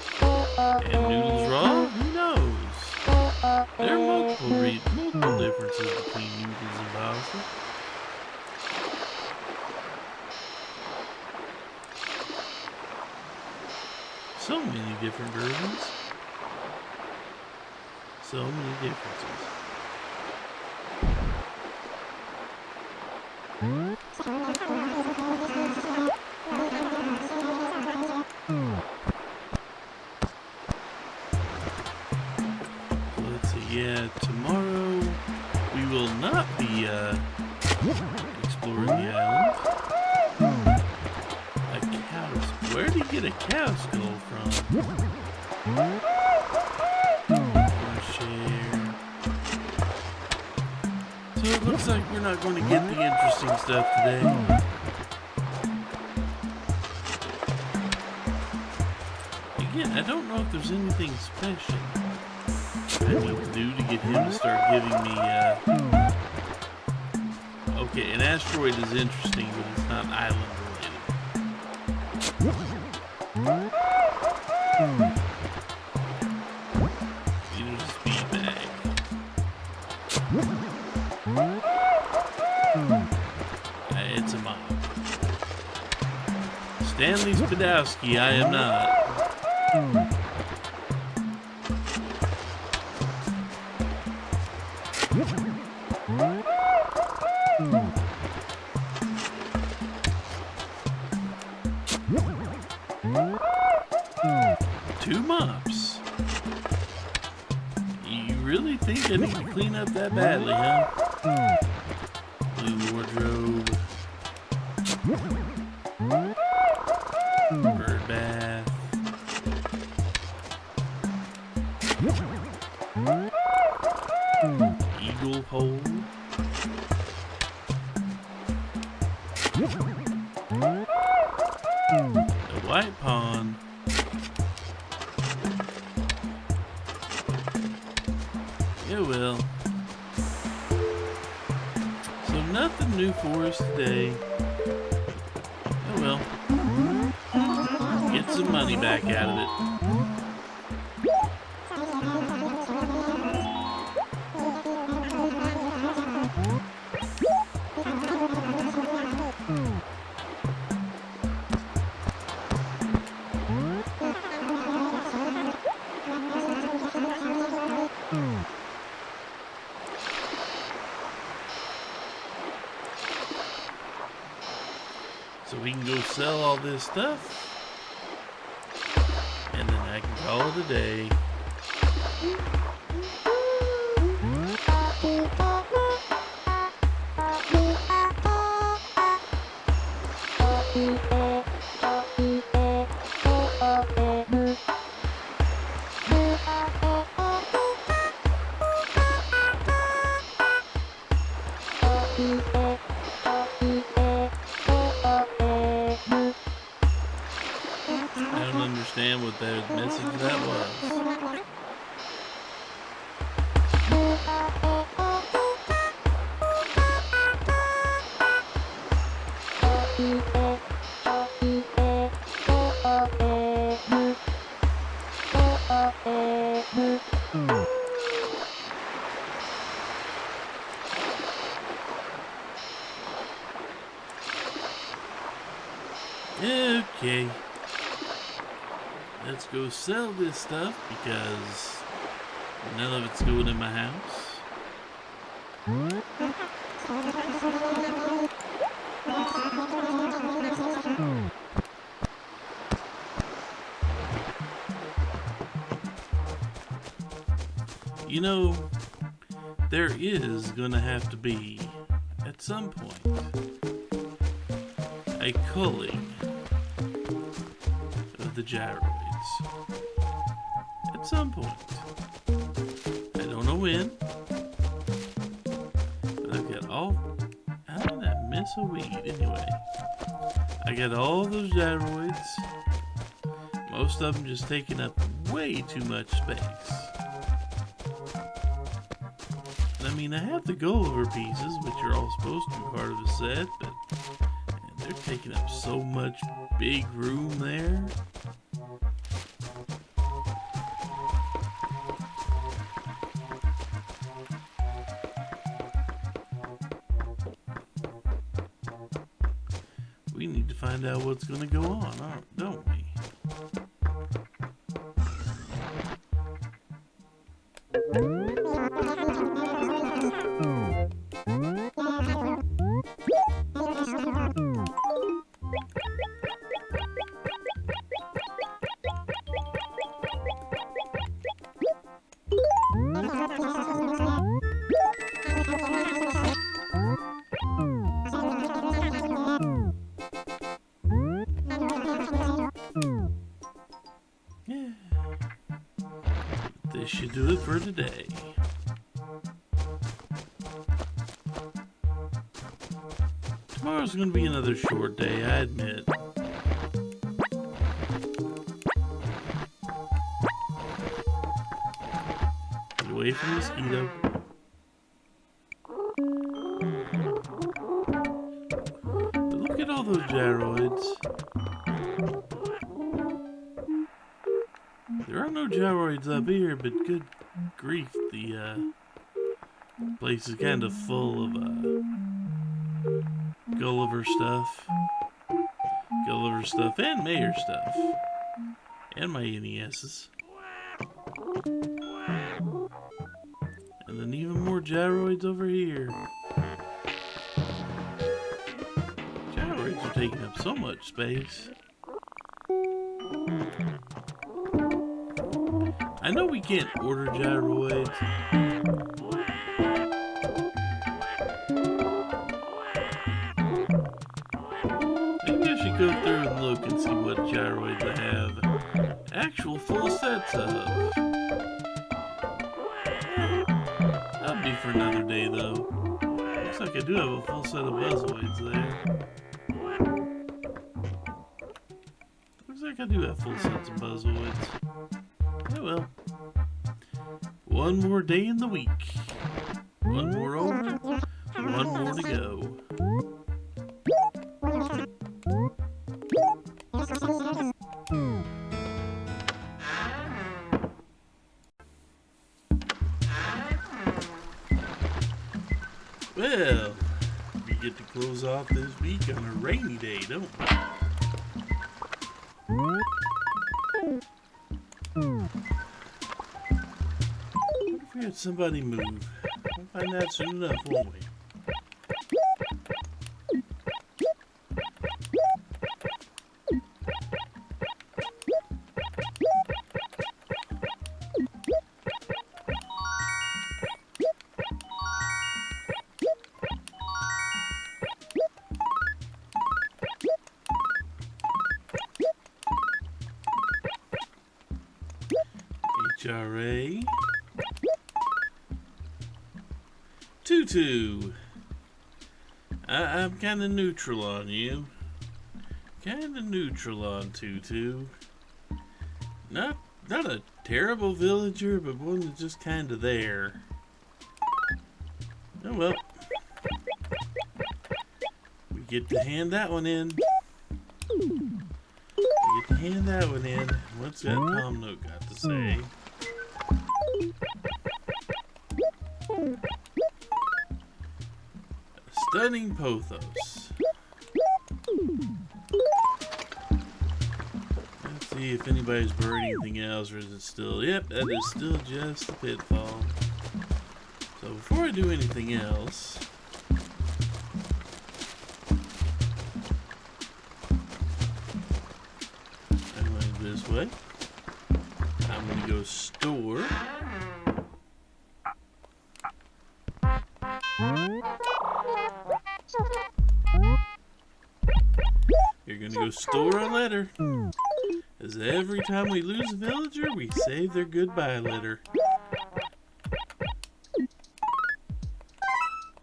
and noodles raw, who knows? There are multiple differences between noodles and pasta. So many different versions. So many differences. Yeah, tomorrow we will not be exploring the island. A cow. Where did he get a cow skull from? Share. So it looks like we're not going to get the interesting stuff today. Again, I don't know if there's anything special I need to do to get him to start giving me, okay, an asteroid is interesting, but it's not island related. Need a speed bag. It's a mob. Stanley Spadowski, I am not. 2 mops. You really think I need to clean up that badly, huh? Blue wardrobe. Bird bath. Eagle hole. The white pond. Yeah, well. So nothing new for us today. Oh well. Get some money back out of it. So we can go sell all this stuff, and then I can call it a day. I don't understand what that message that was. Okay. Let's go sell this stuff because none of it's going in my house. You know, there is gonna have to be, at some point, a culling of the gyroids. At some point. I don't know when. But I've got all... How did I miss a weed anyway? I got all those gyroids. Most of them just taking up way too much space. I mean, I have the Gulliver pieces, which are all supposed to be part of the set, but man, they're taking up so much big room there. We need to find out what's going to go on, don't we? This should do it for today. Tomorrow's gonna be another short day, I admit. Get away from the mosquito. But look at all those gyroids. There are no gyroids up here, but good grief, the place is kind of full of Gulliver stuff. Gulliver stuff and Mayor stuff. And my NES's. And then even more gyroids over here. Gyroids are taking up so much space. I know we can't order gyroids. Maybe I should go through and look and see what gyroids I have actual full sets of. That'll be for another day though. Looks like I do have a full set of Buzzoids there. Looks like I do have full sets of Buzzoids. Oh well. One more day in the week. One more over. One more to go. Well, we get to close off this week on a rainy day, don't we? What if we had somebody move? We'll find out soon enough, won't we? HRA. Tutu. I'm kind of neutral on you. Kind of neutral on Tutu. Not a terrible villager, but one that's just kind of there. Oh well. We get to hand that one in. What's that palm note got to say? Stunning Pothos. Let's see if anybody's buried anything else, or is it still... Yep, that is still just a pitfall. So before I do anything else... I'm going to go this way. I'm going to go store. You're going to go store a letter. As every time we lose a villager, we save their goodbye letter.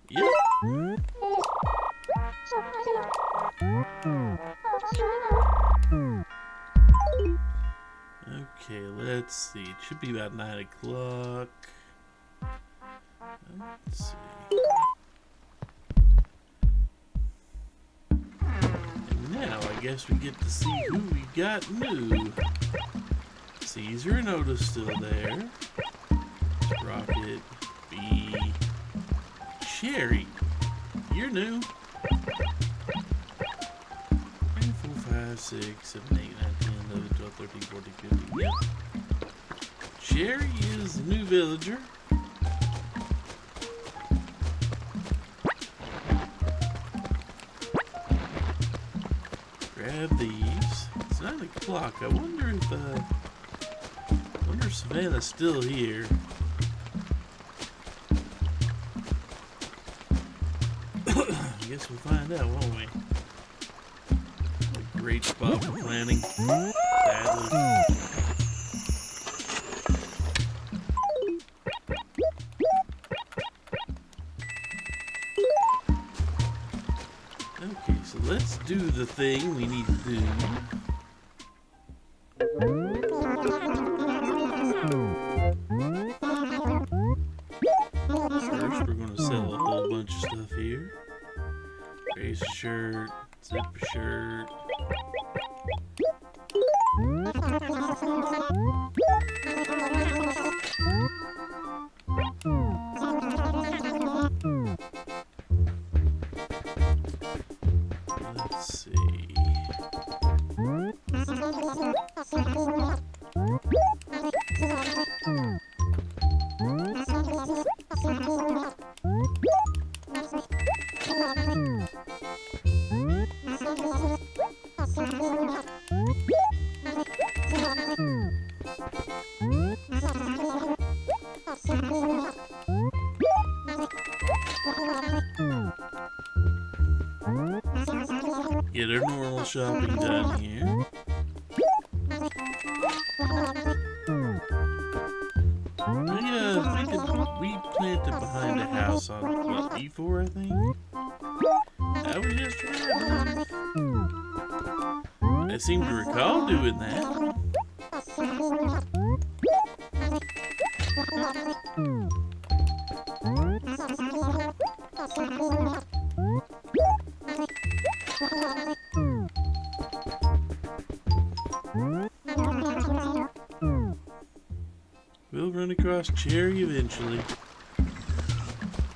Yep. Okay, let's see. It should be about 9 o'clock. Let's see. And now I guess we get to see who we got new. Caesar and Oda's still there. Rocket, B, Cherry. You're new. 3, 4, 5, 6, 7, 8, 9, 10, 11, 12, 13, 14, 15. Yep. Cherry is the new villager. Grab these. It's 9 o'clock. I wonder if Savannah's still here. I guess we'll find out, won't we? A great spot for planning. Badly. Okay, so let's do the thing we need to do. First, we're going to sell a whole bunch of stuff here. Race shirt, zip shirt. Let's see. Get our normal shopping done here. We planted behind the house on what, E4 I think? That was yesterday. I seem to recall doing that. We'll run across Cherry eventually.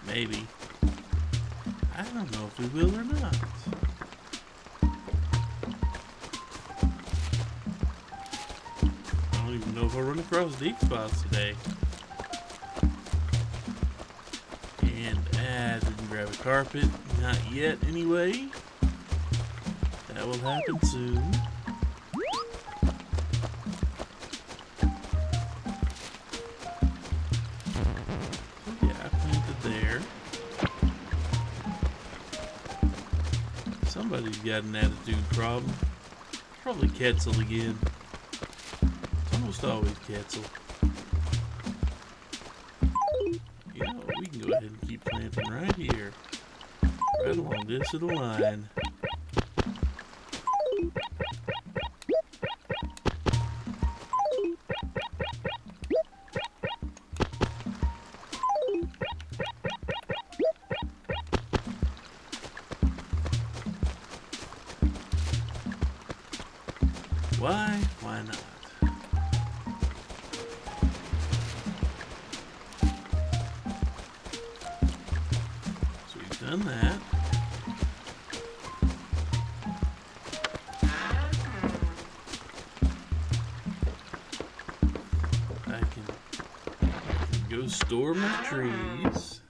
Maybe. I don't know if we will or not. I don't even know if I'll run across deep spots today. And didn't grab a carpet. Not yet anyway. That will happen soon. Somebody's got an attitude problem. Probably Quetzal again. It's almost always Quetzal. go ahead and keep planting right here. Right along this little line. Why? Why not? So we've done that. I can go store my trees.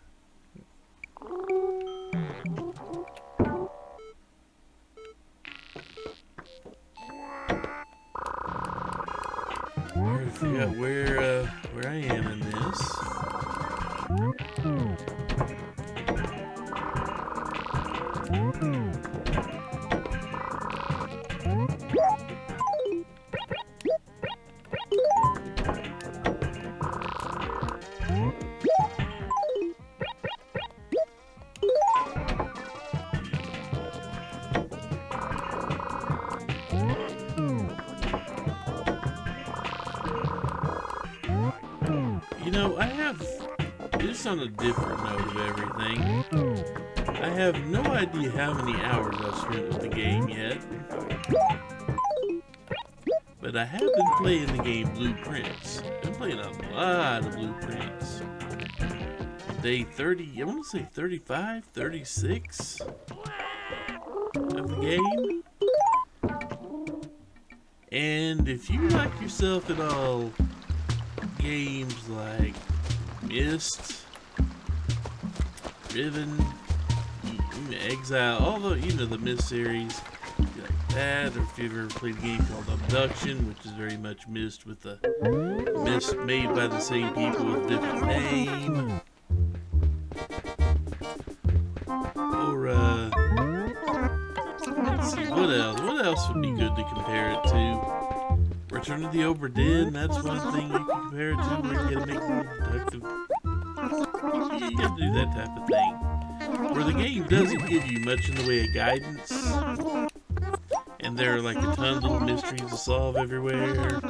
I figure out where I am in this. You know, I have, just on a different note of everything, I have no idea how many hours I've spent with the game yet. But I have been playing the game Blueprints. I've been playing a lot of Blueprints. Day 30, I want to say 35, 36 of the game. And if you like yourself at all games like Myst, Riven, Exile, all the, you know, the Myst series, like that, or if you've ever played a game called Abduction, which is very much Myst with the Myst made by the same people with different name, or let's see, what else would be good to compare it to? Return of the Obra Dinn, that's one thing you can compare it to, where you gotta make more productive. You gotta do that type of thing. Where the game doesn't give you much in the way of guidance, and there are like a ton of little mysteries to solve everywhere.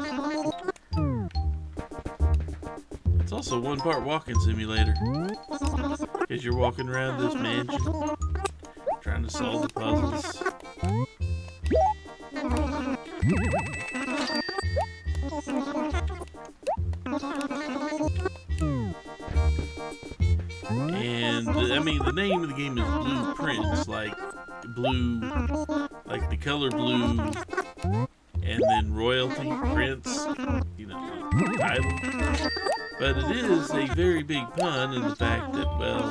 It's also one part walking simulator, because you're walking around this mansion, trying to solve the puzzles. And I mean, the name of the game is Blueprints, like blue, like the color blue, and then royalty, prince, you know, the title. But it is a very big pun in the fact that, well,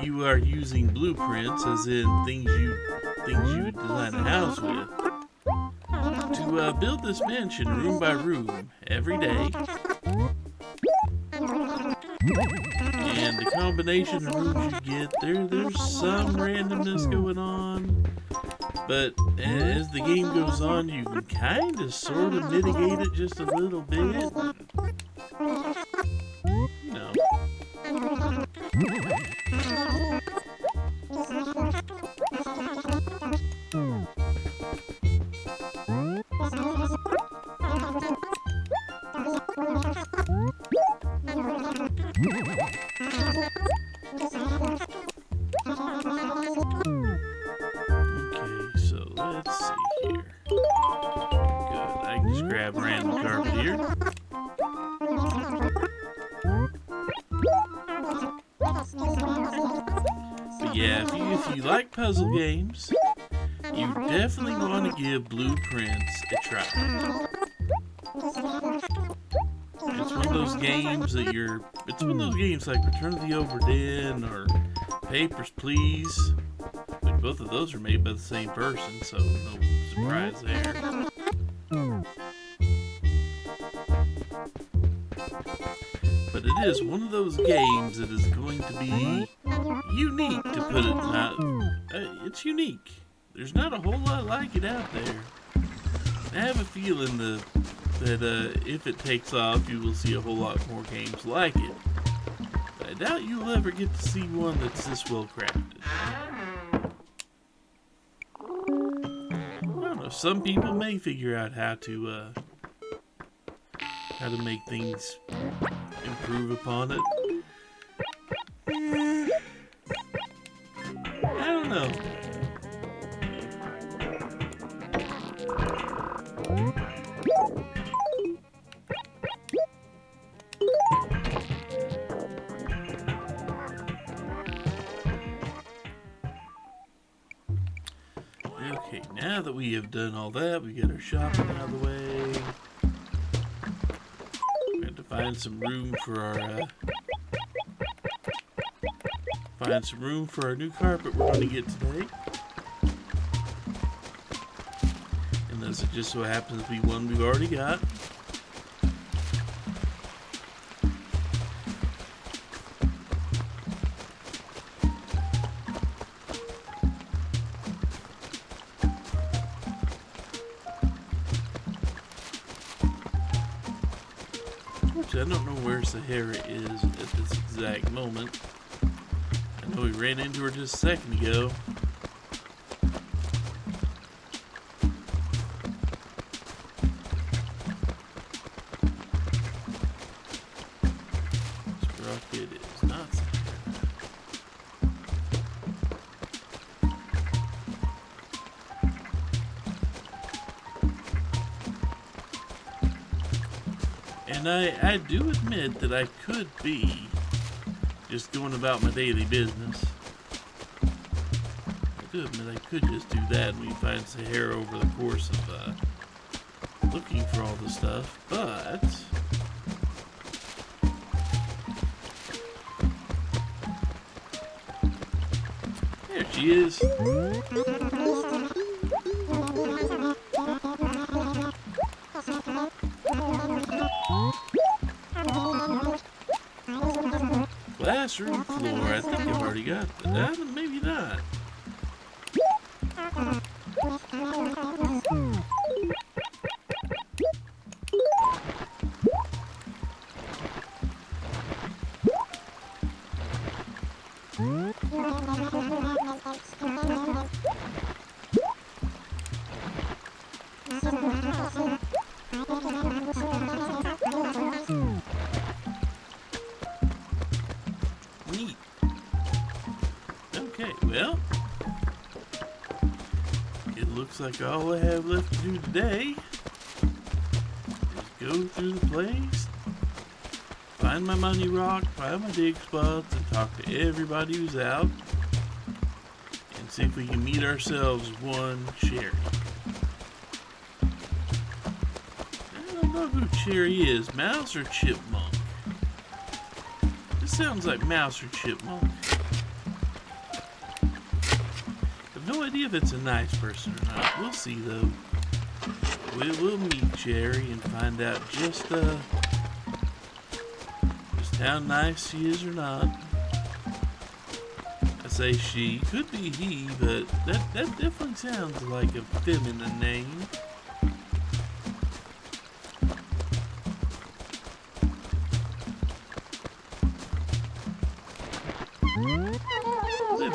you are using blueprints, as in things you would design a house with, to build this mansion room by room every day. And the combination of rooms you get, there's some randomness going on. But as the game goes on, you can kind of sort of mitigate it just a little bit. You know. Okay, so let's see here. Good, I can just grab random carpet here. But yeah, if you like puzzle games, you definitely want to give Blueprints a try. It's one of those games that it's one of those games like Return of the Obra Dinn or Papers, Please. Which both of those are made by the same person, so no surprise there. But it is one of those games that is going to be unique, to put it. It's unique. There's not a whole lot like it out there. I have a feeling that if it takes off, you will see a whole lot more games like it. But I doubt you'll ever get to see one that's this well crafted. I don't know, some people may figure out how to make things improve upon it. I don't know. Okay, now that we have done all that, we get our shopping out of the way. We have to find some room for our new carpet we're going to get today. And this it just so happens to be one we've already got. I don't know where Sahara is at this exact moment. I know we ran into her just a second ago. Sprocket is not Sahara. And I do admit that I could be just going about my daily business. I do admit I could just do that and we find Sahara over the course of looking for all the stuff, but there she is. Classroom floor. I think I've already got that. Maybe not. Neat. Okay, well, it looks like all I have left to do today is go through the place, find my money rock, find my dig spots, and talk to everybody who's out, and see if we can meet ourselves one Cherry. I don't know who Cherry is, Mouse or Chipmunk? This sounds like Mouse or Chipmunk. I have no idea if it's a nice person or not. We'll see though. We'll meet Cherry and find out just how nice she is or not. I say she, could be he, but that definitely sounds like a feminine name.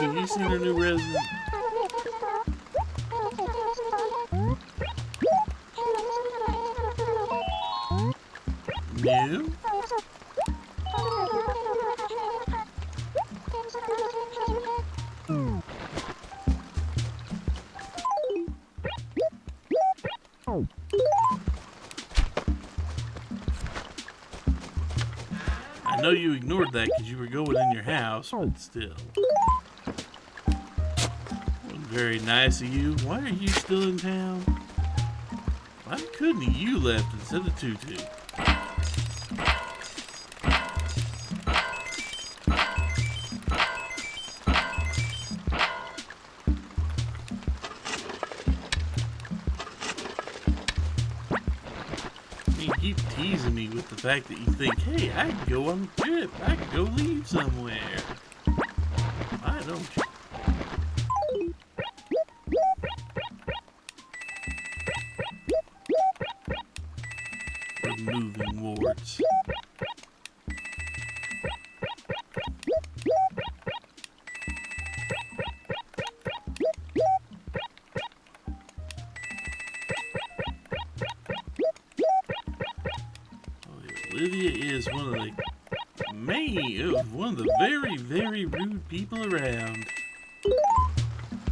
Have you seen our new resident? New? I know you ignored that because you were going in your house, but still. Very nice of you. Why are you still in town? Why couldn't you left instead of Tutu? You keep teasing me with the fact that you think, hey, I can go on a trip. I can go leave somewhere. Why don't you? Moving wards. Olivia is one of the very, very rude people around.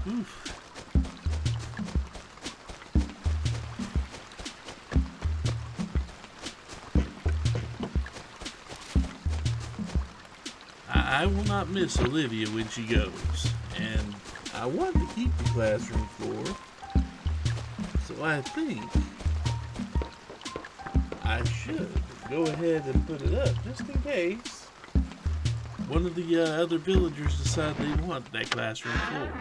Oof. I will not miss Olivia when she goes, and I want to keep the classroom floor, so I think I should go ahead and put it up just in case one of the other villagers decide they want that classroom floor.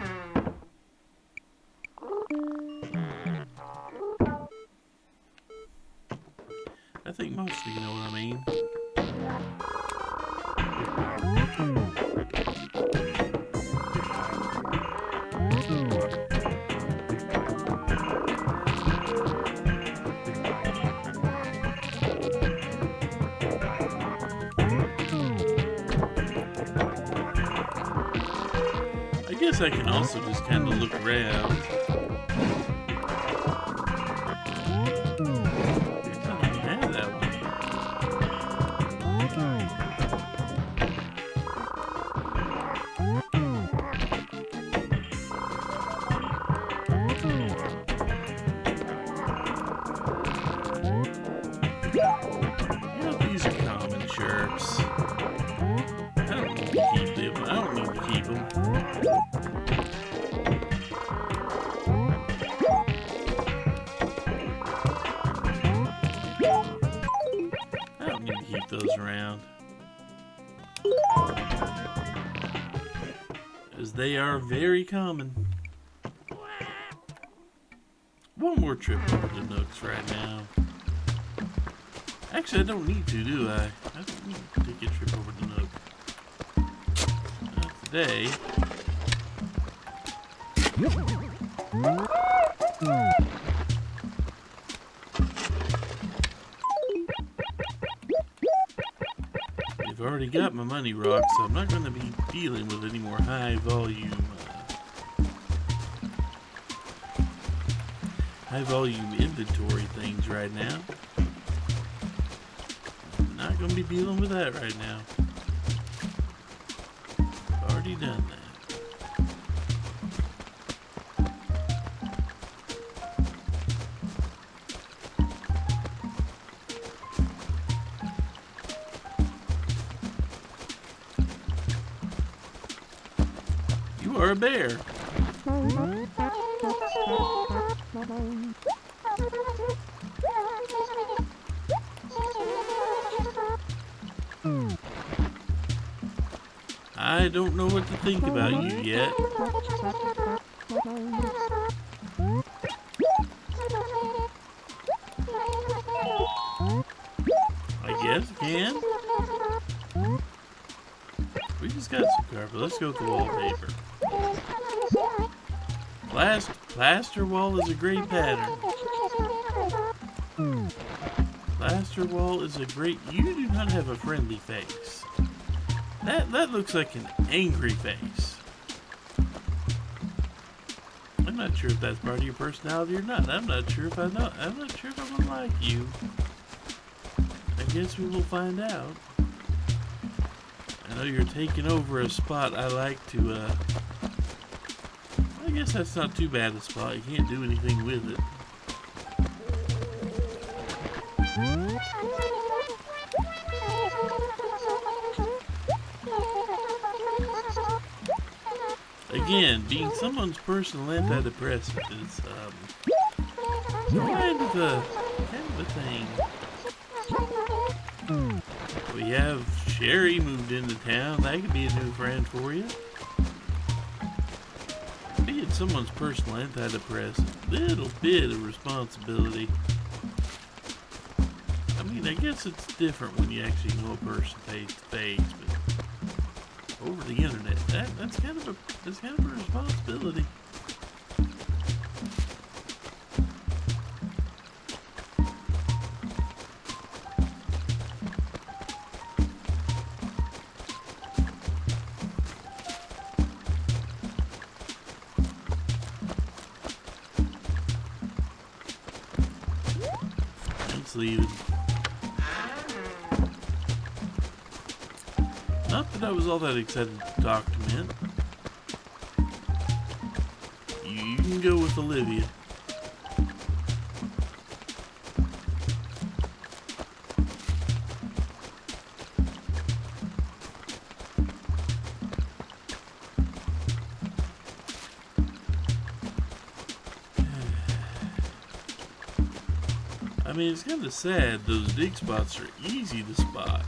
I think most of you know what I mean. I guess I can also just kind of look around. These are common sharks. I don't need to keep them. I don't need to keep them. I don't need to keep those around. As they are very common. One more trip over to Nooks right now. Actually, I don't need to, do I? I don't need to take a trip over to Nook. Not today. I've already got my money rock, so I'm not going to be dealing with any more high volume inventory things right now. Not going to be dealing with that right now. Already done that. You are a bear. I don't know what to think about you yet. I guess I can. We just got some carpet. Let's go with the wallpaper. Plaster wall is a great pattern. Plaster wall is a great... You do not have a friendly face. That looks like an angry face. I'm not sure if that's part of your personality or not. I'm not sure if I know. I'm not sure if I'm gonna like you. I guess we will find out. I know you're taking over a spot I like to, I guess that's not too bad a spot. You can't do anything with it. Again, being someone's personal antidepressant is, kind of a thing. We have Sherry moved into town. That could be a new friend for you. Being someone's personal antidepressant, little bit of responsibility. I mean, I guess it's different when you actually know a person face to face, but over the internet, that's kind of a responsibility. It's leaving. that I was all that excited to talk to, man. You can go with Olivia. I mean, it's kind of sad. Those dig spots are easy to spot.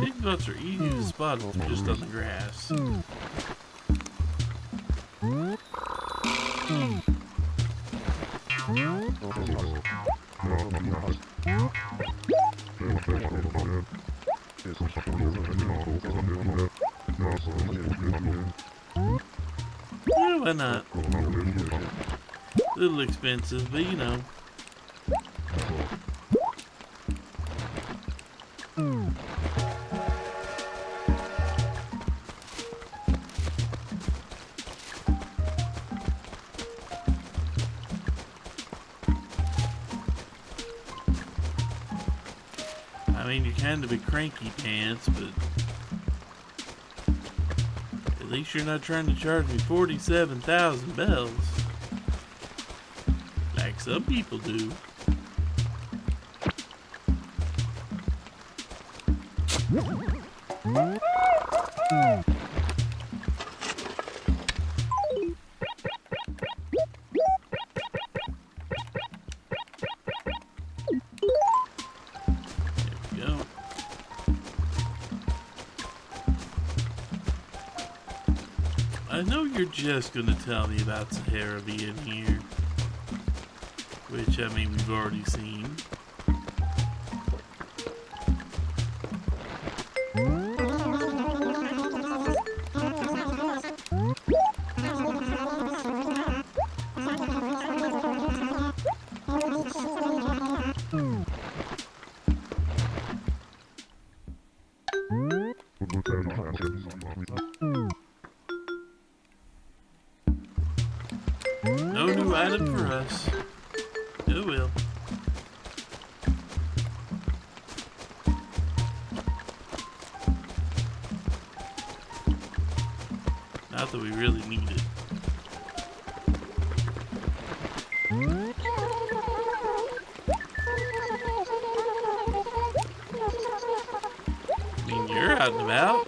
Dig spots are easy to spot if they're just on the grass. Yeah, why not? A little expensive, but you know. I mean, you're kind of a cranky pants, but at least you're not trying to charge me 47,000 bells. Like some people do. I know you're just gonna tell me about Sahara being here, which, I mean, we've already seen. No new item for us. Oh well. Not that we really need it. I mean, you're out and about.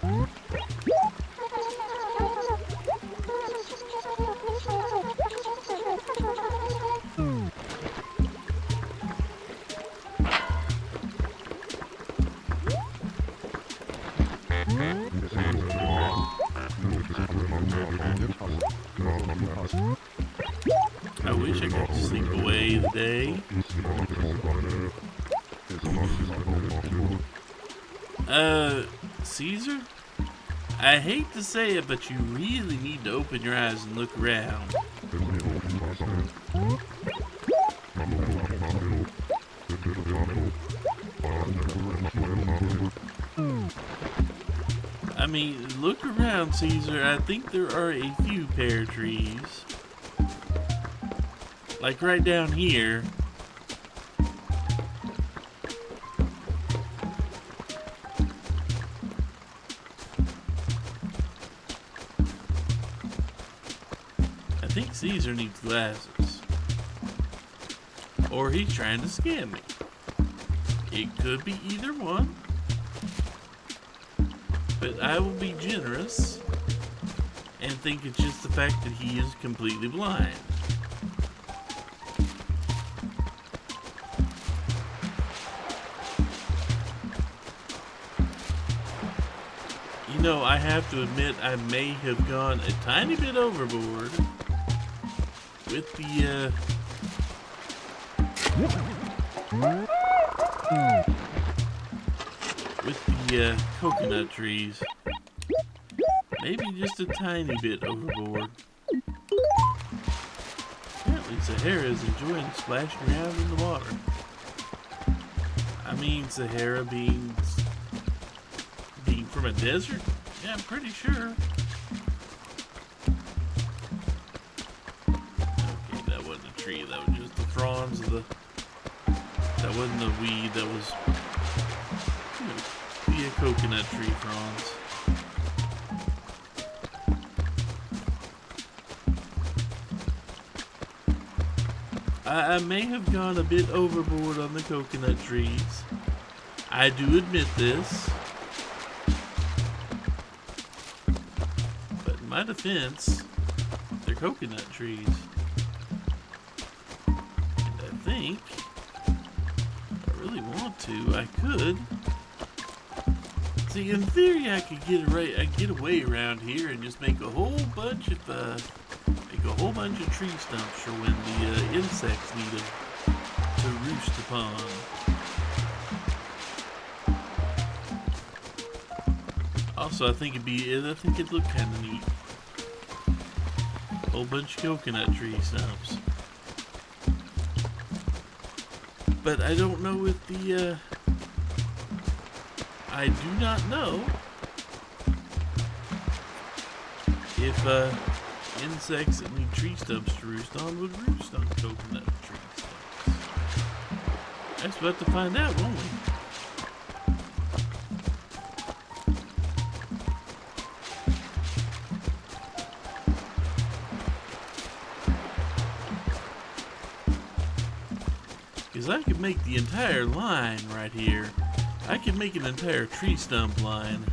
I wish I could sleep away the day. Caesar? I hate to say it, but you really need to open your eyes and look around. I mean, look around, Caesar. I think there are a few pear trees. Like right down here. I think Caesar needs glasses. Or he's trying to scam me. It could be either one. But I will be generous and think it's just the fact that he is completely blind. You know, I have to admit I may have gone a tiny bit overboard with the coconut trees. Maybe just a tiny bit overboard. Apparently Sahara is enjoying splashing around in the water. I mean, Sahara being from a desert? Yeah, I'm pretty sure. Okay, that wasn't a tree, that was just the fronds of the That wasn't a weed, that was, be a coconut tree fronds. I may have gone a bit overboard on the coconut trees. I do admit this. But in my defense, they're coconut trees. And I think, if I really want to, I could. See, in theory, I could get away around here and just make a whole bunch of tree stumps for when the insects need them to roost upon. Also, I think it'd look kind of neat. A whole bunch of coconut tree stumps. But I don't know if I do not know if insects that need tree stumps to roost on would roost on coconut tree stumps. I guess we'll have to find out, won't we? Because I could make the entire line right here. I could make an entire tree stump line.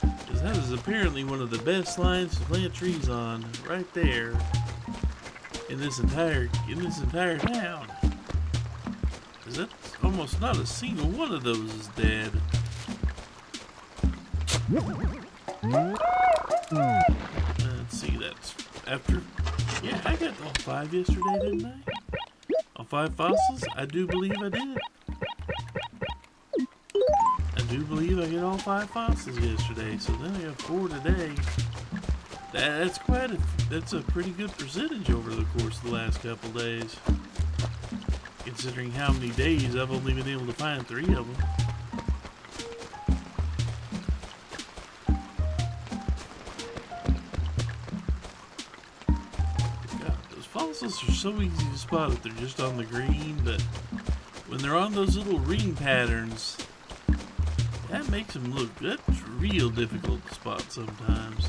Because that is apparently one of the best lines to plant trees on, right there, in this entire town. Because that's almost not a single one of those is dead. Let's see, that's after. Yeah, I got all 5 yesterday, didn't I? All 5 fossils? I do believe I did. I do believe I get all 5 fossils yesterday, so then I got 4 today. That's a pretty good percentage over the course of the last couple days. Considering how many days I've only been able to find 3 of them. God, those fossils are so easy to spot if they're just on the green, but when they're on those little ring patterns, that makes them look, that's real difficult to spot sometimes.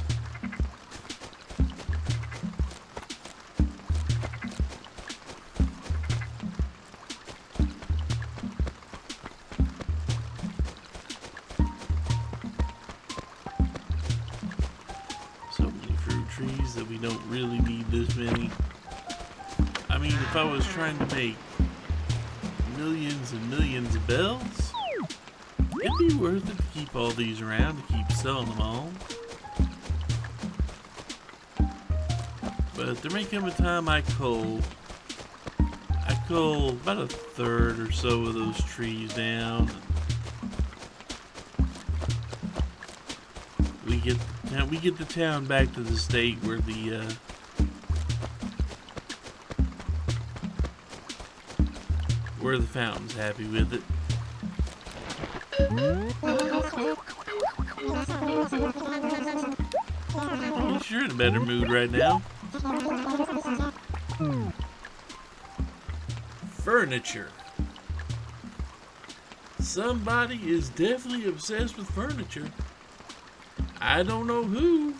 So many fruit trees that we don't really need this many. I mean, if I was trying to make millions and millions of bells, it'd be worth it to keep all these around, to keep selling them all. But there may come a time I cull about a third or so of those trees down. We get the town back to the state where the fountain's happy with it. You're in a better mood right now. Furniture. Somebody is definitely obsessed with furniture. I don't know who.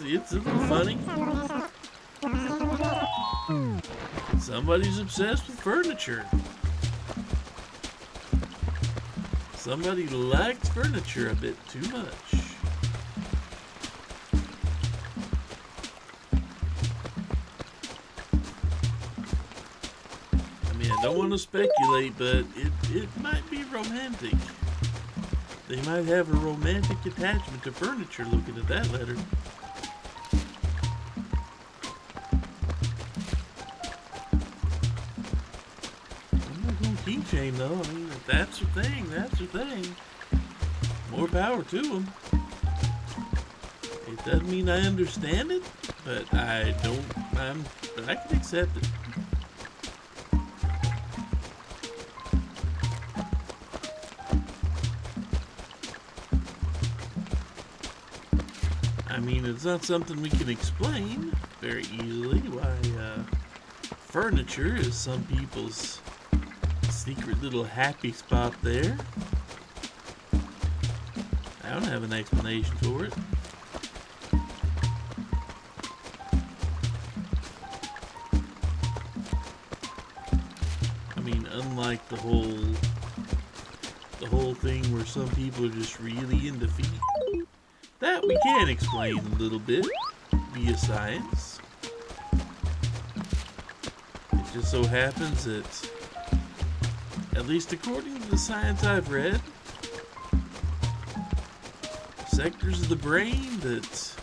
It's a little funny. Somebody's obsessed with furniture. Somebody likes furniture a bit too much. I mean, I don't want to speculate, but it might be romantic. They might have a romantic attachment to furniture looking at that letter. Keychain though, I mean, if that's the thing, that's the thing. More power to them. It doesn't mean I understand it, but but I can accept it. I mean, it's not something we can explain, very easily why furniture is some people's secret little happy spot there. I don't have an explanation for it. I mean, unlike the whole thing where some people are just really into feet, that we can explain a little bit via science. It just so happens that, at least according to the science I've read, sectors of the brain that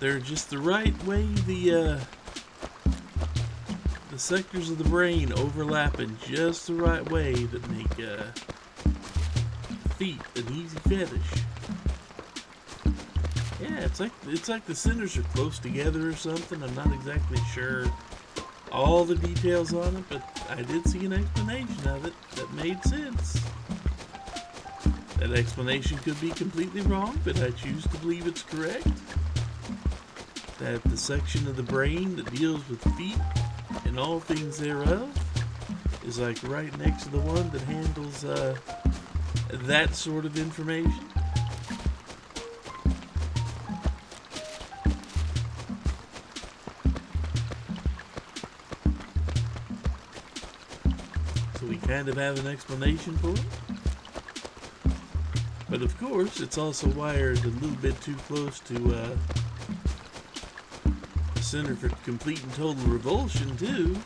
they're just the right way, the sectors of the brain overlap in just the right way that make feet an easy fetish. Yeah, it's like the centers are close together or something. I'm not exactly sure all the details on it, but I did see an explanation of it that made sense. That explanation could be completely wrong, but I choose to believe it's correct. That the section of the brain that deals with feet and all things thereof is like right next to the one that handles that sort of information. So we kind of have an explanation for it. But of course, it's also wired a little bit too close to the Center for Complete and Total Revulsion, too.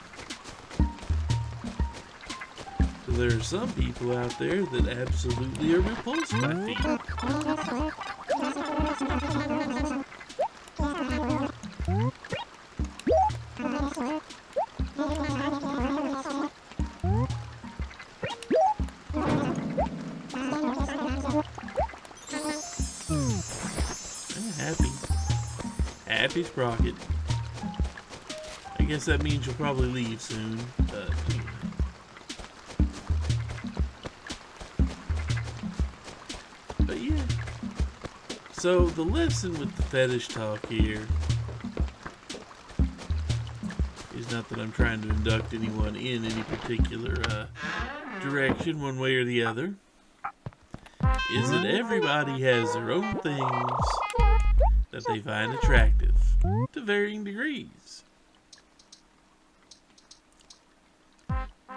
So there are some people out there that absolutely are repulsed by feet. Happy Sprocket. I guess that means you'll probably leave soon, but yeah. So the lesson with the fetish talk here is not that I'm trying to induct anyone in any particular direction one way or the other, is that everybody has their own things that they find attractive to varying degrees.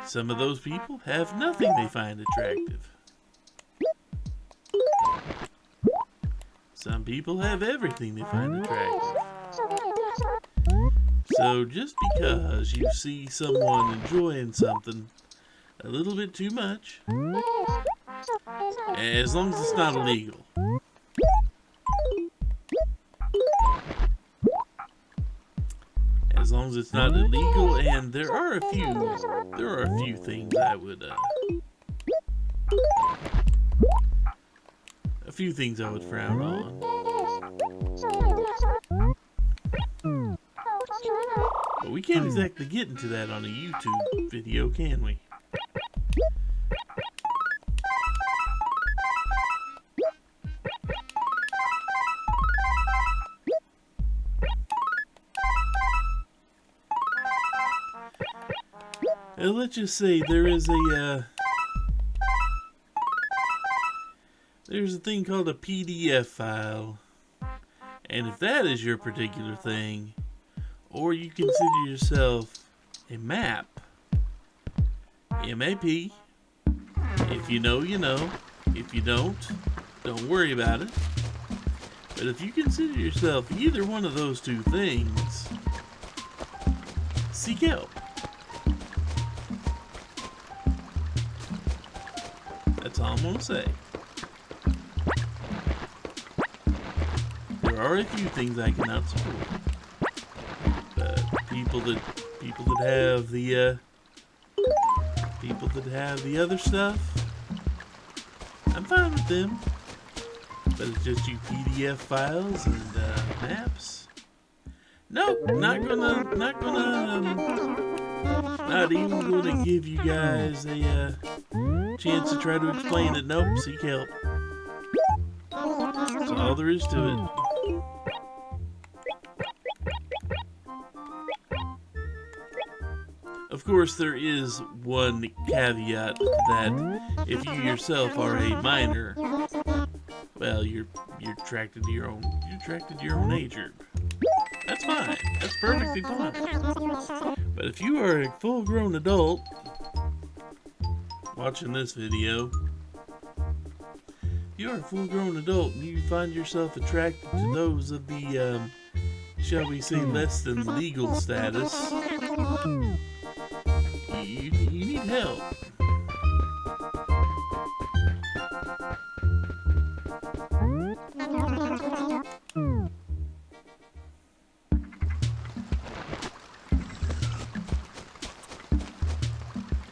Some of those people have nothing they find attractive. Some people have everything they find attractive. So just because you see someone enjoying something a little bit too much, as long as it's not illegal, as long as it's not illegal, and there are a few things I would frown on. But we can't exactly get into that on a YouTube video, can we? Let's just say there's a thing called a PDF file, and if that is your particular thing, or you consider yourself a map, M-A-P, if you know, you know. If you don't worry about it. But if you consider yourself either one of those two things, seek help. That's all I'm going to say. There are a few things I cannot support. But people that have the other stuff, I'm fine with them. But it's just you PDF files and maps. Nope, not even gonna give you guys a chance to try to explain it. Nope, seek help. That's all there is to it. Of course, there is one caveat that if you yourself are a minor, well, you're attracted to your own age group. That's fine. That's perfectly fine. But if you are a full-grown adult watching this video, if you're a full-grown adult and you find yourself attracted to those of the, shall we say, less than legal status, you need help.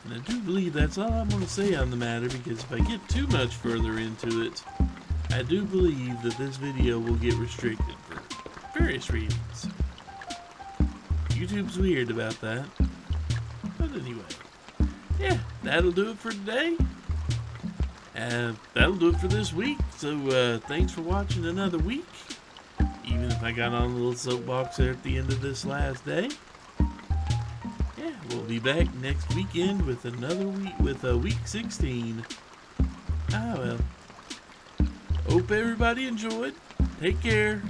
And I do believe that's all I'm going to say on the matter, because if I get too much further into it, I do believe that this video will get restricted for various reasons. YouTube's weird about that. But anyway, yeah, that'll do it for today. And that'll do it for this week. So thanks for watching another week. Even if I got on a little soapbox there at the end of this last day. Yeah, we'll be back next weekend with another week, with week 16. Ah well. Hope everybody enjoyed. Take care.